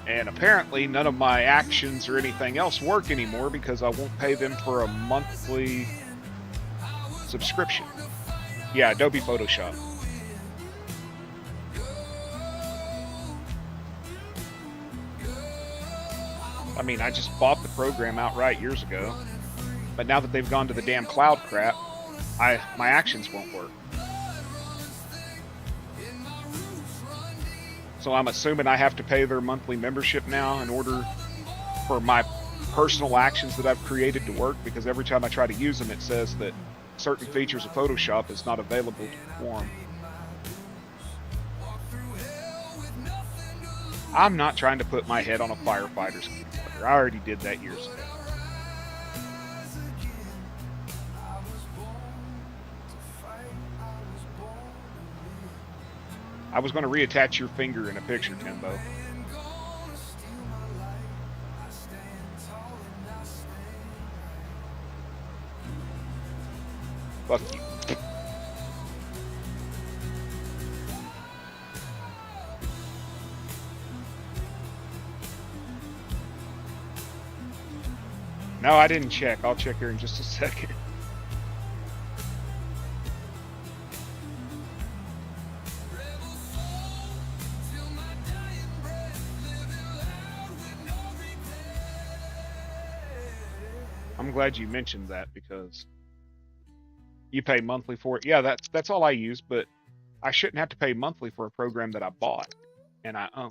Speaker 2: And apparently none of my actions or anything else work anymore because I won't pay them for a monthly subscription. Yeah, Adobe Photoshop. I mean, I just bought the program outright years ago. But now that they've gone to the damn cloud crap, my actions won't work. So I'm assuming I have to pay their monthly membership now in order for my personal actions that I've created to work, because every time I try to use them, it says that certain features of Photoshop is not available to perform. I'm not trying to put my head on a firefighter's computer. I already did that years ago. I was going to reattach your finger in a picture, Timbo. Fuck you. No, I didn't check. I'll check here in just a second. I'm glad you mentioned that because you pay monthly for it. Yeah, that's all I use, but I shouldn't have to pay monthly for a program that I bought and I own.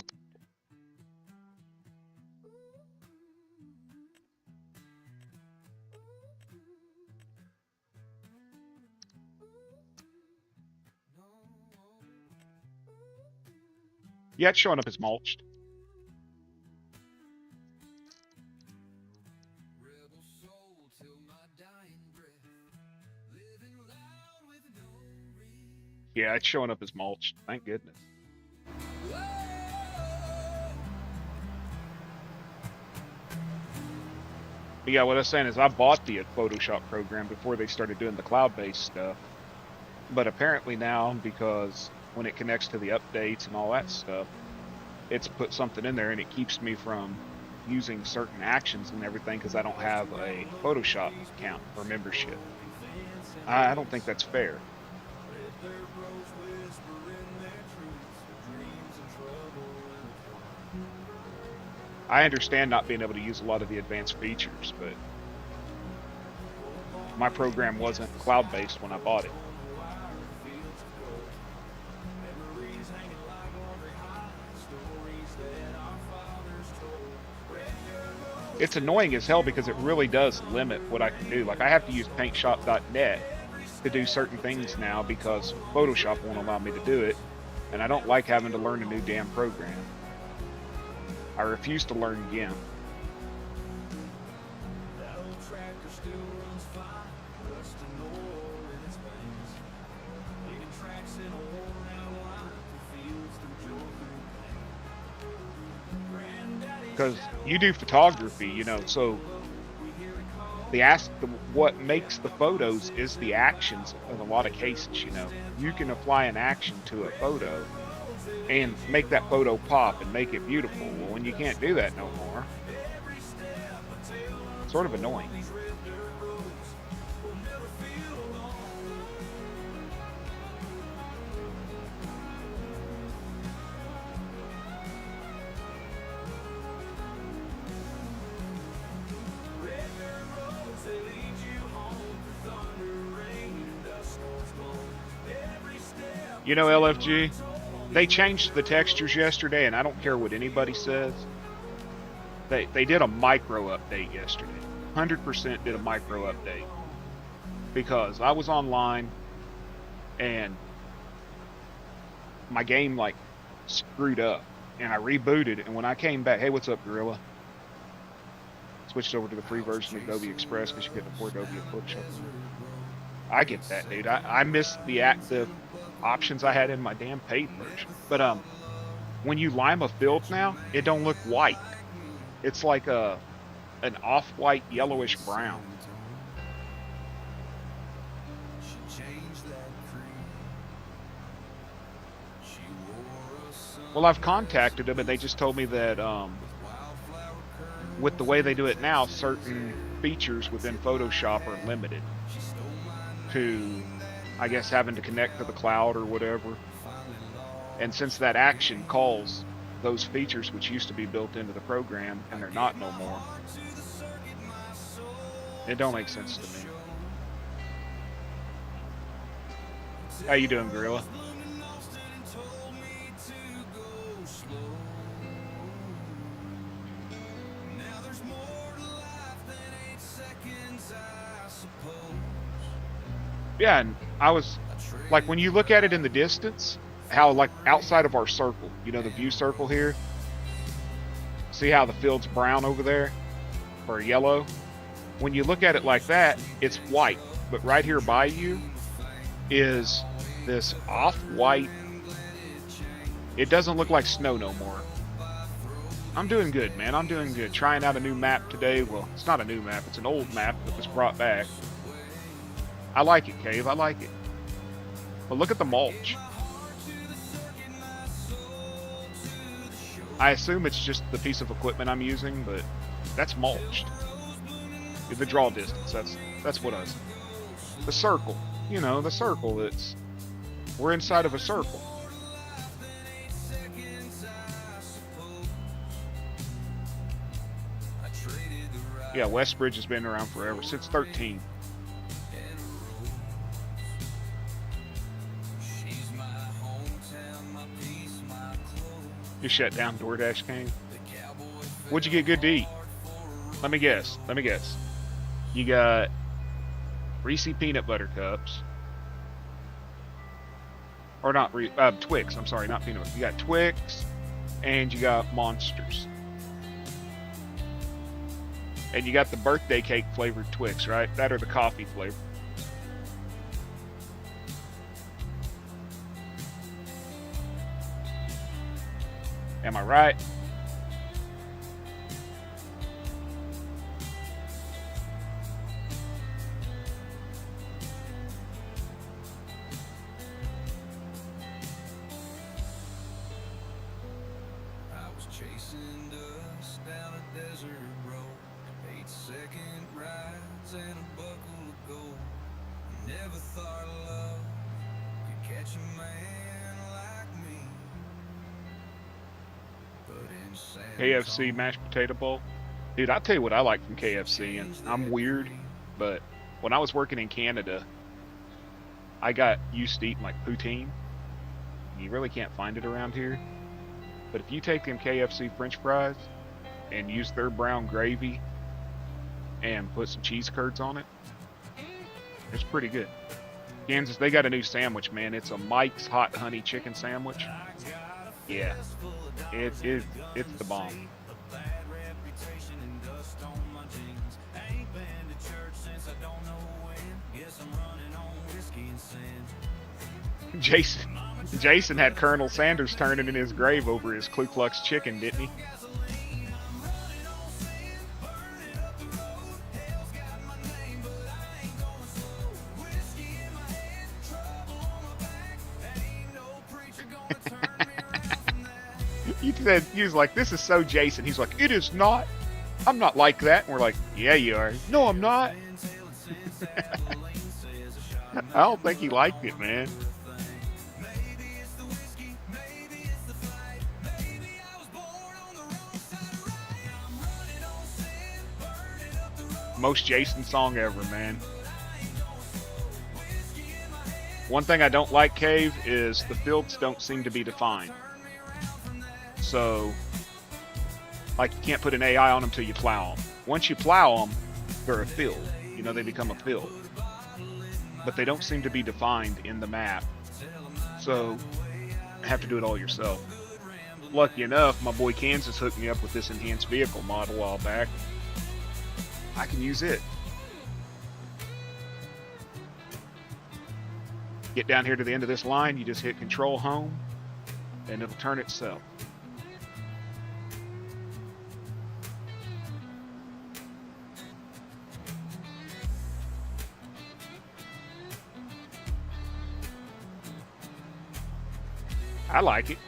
Speaker 2: Yeah, it's showing up as mulched. Yeah, it's showing up as mulched. Thank goodness. But yeah, what I was saying is I bought the Photoshop program before they started doing the cloud-based stuff. But apparently now, because when it connects to the updates and all that stuff, it's put something in there and it keeps me from using certain actions and everything because I don't have a Photoshop account or membership. I don't think that's fair. I understand not being able to use a lot of the advanced features, but my program wasn't cloud-based when I bought it. It's annoying as hell because it really does limit what I can do. Like, I have to use paintshop.net to do certain things now because Photoshop won't allow me to do it, and I don't like having to learn a new damn program. I refuse to learn again. because you do photography, you know, so what makes the photos is the actions in a lot of cases, you know. You can apply an action to a photo and make that photo pop and make it beautiful. Well, when you can't do that no more, it's sort of annoying. You know, LFG, they changed the textures yesterday, and I don't care what anybody says. They did a micro update yesterday. 100% did a micro update. Because I was online, and my game, like, screwed up. And I rebooted, and when I came back, hey, what's up, Gorilla? Switched over to the free version of Adobe Express because you get the poor Adobe Photoshop. I get that, dude. I missed the active options I had in my damn paid version. But when you lime a field now, it don't look white. It's like an off-white yellowish brown. Well, I've contacted them, and they just told me that with the way they do it now, certain features within Photoshop are limited to, I guess, having to connect to the cloud or whatever. And since that action calls those features which used to be built into the program, and they're not no more, it don't make sense to me. How you doing, Gorilla? Yeah, and I was like, when you look at it in the distance, how, like, outside of our circle, you know, the view circle here, see how the field's brown over there or yellow? When you look at it like that, it's white, but right here by you is this off-white. It doesn't look like snow no more. I'm doing good, man. I'm doing good. Trying out a new map today. Well, it's not a new map. It's an old map that was brought back. I like it, Cave. I like it. But look at the mulch. I assume it's just the piece of equipment I'm using, but that's mulched. The draw distance, that's what I was. The circle. You know, the circle. We're inside of a circle. Yeah, Westbridge has been around forever, since 13. You shut down DoorDash, King? What'd you get good to eat? Let me guess. You got Reese peanut butter cups. Or not, Twix. I'm sorry, not peanut butter. You got Twix, and you got Monsters. And you got the birthday cake flavored Twix, right? That or the coffee flavor. Am I right?
Speaker 1: I was chasing dust down a desert road, 8-second rides and a buckle of gold. Never thought love could catch a man like me.
Speaker 2: KFC mashed potato bowl. Dude, I'll tell you what I like from KFC, and I'm weird, but when I was working in Canada, I got used to eating like poutine. You really can't find it around here. But if you take them KFC French fries and use their brown gravy and put some cheese curds on it, it's pretty good. Kansas, they got a new sandwich, man. It's a Mike's Hot Honey Chicken Sandwich. Yeah, it's the bomb. Jason had Colonel Sanders turning in his grave over his Ku Klux chicken, didn't he? he was like, this is so Jason. He's like, it is not. I'm not like that. And we're like, yeah, you are. No, I'm not. I don't think he liked it, man. Most Jason song ever, man. One thing I don't like, Cave, is the fields don't seem to be defined. So, like, you can't put an AI on them till you plow them. Once you plow them, they're a field. You know, they become a field. But they don't seem to be defined in the map. So, have to do it all yourself. Lucky enough, my boy Kansas hooked me up with this enhanced vehicle model a while back. I can use it. Get down here to the end of this line, you just hit Control Home, and it'll turn itself. I like it.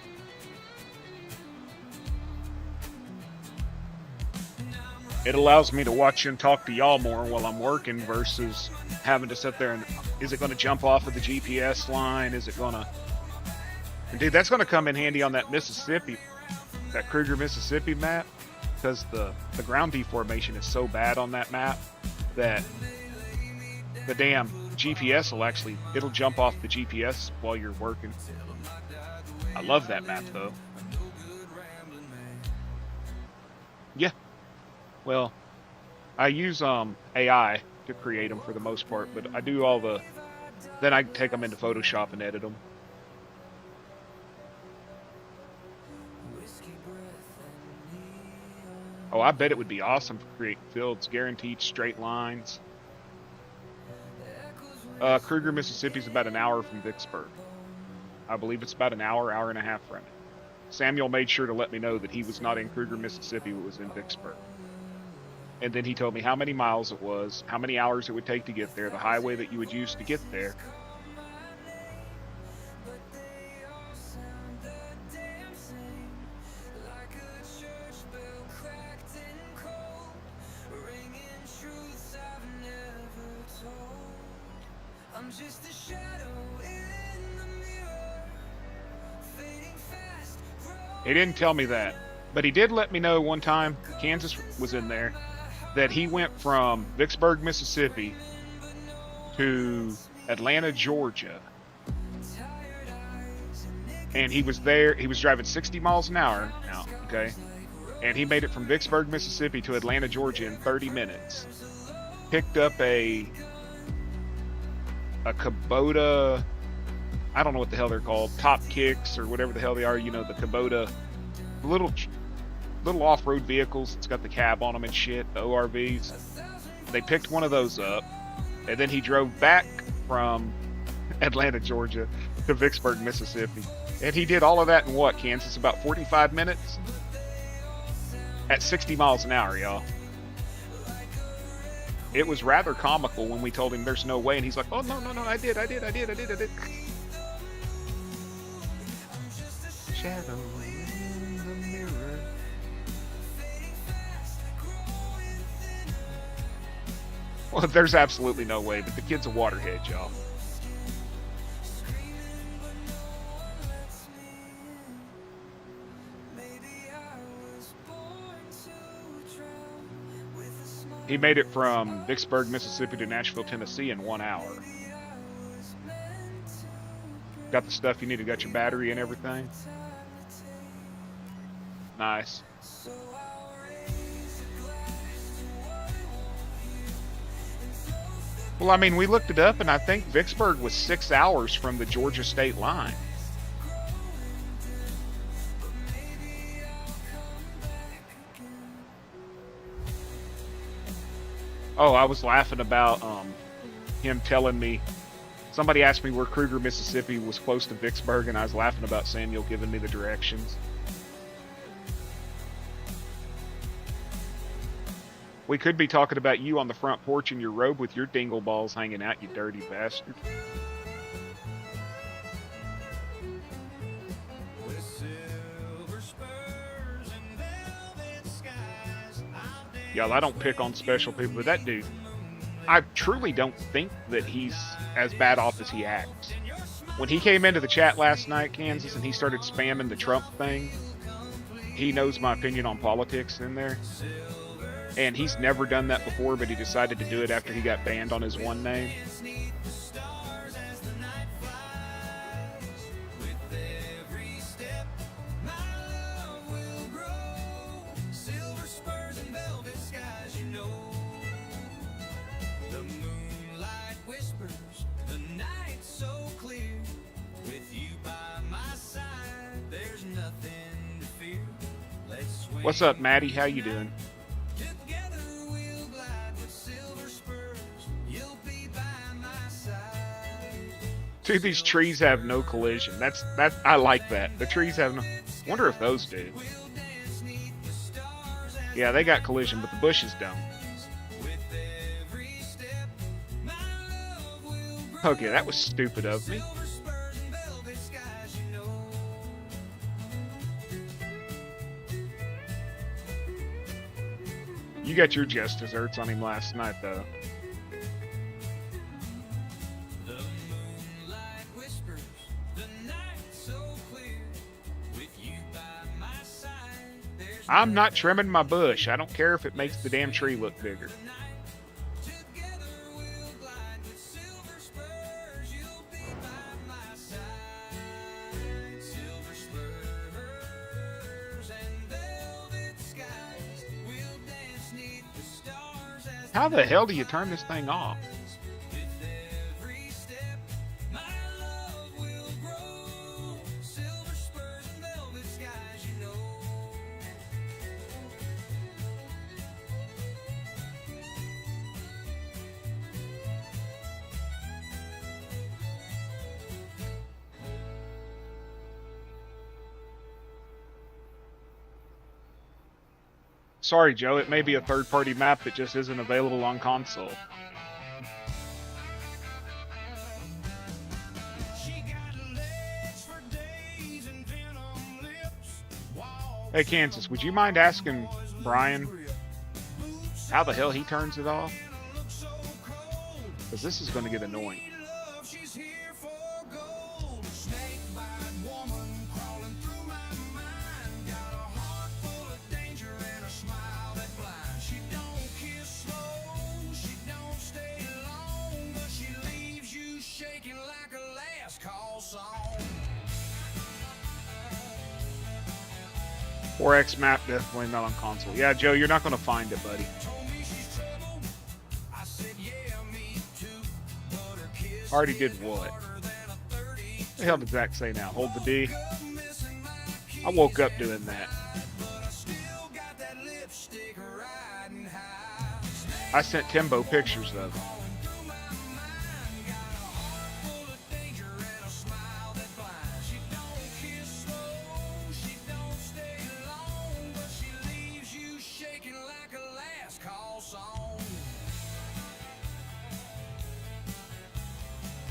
Speaker 2: It allows me to watch and talk to y'all more while I'm working versus having to sit there and, is it going to jump off of the GPS line? Is it going to... Dude, that's going to come in handy on that Mississippi, that Kruger, Mississippi map, because the ground deformation is so bad on that map that the damn GPS will actually, it'll jump off the GPS while you're working. I love that map, though. Yeah. Well, I use AI to create them for the most part, but I do all the... Then I take them into Photoshop and edit them. Oh, I bet it would be awesome for creating fields, guaranteed straight lines. Kruger, Mississippi is about an hour from Vicksburg. I believe it's about an hour, hour and a half from it. Samuel made sure to let me know that he was not in Kruger, Mississippi, but was in Vicksburg. And then he told me how many miles it was, how many hours it would take to get there, the highway that you would use to get there. He didn't tell me that, but he did let me know one time, Kansas was in there, that he went from Vicksburg, Mississippi to Atlanta, Georgia. And he was there, he was driving 60 miles an hour now, okay? And he made it from Vicksburg, Mississippi to Atlanta, Georgia in 30 minutes. Picked up a Kubota, I don't know what the hell they're called, Top Kicks or whatever the hell they are, you know, the Kubota, little off-road vehicles. It's got the cab on them and shit, the ORVs. They picked one of those up, and then he drove back from Atlanta, Georgia to Vicksburg, Mississippi. And he did all of that in what, Kansas? About 45 minutes? At 60 miles an hour, y'all. It was rather comical when we told him there's no way, and he's like, oh, no, I did. Shadow in the mirror. Well, there's absolutely no way, but the kid's a waterhead, y'all. He made it from Vicksburg, Mississippi to Nashville, Tennessee in 1 hour. Got the stuff you needed, got your battery and everything. Nice. Well, I mean, we looked it up, and I think Vicksburg was 6 hours from the Georgia state line. Oh, I was laughing about him telling me, somebody asked me where Kruger, Mississippi was close to Vicksburg, and I was laughing about Samuel giving me the directions. We could be talking about you on the front porch in your robe with your dingle balls hanging out, you dirty bastard. y'all, I don't pick on special people, but that dude, I truly don't think that he's as bad off as he acts. When he came into the chat last night, Kansas, and he started spamming the Trump thing, he knows my opinion on politics in there. And he's never done that before, but he decided to do it after he got banned on his one name. What's up, Maddie? How you doing? Dude, these trees have no collision. That's I like that. The trees have no. Wonder if those do. Yeah, they got collision, but the bushes don't. Okay, that was stupid of me. You got your just desserts on him last night, though. I'm not trimming my bush. I don't care if it makes the damn tree look bigger. How the hell do you turn this thing off? Sorry, Joe, it may be a third-party map that just isn't available on console. Hey, Kansas, would you mind asking Brian how the hell he turns it off? Because this is going to get annoying. Or X map, definitely not on console. Yeah, Joe, you're not going to find it, buddy. Already did what? What the hell did Zach say now? Hold the D? I woke up doing that. I sent Timbo pictures of it.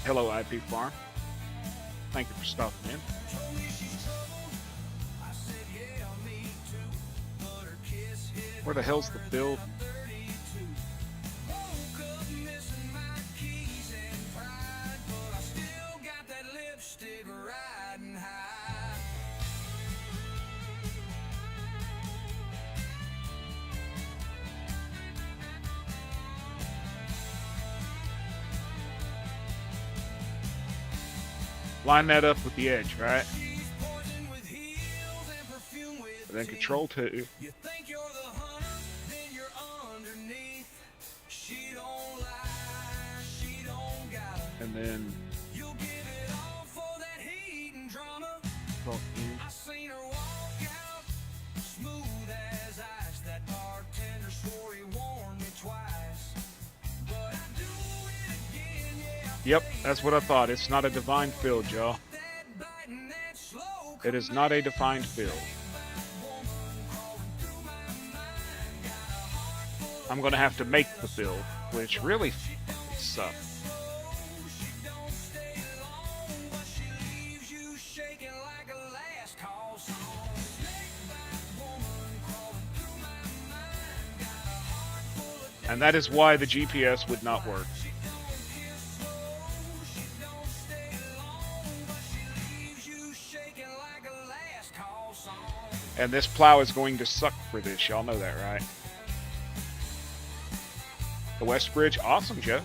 Speaker 2: Hello, IP Farm. Thank you for stopping in. Where the hell's the field? Line that up with the edge, right? And then control 2. And then control E. Yep, that's what I thought. It's not a defined field, y'all. It is not a defined field. I'm going to have to make the field, which really sucks. And that is why the GPS would not work. And this plow is going to suck for this. Y'all know that, right? The Westbridge, awesome, Joe.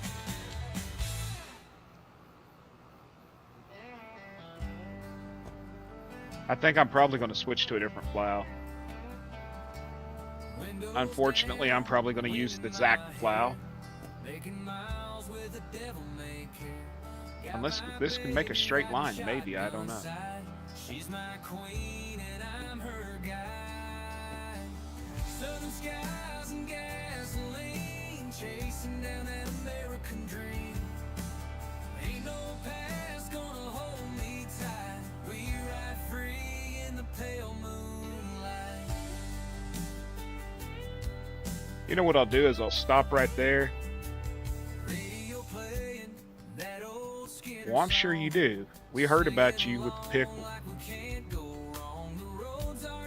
Speaker 2: I think I'm probably going to switch to a different plow. Unfortunately, I'm probably going to use the Zach plow. Unless this can make a straight line, maybe, I don't know.
Speaker 3: She's my queen and I'm her guy. Southern skies and gasoline, chasing down that American dream. Ain't no past gonna hold me tight. We ride free in the pale moonlight.
Speaker 2: You know what I'll do is I'll stop right there. Well, I'm sure you do. We heard about you with the pickle.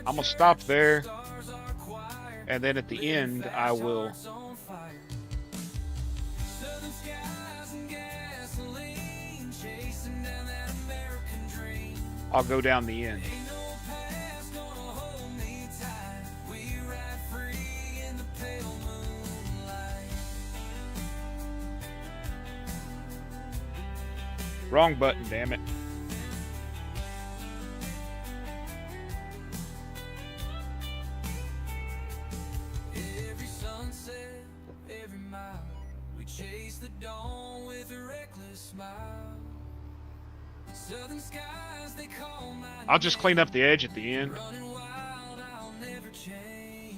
Speaker 2: I'm going to stop there, and then at the end, I will I'll go down the end. Wrong button, damn it.
Speaker 3: Every sunset, every mile, we chase the dawn with a reckless smile. Southern skies, they call my
Speaker 2: I'll just clean up the edge at the end.
Speaker 3: running wild, I'll never change.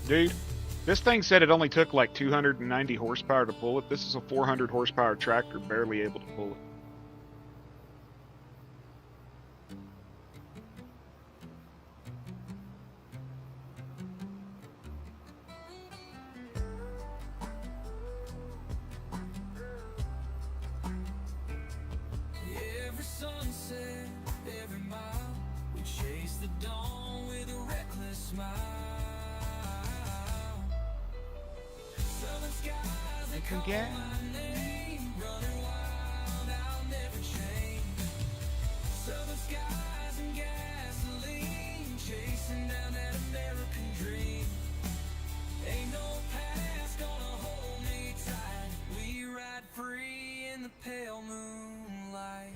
Speaker 2: Dude, this thing said it only took like 290 horsepower to pull it. This is a 400 horsepower tractor, barely able to pull it.
Speaker 3: Every sunset, every mile, we chase the dawn with a reckless smile. Southern skies, they call my name, running wild, I'll never change. Southern skies and gasoline, chasing down that American dream. Ain't no past gonna hold me tight. We ride free in the pale moonlight.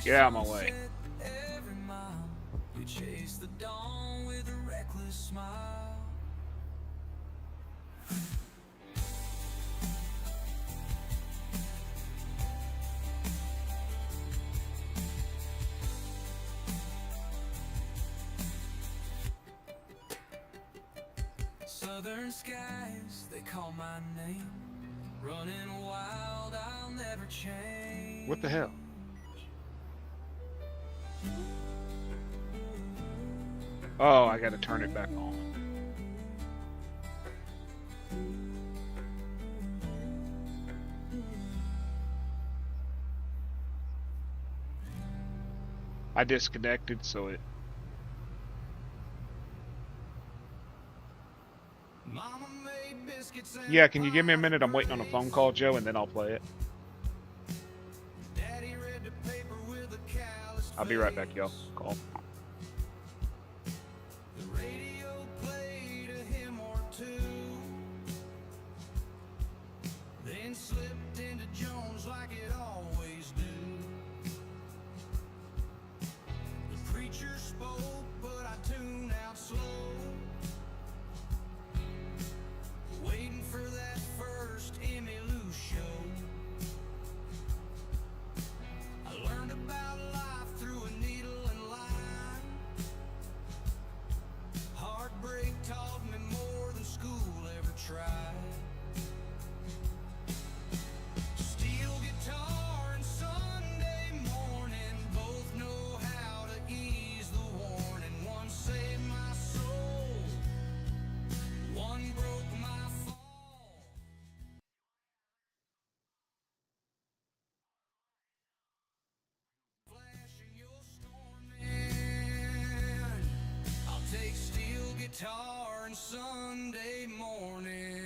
Speaker 2: Get out of my way.
Speaker 3: Every mile, we chase the dawn with a reckless smile. Southern skies, they call my name. Running wild, I'll never change.
Speaker 2: What the hell? Oh, I gotta turn it back on. I disconnected, so it...
Speaker 3: Mama made biscuits and
Speaker 2: Yeah, can you give me a minute? I'm waiting on a phone call, Joe, and then I'll play it.
Speaker 3: Daddy read the paper with a callous
Speaker 2: I'll be right back, y'all. Call.
Speaker 3: The radio played a hymn or two, then slipped into Jones like it always do. The preacher spoke, but I tuned out slow, waiting for that first Emmylou show. I learned about life through a needle and line. Heartbreak taught me more than school ever tried. Steel guitar and Sunday morning both know how to ease the warning. One saved my soul guitar and Sunday morning.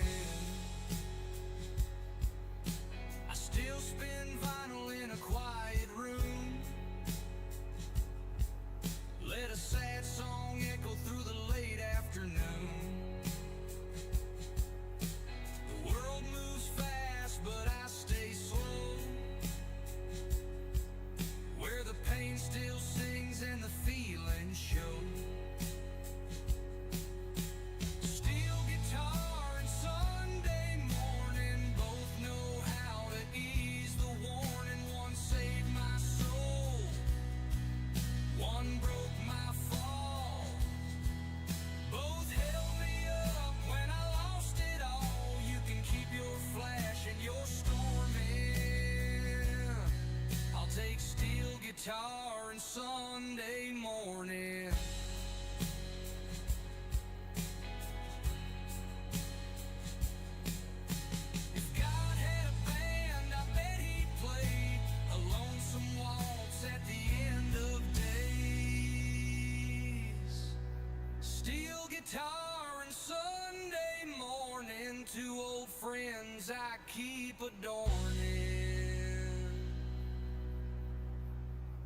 Speaker 3: I still spin vinyl in a quiet room. Let a sad song echo through the late afternoon. The world moves fast, but I stay slow. Where the pain still sings and the feelings show. Steel guitar and Sunday morning both know how to ease the warning. One saved my soul, one broke my fall. Both held me up when I lost it all. You can keep your flash and your storming. I'll take steel guitar and Sunday morning. If God had a band, I bet he'd play a lonesome waltz at the end of days. Steel guitar and Sunday morning, two old friends I keep adorning.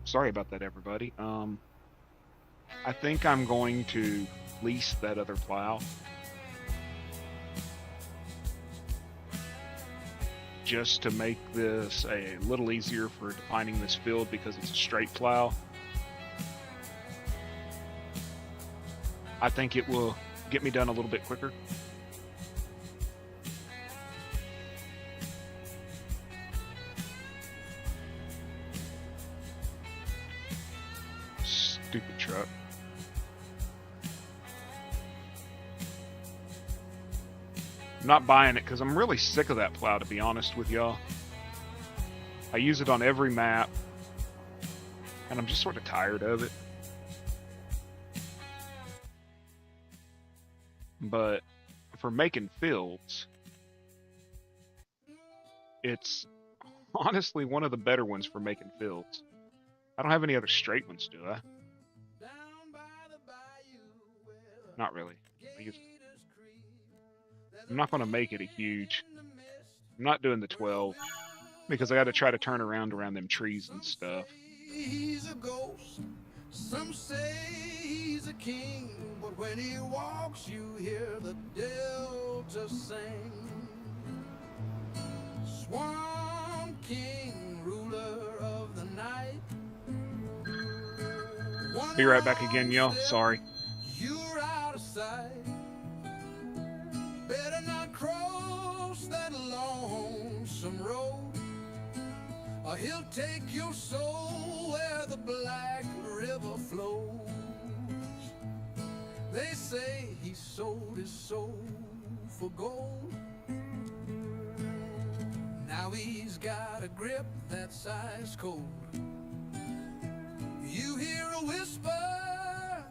Speaker 2: Sorry about that, everybody. I think I'm going to lease that other plow just to make this a little easier for defining this field because it's a straight plow. I think it will get me done a little bit quicker. Stupid truck. I'm not buying it because I'm really sick of that plow, to be honest with y'all. I use it on every map, and I'm just sort of tired of it. But for making fields, it's honestly one of the better ones for making fields. I don't have any other straight ones, do I? Not really. I'm not going to make it a huge. I'm not doing the 12 because I got to try to turn around them trees and stuff.
Speaker 3: He's a ghost. Some say he's a king, but when he walks, you hear the delta sing. Swamp King, ruler of the night.
Speaker 2: Be right back again, y'all. Sorry.
Speaker 3: You're out of sight. Better not cross that lonesome road, or he'll take your soul where the Black River flows. They say he sold his soul for gold. Now he's got a grip that's ice cold. You hear a whisper,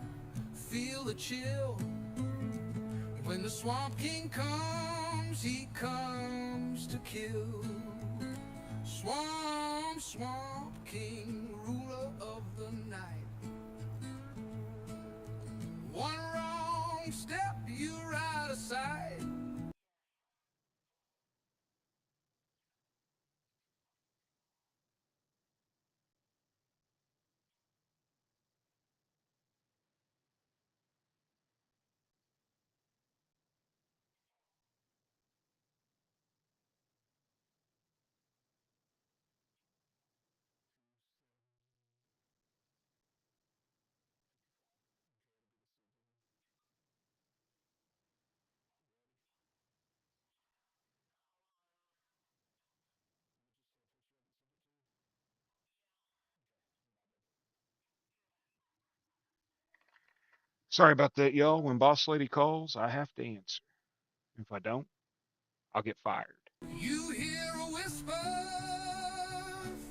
Speaker 3: feel the chill. When the Swamp King comes, he comes to kill. Swamp King, ruler of the night. One wrong step, you're out of sight.
Speaker 2: Sorry about that, y'all. When Boss Lady calls, I have to answer. If I don't, I'll get fired.
Speaker 3: You hear a whisper,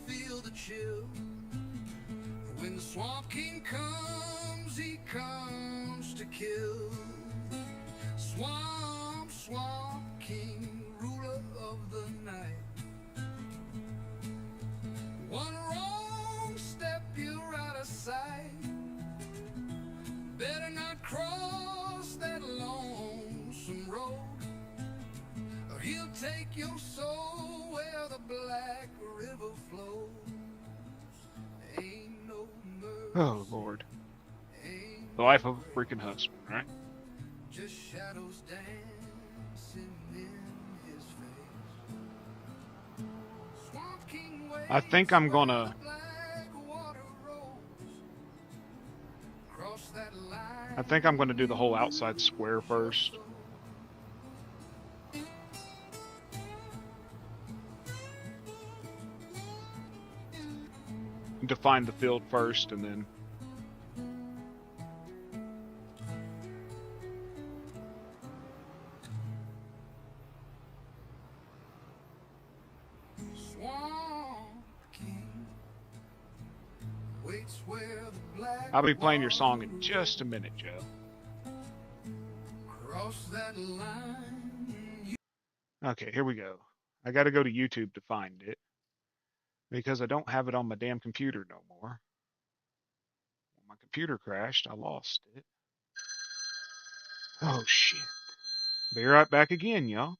Speaker 3: feel the chill. When the Swamp King comes, he comes to kill. Swamp King, ruler of the night. One wrong step, you're out of sight. Better not cross that Take your soul where the black river flows. Ain't no mercy.
Speaker 2: Oh, Lord.
Speaker 3: Ain't
Speaker 2: The
Speaker 3: no
Speaker 2: life of a
Speaker 3: grace.
Speaker 2: freaking husband, right?
Speaker 3: Just shadows dancing in his face. Swamp King
Speaker 2: I think
Speaker 3: waits
Speaker 2: I'm
Speaker 3: where
Speaker 2: gonna...
Speaker 3: the black water rolls. Cross that
Speaker 2: I
Speaker 3: line,
Speaker 2: think I'm gonna do the whole outside square
Speaker 3: your
Speaker 2: first.
Speaker 3: soul.
Speaker 2: Define the field first, and then...
Speaker 3: Swamp King waits where the black
Speaker 2: I'll be playing your song in
Speaker 3: water
Speaker 2: just a minute, Joe.
Speaker 3: cross that line.
Speaker 2: Okay, here we go. I gotta go to YouTube to find it, because I don't have it on my damn computer no more. When my computer crashed, I lost it. Oh, shit. Be right back again, y'all.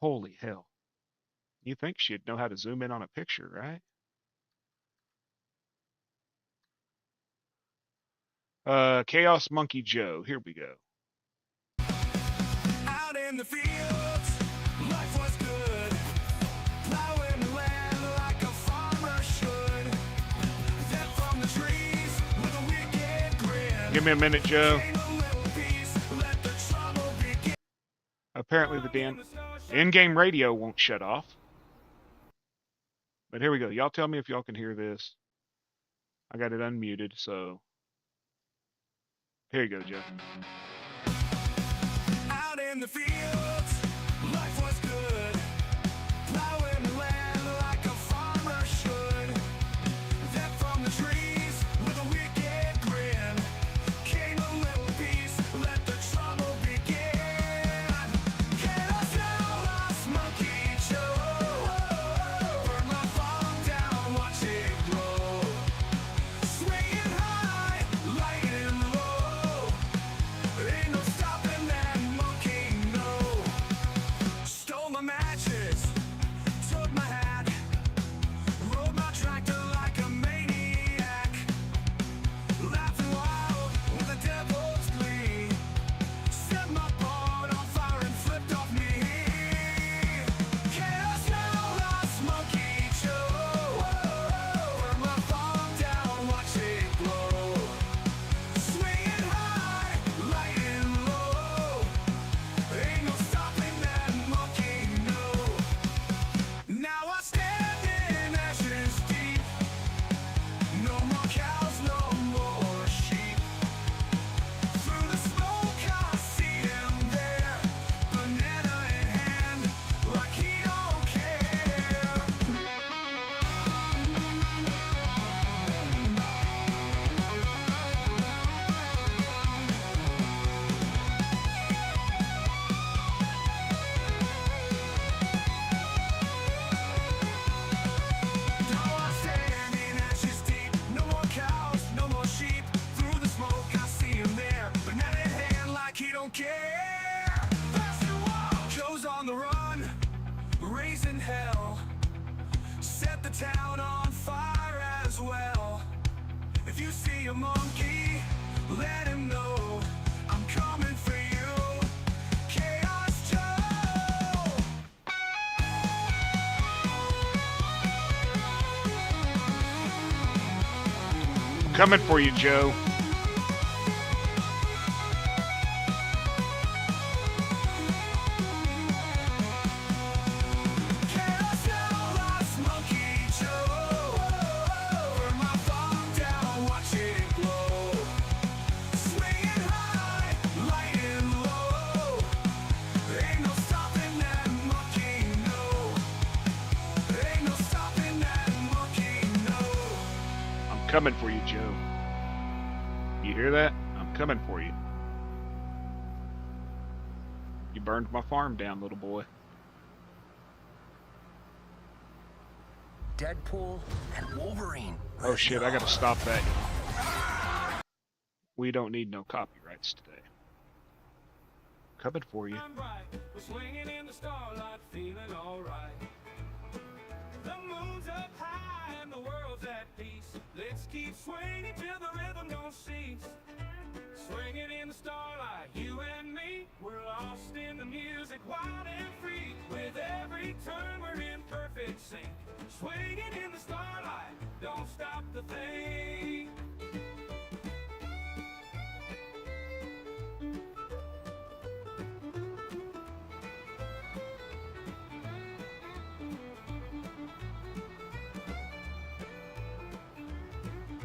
Speaker 2: Holy hell. You think she'd know how to zoom in on a picture, right? Chaos Monkey Joe. Here we go.
Speaker 1: Out in the fields, life was good. Plowing the land like a farmer should. Death from the trees with a wicked grin.
Speaker 2: Give me a minute, Joe.
Speaker 1: Gain a little peace, let the trouble begin.
Speaker 2: Apparently the damn in-game radio won't shut off. But here we go. Y'all tell me if y'all can hear this. I got it unmuted, so... Here you go, Joe.
Speaker 1: Out in the fields, life was good. Plowing the land like a farmer should. Death from the trees with a wicked grin. Came a little peace, let the trouble begin. Get us now, lost monkey Joe. Burn my farm down, watch it grow. Swinging high, lighting low. Ain't no stopping that monkey, no. Stole my matches, took my hat, rode my tractor like a maniac, laughing wild with the devil's glee. Set my boat on fire and flipped off me. Chaos now, lost monkey Joe. Burn my farm down, watch it glow. Swinging high, lighting low. Ain't no stopping that monkey, no. Now I stand in ashes deep. No more cows, no more sheep. Through the smoke I see him there, banana in hand, like he don't care. Now I stand in ashes deep. No more cows, no more sheep. Through the smoke I see him there, banana in hand, like he don't care. Faster walk. Joe's on the run, raising hell. Set the town on fire as well. If you see a monkey, let him know I'm coming for you. Chaos Joe.
Speaker 2: I'm coming for you, Joe. coming for you, Joe. You hear that? I'm coming for you. You burned my farm down, little boy.
Speaker 4: Deadpool and Wolverine.
Speaker 2: Oh shit, I gotta stop that. We don't need no copyrights today. Coming for you.
Speaker 1: I'm right. We're swinging in the starlight, feeling alright. The moon's up high and the world's at peace. Let's keep swinging till the rhythm don't cease. Swinging in the starlight, you and me, we're lost in the music, wild and free. With every turn, we're in perfect sync. Swinging in the starlight, don't stop the thing.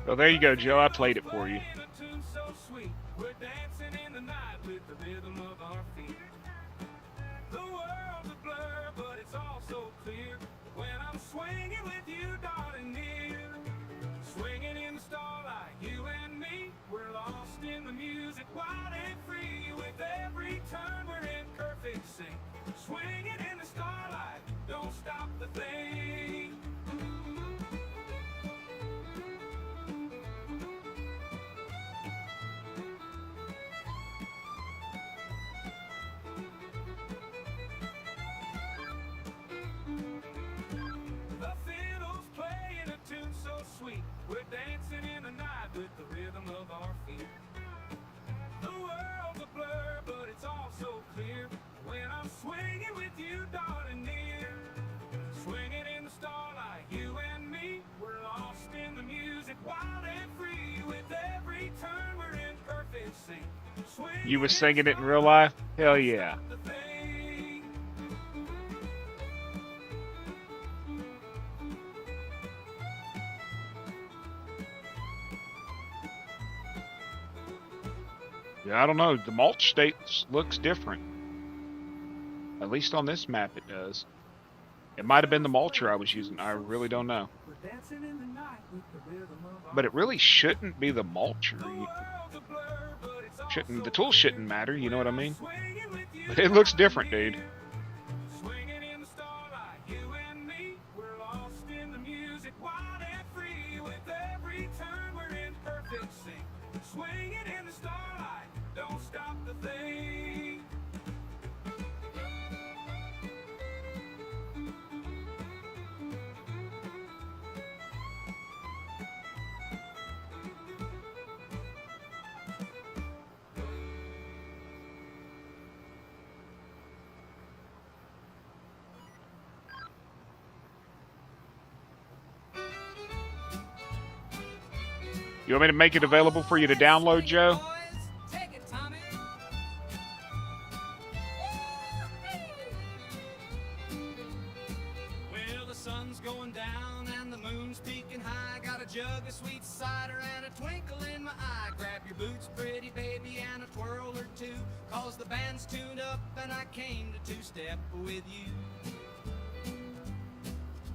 Speaker 2: Oh, there you go, Joe. I played it for you.
Speaker 1: Playing a tune so sweet, we're dancing in the night with the rhythm of our feet. The world's a blur, but it's all so clear when I'm swinging with you, darling, near. Swinging in the starlight, you and me, we're lost in the music, wild and free. With every turn, we're in perfect sync. Swinging in the starlight, don't stop the thing. The fiddle's playing a tune so sweet. We're dancing in the night with the rhythm of our feet. The world's a blur, but it's all so clear when I'm swinging with you, darling, near. Swinging in the starlight, you and me, we're lost in the music, wild and free. With every turn, we're in perfect sync. Swinging
Speaker 2: You was singing it in real life? Hell yeah.
Speaker 1: the thing.
Speaker 2: Yeah, I don't know. The mulch state looks different. At least on this map it does. It might have been the mulcher I was using. I really don't know.
Speaker 1: We're dancing in the night with the rhythm of our
Speaker 2: But it really shouldn't be the mulcher. Shouldn't the tool shouldn't matter, you know what I mean? But it looks different, dude.
Speaker 1: Swinging in the starlight, you and me, we're lost in the music, wild and free. With every turn, we're in perfect sync. Swinging in the starlight, don't stop the thing.
Speaker 2: You want me to make it available for you to download, Joe?
Speaker 3: Take it, Tommy. Well, the sun's going down and the moon's peeking high. Got a jug of sweet cider and a twinkle in my eye. Grab your boots, pretty baby, and a twirl or two. 'Cause the band's tuned up and I came to two-step with you.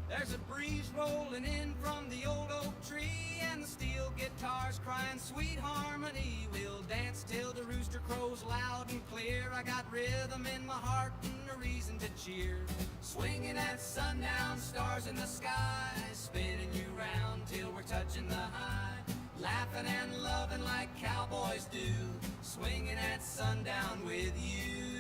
Speaker 3: There's a breeze rolling in from the old oak tree, and the steel guitars crying sweet harmony. We'll dance till the rooster crows loud and clear. I got rhythm in my heart and a reason to cheer. Swinging at sundown, stars in the sky, spinning you round till we're touching the high. Laughing and loving like cowboys do, swinging at sundown with you.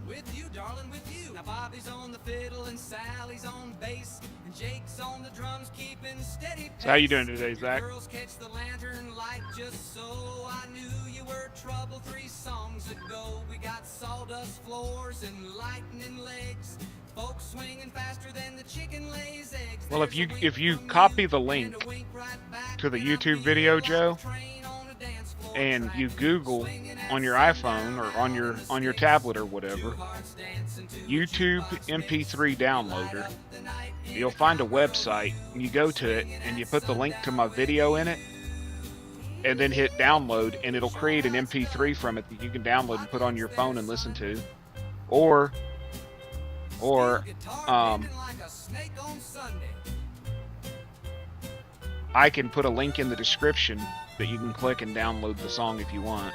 Speaker 3: With you, darling, with you. Now Bobby's on the fiddle and Sally's on bass, and Jake's on the drums keeping steady pace.
Speaker 2: So how you doing today, Zach?
Speaker 3: Girls catch the lantern light just so. I knew you were trouble 3 songs ago. We got sawdust floors and lightning legs. Folks swinging faster than the chicken lays eggs.
Speaker 2: Well, if you copy the link to the YouTube video, Joe, and you Google on your iPhone or on your tablet or whatever, YouTube MP3 downloader, you'll find a website, and you go to it and you put the link to my video in it, and then hit download, and it'll create an MP3 from it that you can download and put on your phone and listen to, or I can put a link in the description that you can click and download the song if you want.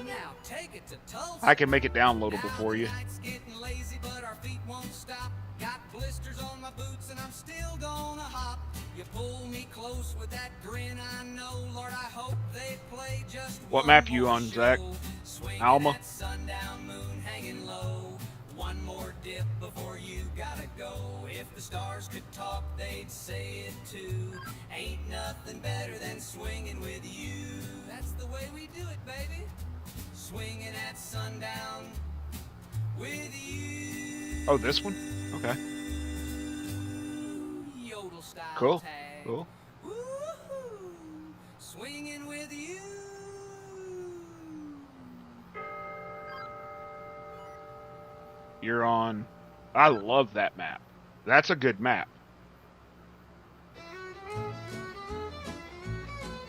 Speaker 3: Now take it to Tulsa.
Speaker 2: I can make it downloadable for you.
Speaker 3: Night's getting lazy, but our feet won't stop. Got blisters on my boots and I'm still gonna hop. You pull me close with that grin, I know. Lord, I hope they play just
Speaker 2: What
Speaker 3: one
Speaker 2: map you
Speaker 3: more
Speaker 2: on, Zach?
Speaker 3: show. Swinging
Speaker 2: Alma?
Speaker 3: that sundown moon hanging low. One more dip before you gotta go. If the stars could talk, they'd say it too. Ain't nothing better than swinging with you. That's the way we do it, baby. Swinging at sundown with you.
Speaker 2: Oh, this one? Okay.
Speaker 3: Yodel style
Speaker 2: Cool.
Speaker 3: tag.
Speaker 2: Cool.
Speaker 3: Woo-hoo. Swinging with you.
Speaker 2: You're on. I love that map. That's a good map.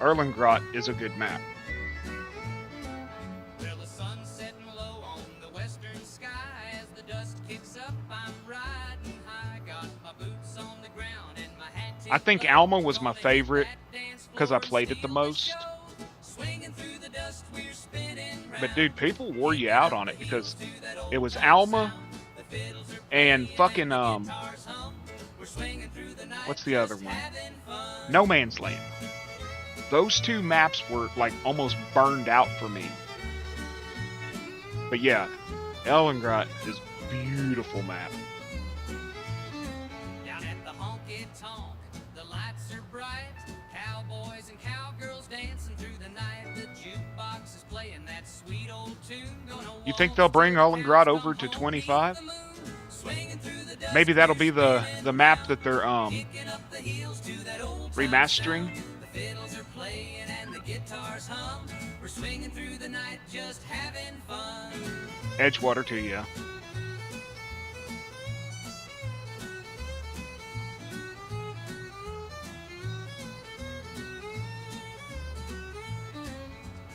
Speaker 2: Erlengrot is a good map.
Speaker 3: Well, the sun's setting low on the western sky. As the dust kicks up, I'm riding high. Got my boots on the ground and my hat
Speaker 2: I think
Speaker 3: tipped low.
Speaker 2: Alma was my
Speaker 3: Gonna hit
Speaker 2: favorite
Speaker 3: that dance
Speaker 2: 'cause I
Speaker 3: floor
Speaker 2: played
Speaker 3: and
Speaker 2: it the
Speaker 3: steal
Speaker 2: most.
Speaker 3: show. Swinging through the dust, we're spinning
Speaker 2: But
Speaker 3: round.
Speaker 2: dude, people wore you out on it because
Speaker 3: To that old
Speaker 2: it was
Speaker 3: time
Speaker 2: Alma
Speaker 3: sound. The fiddles are
Speaker 2: and
Speaker 3: playing
Speaker 2: fucking
Speaker 3: and the guitars hum. We're swinging through the night,
Speaker 2: what's the other
Speaker 3: just
Speaker 2: one?
Speaker 3: having fun.
Speaker 2: No Man's Land. Those two maps were like almost burned out for me. But yeah, Erlengrot is beautiful map.
Speaker 3: Down at the honky tonk, the lights are bright. Cowboys and cowgirls dancing through the night. The jukebox is playing that sweet old tune.
Speaker 2: You think they'll bring Erlengrot over to 25? Maybe that'll be the map that they're remastering.
Speaker 3: The fiddles are playing and the guitars hum. We're swinging through the night, just having fun.
Speaker 2: Edgewater too, yeah.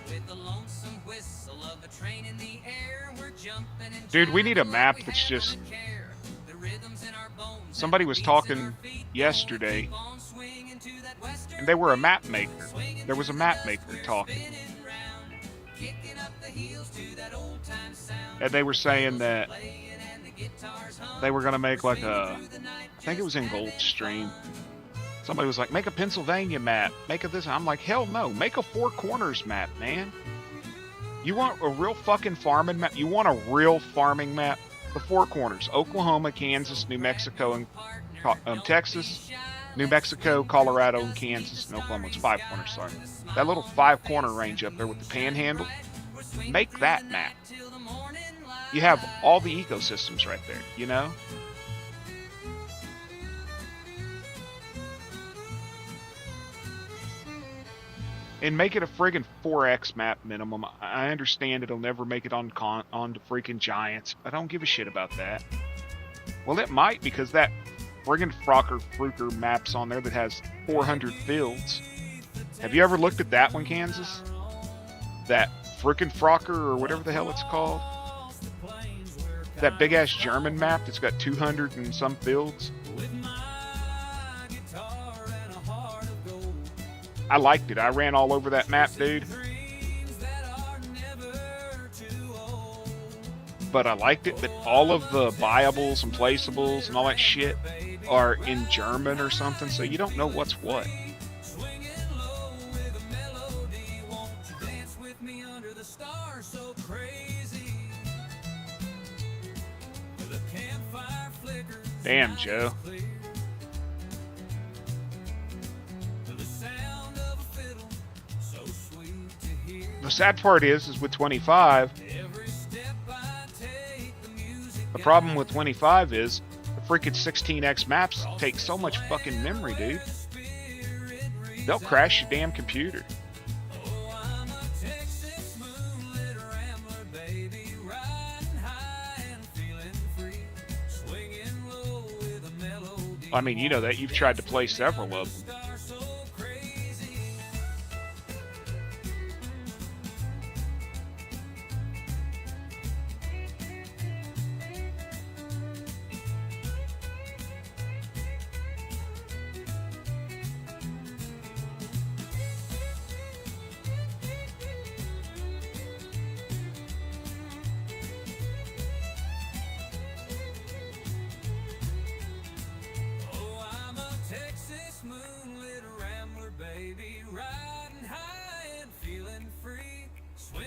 Speaker 3: With the lonesome whistle of a train in the air, we're jumping and
Speaker 2: Dude, we need a
Speaker 3: jiving
Speaker 2: map
Speaker 3: like we
Speaker 2: that's
Speaker 3: have
Speaker 2: just-
Speaker 3: none care. The rhythms in our bones and
Speaker 2: Somebody
Speaker 3: the
Speaker 2: was
Speaker 3: beats in
Speaker 2: talking
Speaker 3: our feet
Speaker 2: yesterday,
Speaker 3: keep on swinging to that western
Speaker 2: and they were a map
Speaker 3: beat.
Speaker 2: maker.
Speaker 3: Swinging
Speaker 2: There was a
Speaker 3: through
Speaker 2: map
Speaker 3: the
Speaker 2: maker
Speaker 3: dust, we're
Speaker 2: talking.
Speaker 3: spinning round, kicking up the heels to that old time sound.
Speaker 2: And they were saying that
Speaker 3: Playing and the guitars hum.
Speaker 2: they were gonna make like
Speaker 3: Swinging
Speaker 2: a,
Speaker 3: through the night,
Speaker 2: I think it was in
Speaker 3: just having
Speaker 2: Goldstream.
Speaker 3: fun.
Speaker 2: Somebody was like, make a Pennsylvania map, make a this. I'm like, hell no, make a Four Corners map, man. You want a real fucking farming map? You want a real farming map? The Four Corners: Oklahoma, Kansas, New Mexico, and Texas, New Mexico, Colorado, and Kansas, and Oklahoma. It's 5 corners, sorry. That little 5-corner range up there with the panhandle. Make that map. You have all the ecosystems right there, you know? And make it a friggin' 4X map minimum. I understand it'll never make it on the freaking Giants. I don't give a shit about that. Well, it might, because that friggin' Fruker map's on there that has 400 fields. Have you ever looked at that one, Kansas? That frickin' Frocker, or whatever the hell it's called? That big-ass German map that's got 200 and some fields? I liked it. I ran all over that map, dude. But I liked it, but all of the buyables and placeables and all that shit are in German or something, so you don't know what's what. Damn, Joe. The sad part is with 25, the problem with 25 is the freaking 16x maps take so much fucking memory, dude. They'll crash your damn computer. I mean, you know that. You've tried to play several of them.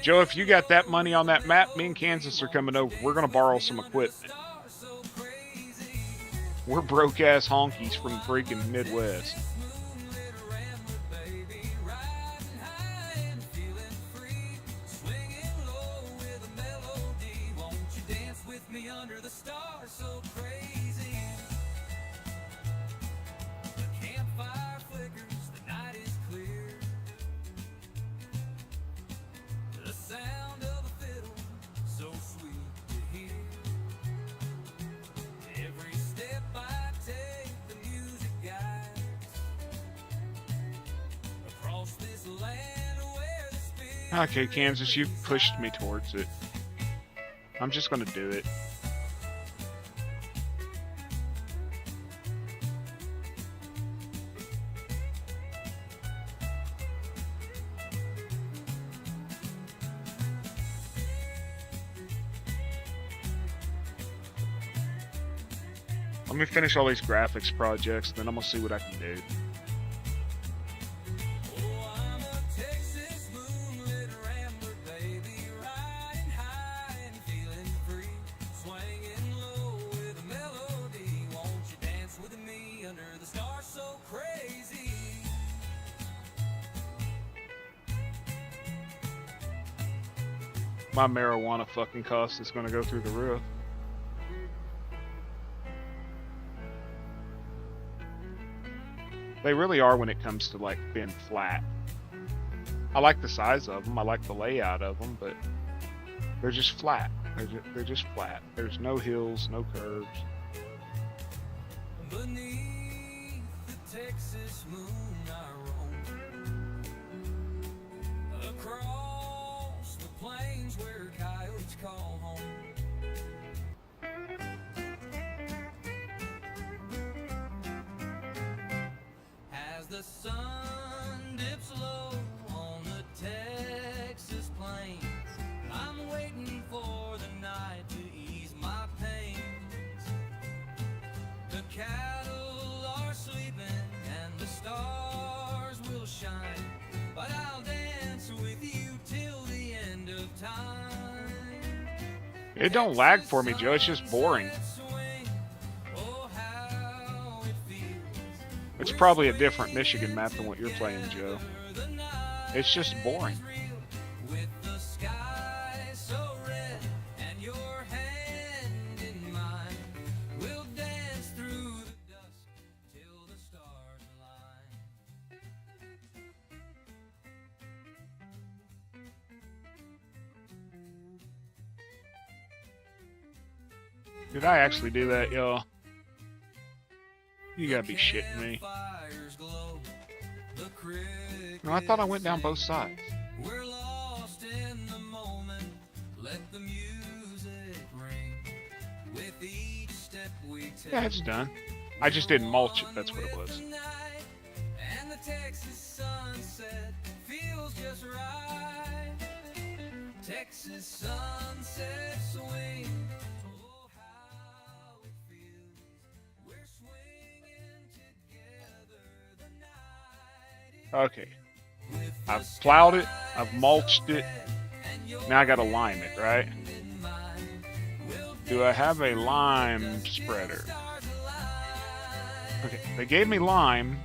Speaker 2: Joe, if you got that money on that map, me and Kansas are coming over. We're gonna borrow some equipment. We're broke ass honkies from the freaking Midwest.
Speaker 3: Under the stars so crazy. The campfire flickers, the night is clear. The sound of a fiddle, so sweet to hear. Every step I take, the music guides across this land where the spirit.
Speaker 2: Okay, Kansas, you've pushed me towards it. I'm just gonna do it. Let me finish all these graphics projects, then I'm gonna see what I can do.
Speaker 3: Oh, I'm a Texas moonlit rambler, baby, riding high and feeling free, swinging low with a melody. Won't you dance with me under the stars so crazy?
Speaker 2: My marijuana fucking cost is gonna go through the roof. They really are when it comes to like being flat. I like the size of them, I like the layout of them, but they're just flat. They're just flat. There's no hills, no curves.
Speaker 3: Beneath the Texas moon I roam, across the plains where coyotes call home. As the sun dips low on the Texas plains, I'm waiting for the night to ease my pains. The cattle are sleeping and the stars will shine, but I'll dance with you till the end of time.
Speaker 2: It don't lag for me, Joe. It's just boring.
Speaker 3: Oh, how it feels.
Speaker 2: It's probably a different Michigan map than what you're playing, Joe. It's just boring.
Speaker 3: With the sky so red and your hand in mine, we'll dance through the dusk till the stars align.
Speaker 2: Did I actually do that, y'all? You gotta be shitting me.
Speaker 3: Fires glow, the crickets
Speaker 2: No, I thought I went down both sides.
Speaker 3: we're lost in the moment. Let the music ring. With each step we take.
Speaker 2: Yeah, it's done. I just didn't mulch it, that's what it was.
Speaker 3: And the Texas sunset feels just right. Texas sunset swing. Oh, how it feels. We're swinging together the night.
Speaker 2: Okay. I've plowed it, I've mulched it, now I gotta lime it, right? Do I have a lime spreader? Okay, they gave me lime,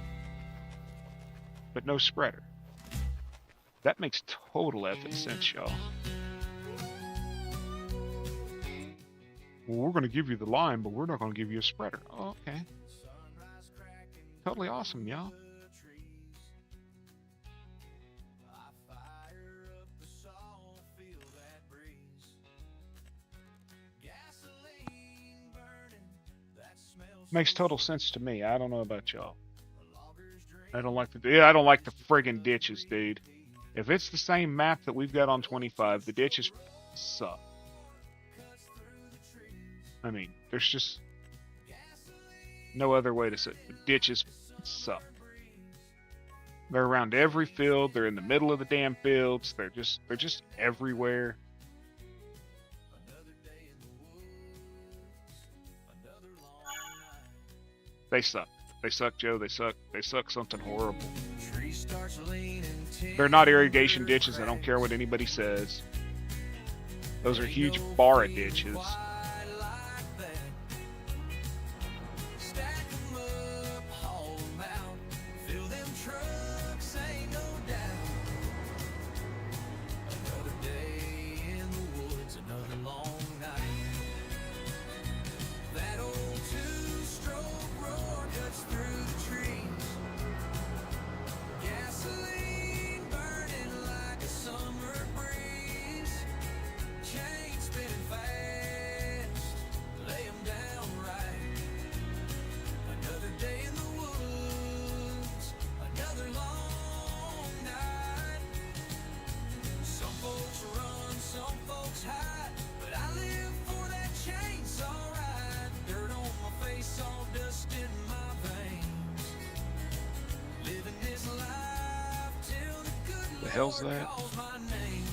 Speaker 2: but no spreader. That makes total effing sense, y'all. Well, we're gonna give you the lime, but we're not gonna give you a spreader. Oh, okay. Totally awesome, y'all. Makes total sense to me. I don't know about y'all. I don't like the friggin' ditches, dude. If it's the same map that we've got on 25, the ditches suck. I mean, there's just no other way to say it. The ditches suck. They're around every field. They're in the middle of the damn fields. They're just everywhere. They suck. They suck, Joe. They suck. They suck something horrible. They're not irrigation ditches. I don't care what anybody says. Those are huge bar ditches.
Speaker 3: Stack 'em up, haul 'em out, fill them trucks, ain't no doubt. Another day in the woods, another long night. That old two-stroke roar cuts through the trees. Gasoline burning like a summer breeze. Chain spinning fast, lay 'em down right. Another day in the woods, another long night. Some folks run, some folks hide, but I live for that chainsaw ride. Dirt on my face, all dust in my veins. Living this life till the good
Speaker 2: The hell's
Speaker 3: Lord
Speaker 2: that?
Speaker 3: calls my name.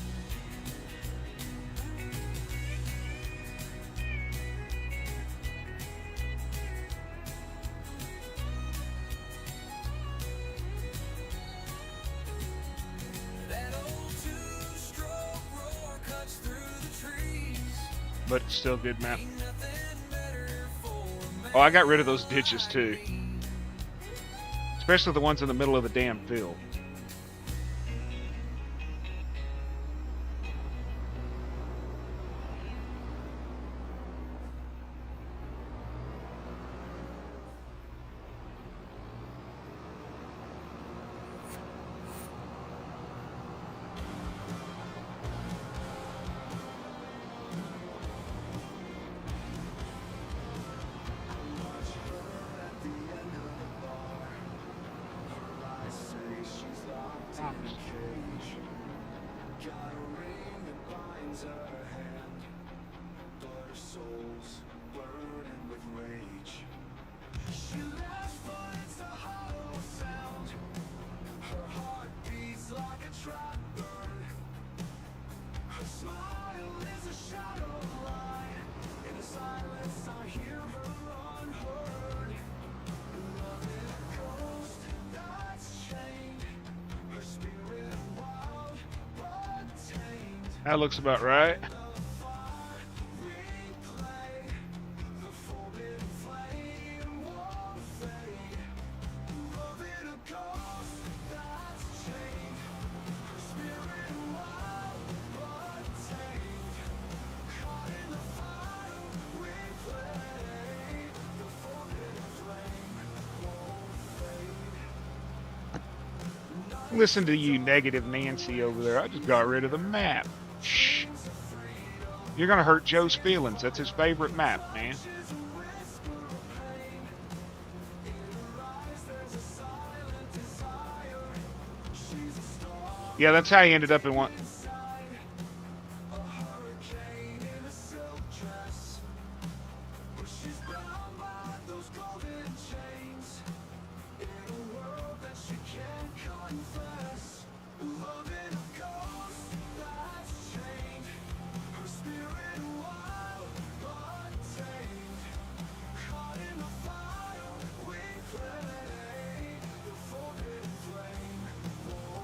Speaker 3: That old two-stroke roar cuts through the trees.
Speaker 2: But it's still a good map.
Speaker 3: Ain't nothing better for a
Speaker 2: Oh, I got rid of those ditches too. Especially the ones in the middle of the damn field. That looks about right. Listen to you, negative Nancy over there. I just got rid of the map. Shh. You're gonna hurt Joe's feelings. That's his favorite map, man. Yeah, that's how he ended up in one.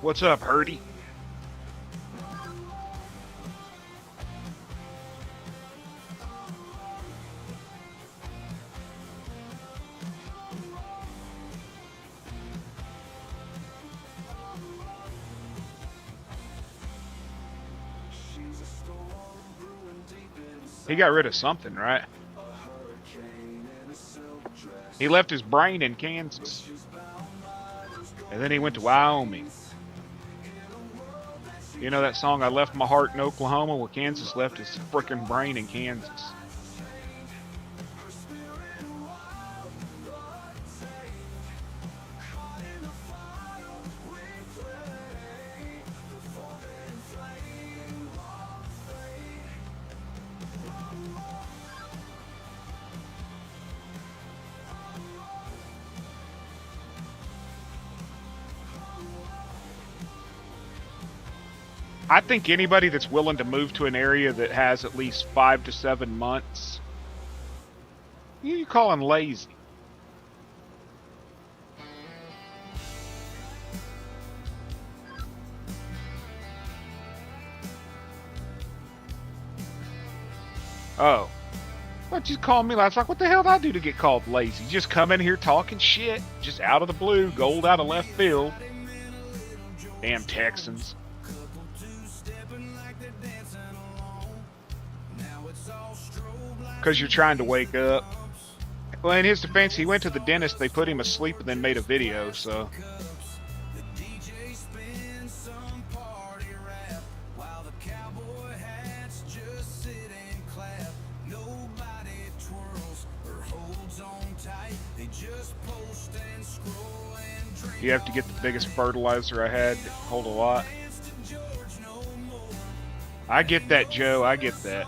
Speaker 2: What's up, Hurdy? He got rid of something, right? He left his brain in Kansas. And then he went to Wyoming. You know that song, I Left My Heart in Oklahoma? Well, Kansas left his frickin' brain in Kansas. I think anybody that's willing to move to an area that has at least 5 to 7 months, you call them lazy. Oh. But you called me last. Like, what the hell did I do to get called lazy? Just come in here talking shit, just out of the blue, gold out of left field. Damn Texans. Because you're trying to wake up. Well, in his defense, he went to the dentist, they put him asleep, and then made a video, so. You have to get the biggest fertilizer I had to hold a lot. I get that, Joe. I get that.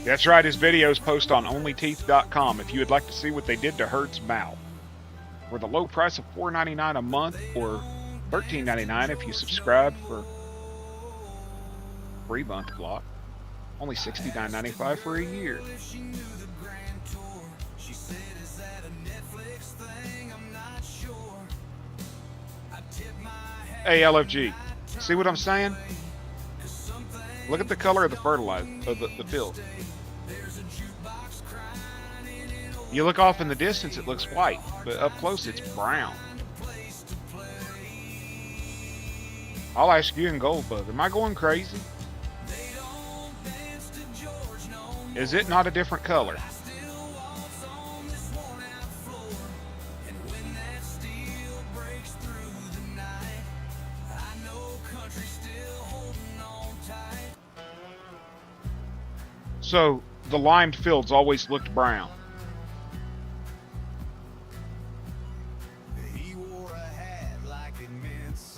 Speaker 2: That's right, his videos post on onlyteeth.com if you would like to see what they did to Herd's mouth. For the low price of $4.99 a month or $13.99 if you subscribe for free month block. Only $69.95 for a year. Hey, LFG. See what I'm saying? Look at the color of the fertilizer, of the field. You look off in the distance, it looks white, but up close, it's brown. I'll ask you and Goldbug, am I going crazy? Is it not a different color? So, the limed fields always looked brown.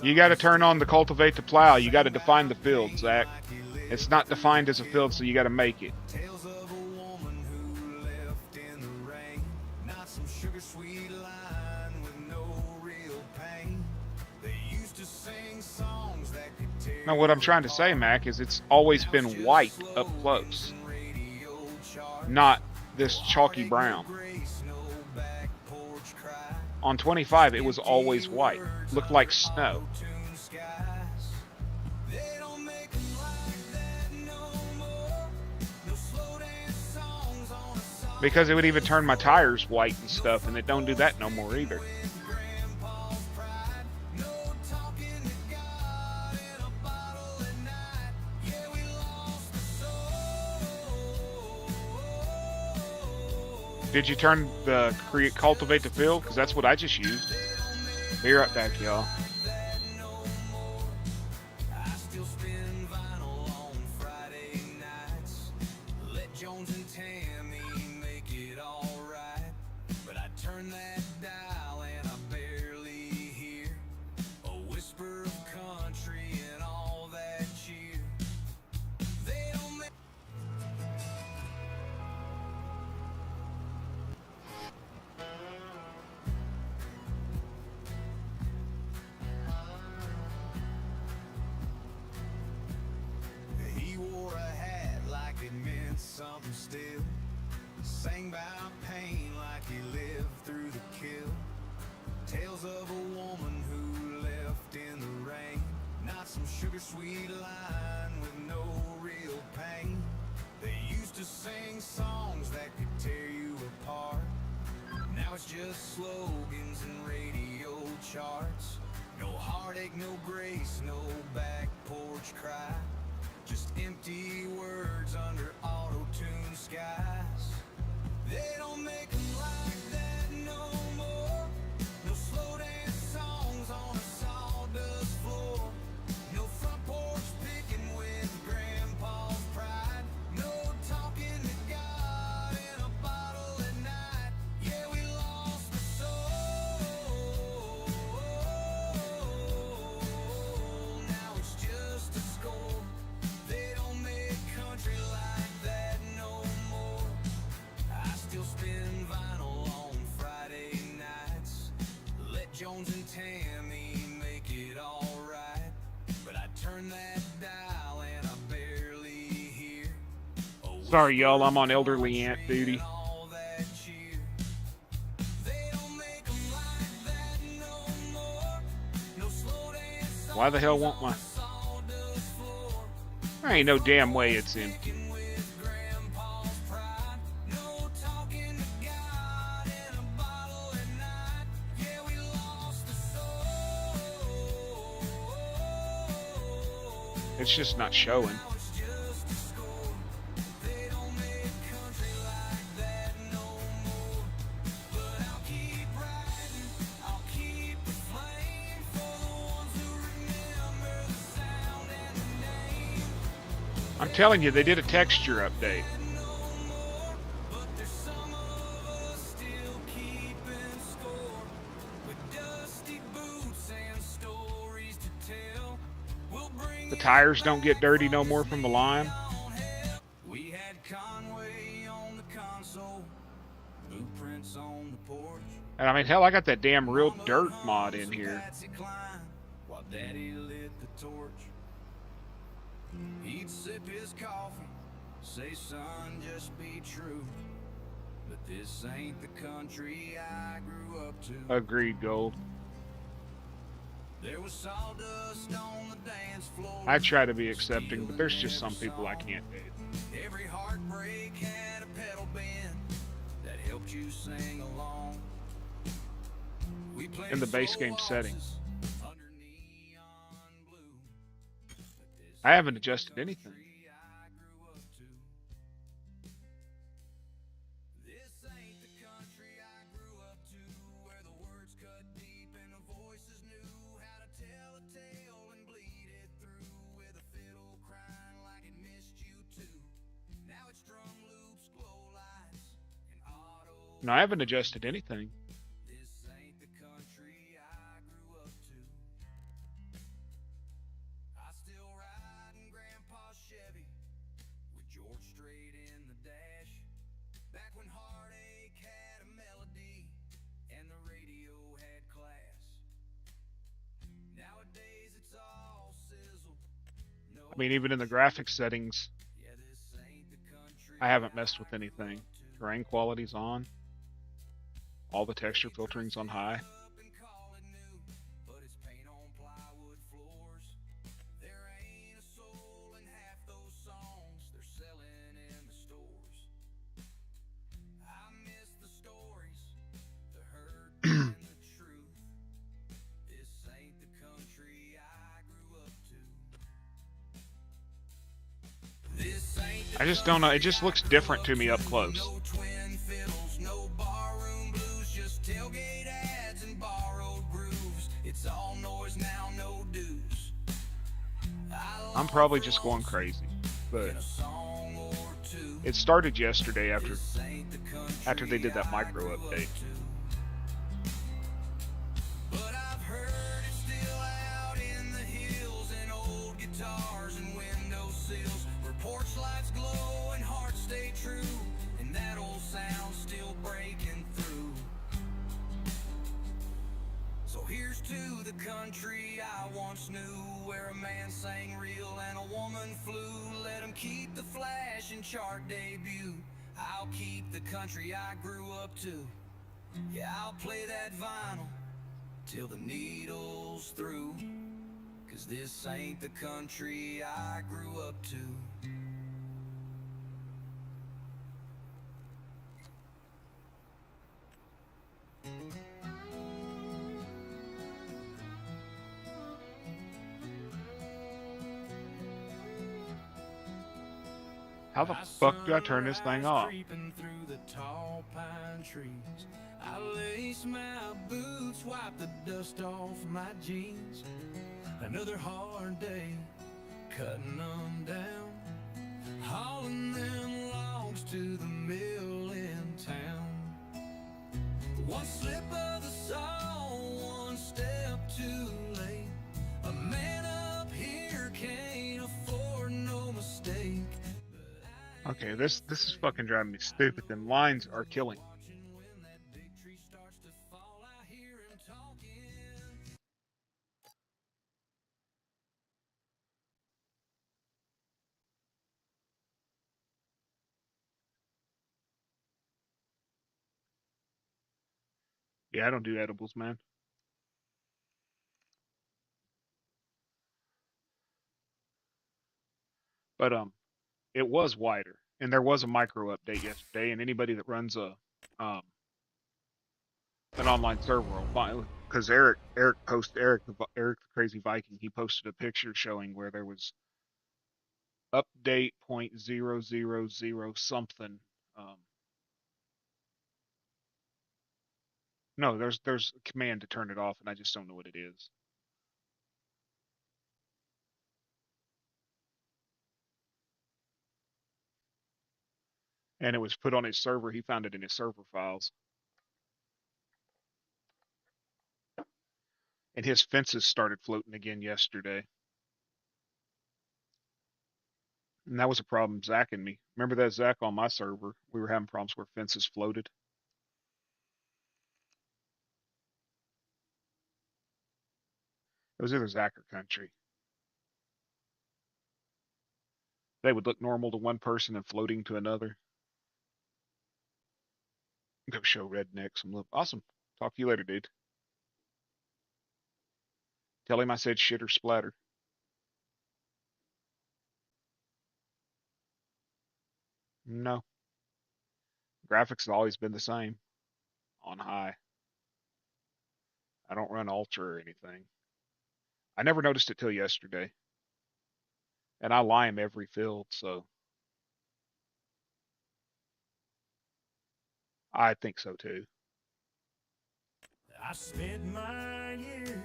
Speaker 2: You got to turn on the cultivate to plow. You got to define the field, Zach. It's not defined as a field, so you got to make it. Now, what I'm trying to say, Mac, is it's always been white up close, not this chalky brown. On 25, it was always white. Looked like snow. Because it would even turn my tires white and stuff, and it don't do that no more either. Did you turn the cultivate the field? Because that's what I just used. Be right back, y'all.
Speaker 3: Something still sang about pain like he lived through the kill. Tales of a woman who left in the rain, not some sugar sweet line with no real pain. They used to sing songs that could tear you apart. Now it's just slogans and radio charts. No heartache, no grace, no back porch cry. Just empty words under auto-tuned skies. They don't make them like that no more. No slow dance songs on a sawdust floor. No front porch picking with grandpa's pride. No talking to God in a bottle at night. Yeah, we lost the soul. Now it's just a score. They don't make country like that no more. I still spin vinyl on Friday nights. Let Jones and Tammy make it alright. But I turn that dial and I barely hear.
Speaker 2: Sorry, y'all, I'm on elderly aunt duty.
Speaker 3: All that cheer. They don't make 'em like
Speaker 2: Why the hell won't my... There ain't no damn way it's empty. It's just not showing. I'm telling you, they did a texture update. The tires don't get dirty no more from the lime.
Speaker 3: We had Conway on the console, blueprints on the porch.
Speaker 2: And I mean, hell, I got that damn real dirt mod in here.
Speaker 3: While Daddy lit the torch, he'd sip his coffee, say, son, just be true. But this ain't the country I grew up to.
Speaker 2: Agreed, Gold.
Speaker 3: There was sawdust on the dance floor.
Speaker 2: I try to be accepting, but there's just some people I can't date.
Speaker 3: Every heartbreak had a pedal bend that helped you sing along. We played
Speaker 2: In the base
Speaker 3: solo
Speaker 2: game settings.
Speaker 3: waltzes under neon blue. But this
Speaker 2: I haven't adjusted anything.
Speaker 3: country I grew up to. This ain't the country I grew up to, where the words cut deep and the voices knew how to tell a tale and bleed it through, with a fiddle crying like it missed you too. Now it's drum loops, glow lights, and auto.
Speaker 2: No, I haven't adjusted anything.
Speaker 3: This ain't the country I grew up to. I still ride in Grandpa's Chevy with George Strait in the dash. Back when heartache had a melody and the radio had class. Nowadays it's all sizzle. No,
Speaker 2: I mean, even in the graphics settings,
Speaker 3: yeah, this ain't the country
Speaker 2: I haven't messed with anything. Terrain quality's on. All the texture filtering's on high.
Speaker 3: up and call it new, but it's paint on plywood floors. There ain't a soul in half those songs they're selling in the stores. I miss the stories, the hurt and the truth. This ain't the country I grew up to. This ain't the
Speaker 2: I just don't know. It just looks different to me up close.
Speaker 3: no twin fiddles, no barroom blues, just tailgate ads and borrowed grooves. It's all noise now, no dues.
Speaker 2: I'm probably just going crazy. But
Speaker 3: A song or two.
Speaker 2: it started yesterday after
Speaker 3: This ain't the
Speaker 2: after they
Speaker 3: country
Speaker 2: did that
Speaker 3: I
Speaker 2: micro
Speaker 3: grew up
Speaker 2: update.
Speaker 3: to. But I've heard it's still out in the hills, and old guitars and windowsills, where porch lights glow and hearts stay true, and that old sound still breaking through. So here's to the country I once knew, where a man sang real and a woman flew. Let him keep the flash and chart debut. I'll keep the country I grew up to. Yeah, I'll play that vinyl till the needle's through. 'Cause this ain't the country I grew up to.
Speaker 2: How the fuck do I turn this thing off?
Speaker 3: Creeping through the tall pine trees, I lace my boots, wipe the dust off my jeans. Another hard day, cutting them down, hauling them logs to the mill in town. One slip of the saw, one step too late. A man up here can't afford no mistake.
Speaker 2: Okay, this is fucking driving me stupid. Them lines are killing.
Speaker 3: Watching when that big tree starts to fall, I hear him talking.
Speaker 2: Yeah, I don't do edibles, man. But it was wider, and there was a micro update yesterday. And anybody that runs a um an online server will find, because Eric the Crazy Viking, he posted a picture showing where there was update 0.000 something. Um, no, there's a command to turn it off, and I just don't know what it is. And it was put on his server. He found it in his server files. And his fences started floating again yesterday. And that was a problem, Zach and me. Remember that, Zach, on my server? We were having problems where fences floated. It was either Zach or Country. They would look normal to one person and floating to another. Go show Redneck some love. Awesome. Talk to you later, dude. Tell him I said shit or splatter. No. Graphics have always been the same. On high. I don't run ultra or anything. I never noticed it till yesterday. And I lime every field, so I think so too.
Speaker 3: I spent my years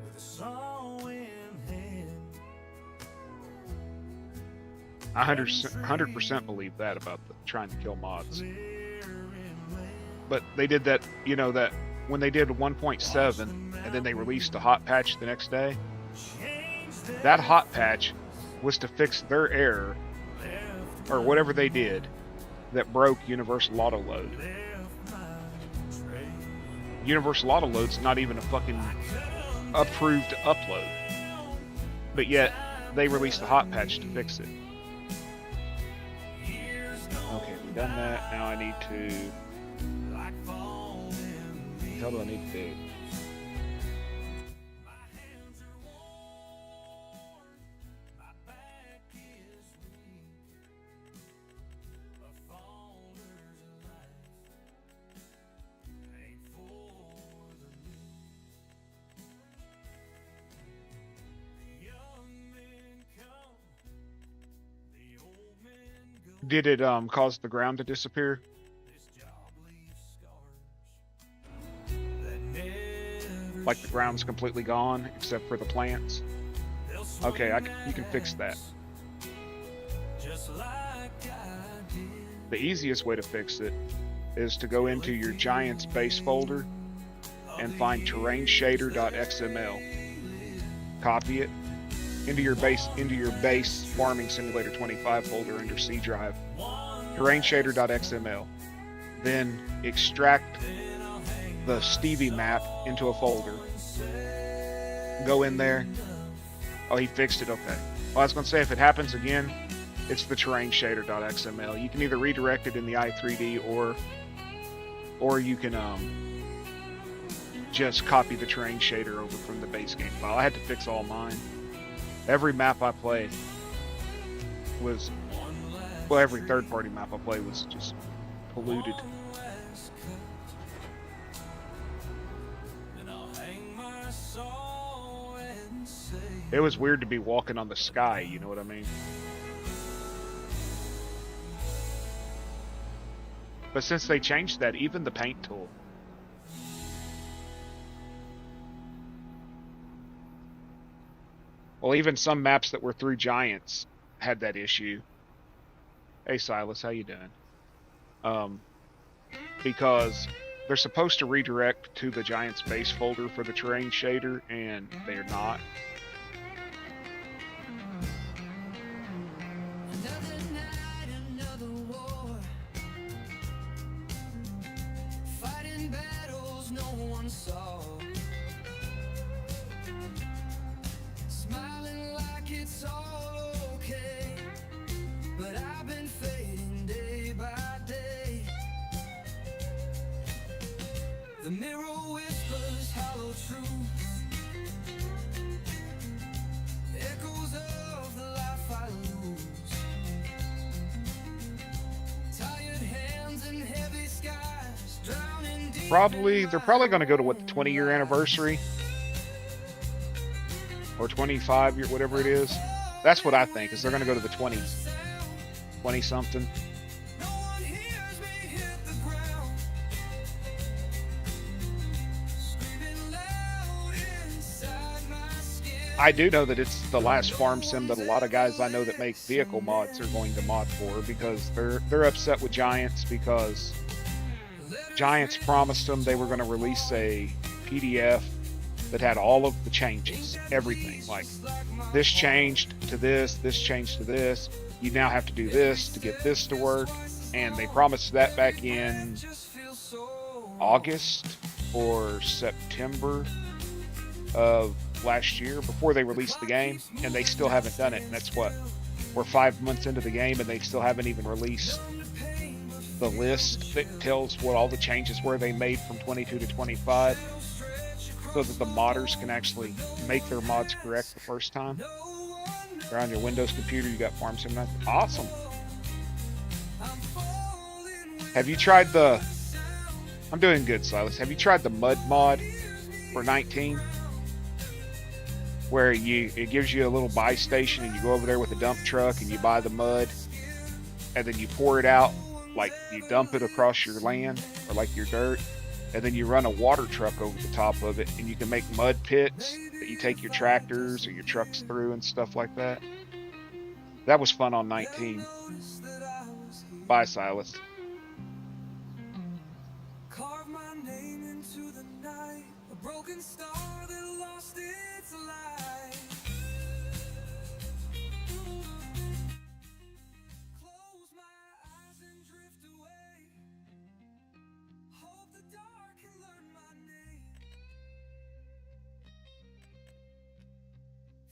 Speaker 3: with a saw in hand.
Speaker 2: I 100% believe that about trying to kill mods. But they did that, that when they did 1.7 and then they released a hot patch the next day, that hot patch was to fix their error or whatever they did that broke Universal Auto Load. Universal Auto Load's not even a fucking approved upload. But yet, they released a hot patch to fix it. Okay, we've done that. Now I need to... What the hell do I need to do? Did it cause the ground to disappear? Like the ground's completely gone except for the plants? Okay, you can fix that. The easiest way to fix it is to go into your Giants base folder and find terrainshader.xml. Copy it into your base Farming Simulator 25 folder under C drive. Terrainshader.xml. Then extract the Stevie map into a folder. Go in there. Oh, he fixed it. Okay. Well, I was going to say, if it happens again, it's the terrainshader.xml. You can either redirect it in the i3D or you can just copy the terrain shader over from the base game file. I had to fix all mine. Every map I play was, well, every third-party map I play was just polluted. It was weird to be walking on the sky, you know what I mean? But since they changed that, even the paint tool. Well, even some maps that were through Giants had that issue. Hey Silas, how you doing? Because they're supposed to redirect to the Giants base folder for the terrain shader, and they're not.
Speaker 3: Another night, another war. Fighting battles no one saw. Smiling like it's all okay. But I've been fading day by day. The mirror whispers hollow truth. Echoes of the life I lose.
Speaker 2: They're probably going to go to what, the 20-year anniversary or 25-year, whatever it is. That's what I think, is they're going to go to the 20 something.
Speaker 3: No one hears me hit the ground, screaming loud inside my skin.
Speaker 2: I do know that it's the last farm sim that a lot of guys I know that make vehicle mods are going to mod for, because they're upset with Giants, because Giants promised them they were going to release a PDF that had all of the changes, everything. Like, this changed to this changed to this. You now have to do this to get this to work. And they promised that back in August or September of last year, before they released the game, and they still haven't done it. And that's what, we're 5 months into the game, and they still haven't even released the list that tells what all the changes were they made from 22 to 25, so that the modders can actually make their mods correct the first time. They're on your Windows computer, you got Farm Sim 9. Awesome. Have you tried the... I'm doing good, Silas. Have you tried the mud mod for 19? Where it gives you a little buy station, and you go over there with a dump truck and you buy the mud, and then you pour it out, like you dump it across your land, or like your dirt, and then you run a water truck over the top of it, and you can make mud pits that you take your tractors or your trucks through and stuff like that. That was fun on 19. Bye, Silas.
Speaker 3: Carve my name into the night, a broken star that lost its light. Close my eyes and drift away. Hope the dark can learn my name.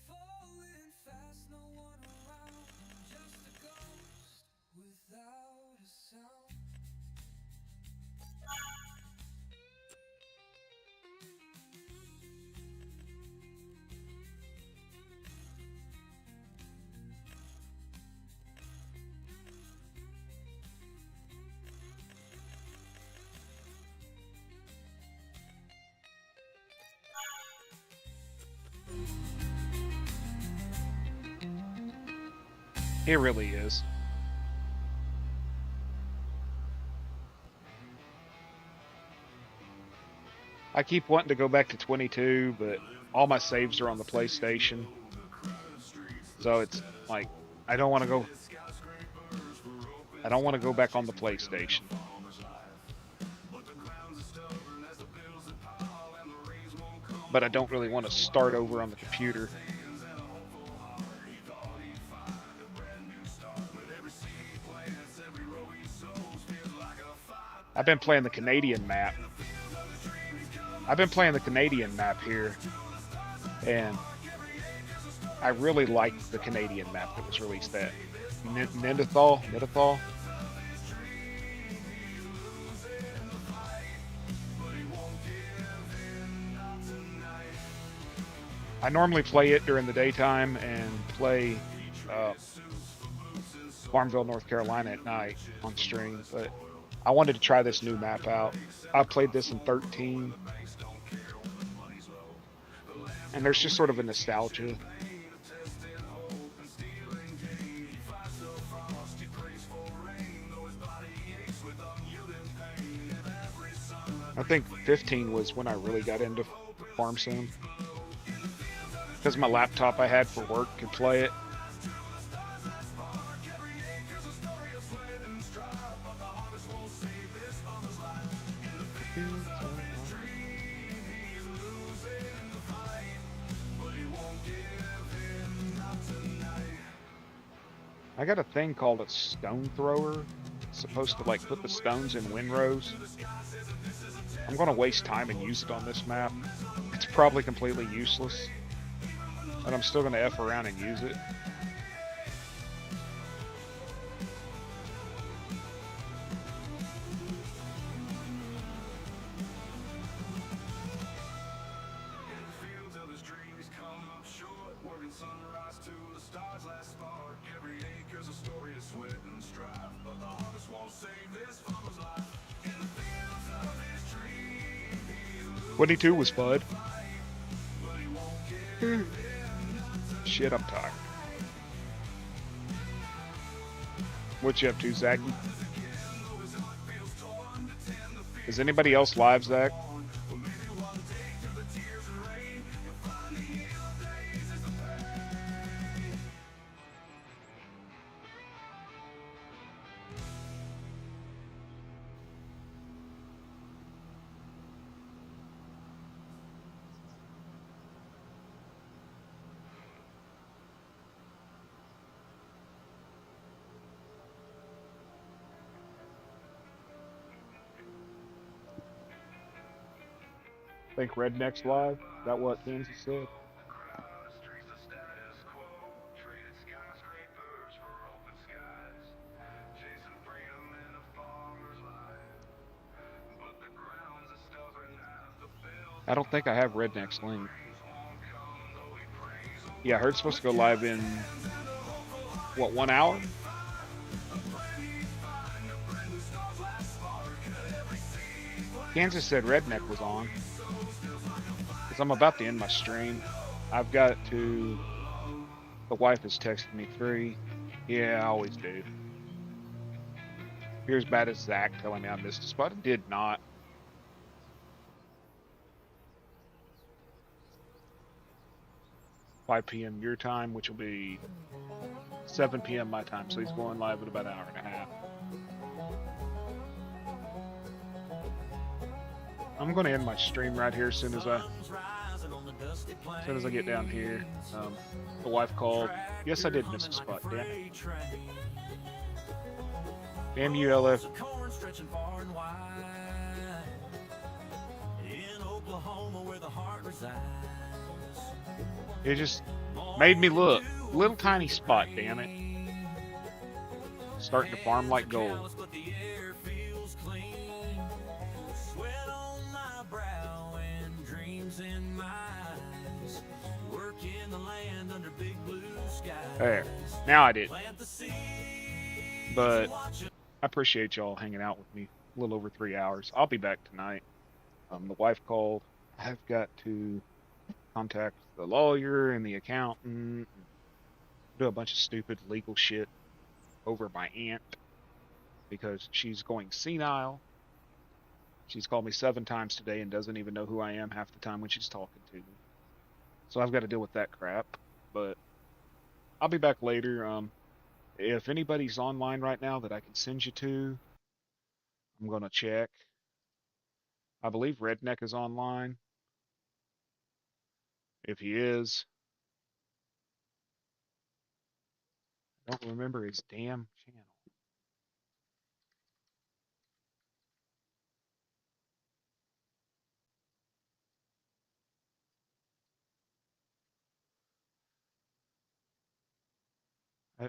Speaker 3: Falling fast, no one around, just a ghost without a sound.
Speaker 2: It really is. I keep wanting to go back to 22, but all my saves are on the PlayStation. So it's like, I don't want to go back on the PlayStation. But I don't really want to start over on the computer. I've been playing the Canadian map. Here, and I really liked the Canadian map that was released at Nidithal. I normally play it during the daytime and play Farmville, North Carolina at night on stream, but I wanted to try this new map out. I played this in 13, and there's just sort of a nostalgia. I think 15 was when I really got into Farm Sim, because my laptop I had for work could play it. I got a thing called a stone thrower. It's supposed to like put the stones in windrows. I'm gonna waste time and use it on this map. It's probably completely useless, but I'm still gonna F around and use it.
Speaker 1: Sweat and strife, but the harvest won't save this farmer's life. In the fields of his dreams.
Speaker 2: 22 was Bud. Shit, I'm tired. What you up to, Zach? Is anybody else live, Zach? Think Redneck's live? Is that what Kansas said? I don't think I have Redneck's link. Yeah, I heard it's supposed to go live in, what, 1 hour? Kansas said Redneck was on. Because I'm about to end my stream. I've got to... The wife has texted me 3. Yeah, I always do. You're as bad as Zach telling me I missed a spot. I did not. "5 p.m. your time," which will be 7 p.m. my time. So he's going live in about an hour and a half. I'm going to end my stream right here as soon as I get down here. The wife called. Yes, I did miss a spot. Damn it. Damn you, LF. It just made me look. Little tiny spot, damn it. Starting to farm like gold. There. Now I did. But I appreciate y'all hanging out with me a little over 3 hours. I'll be back tonight. The wife called. I've got to contact the lawyer and the accountant. Do a bunch of stupid legal shit over my aunt because she's going senile. She's called me 7 times today and doesn't even know who I am half the time when she's talking to me. So I've got to deal with that crap. But I'll be back later. If anybody's online right now that I can send you to, I'm going to check. I believe Redneck is online. If he is, I don't remember his damn channel.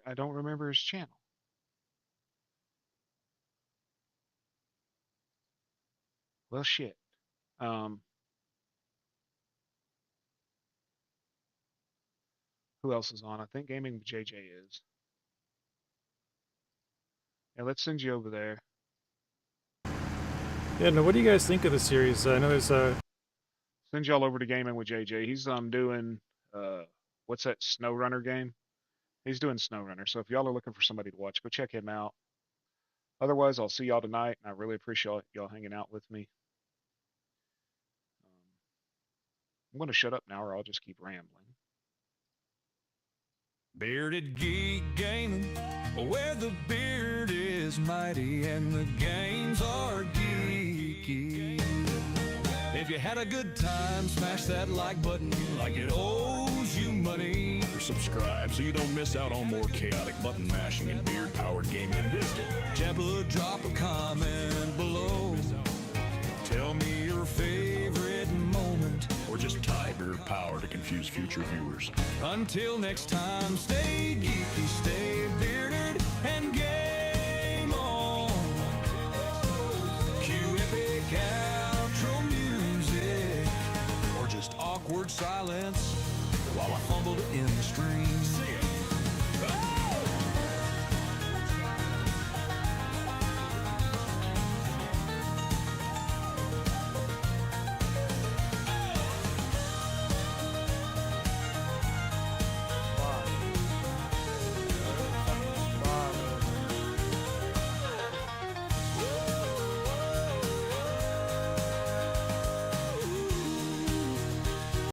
Speaker 2: I don't remember his channel. Well, shit. Who else is on? I think Gaming with JJ is. Yeah, let's send you over there.
Speaker 5: Yeah, no, what do you guys think of the series? I know there's
Speaker 2: Send y'all over to Gaming with JJ. He's doing what's that SnowRunner game? He's doing SnowRunner. So if y'all are looking for somebody to watch, go check him out. Otherwise, I'll see y'all tonight, and I really appreciate y'all hanging out with me. I'm going to shut up now, or I'll just keep rambling.
Speaker 3: Bearded Geek Gaming, where the beard is mighty and the games are geeky. If you had a good time, smash that like button like it owes you money.
Speaker 6: Or subscribe so you don't miss out on more chaotic button mashing and beard-powered gaming.
Speaker 3: Drop a comment below. Tell me your favorite moment.
Speaker 6: Or just tie beard power to confuse future viewers.
Speaker 3: Until next time, stay geeky, stay bearded, and game on. Cue epic outro music, or just awkward silence while I fumbled in the stream.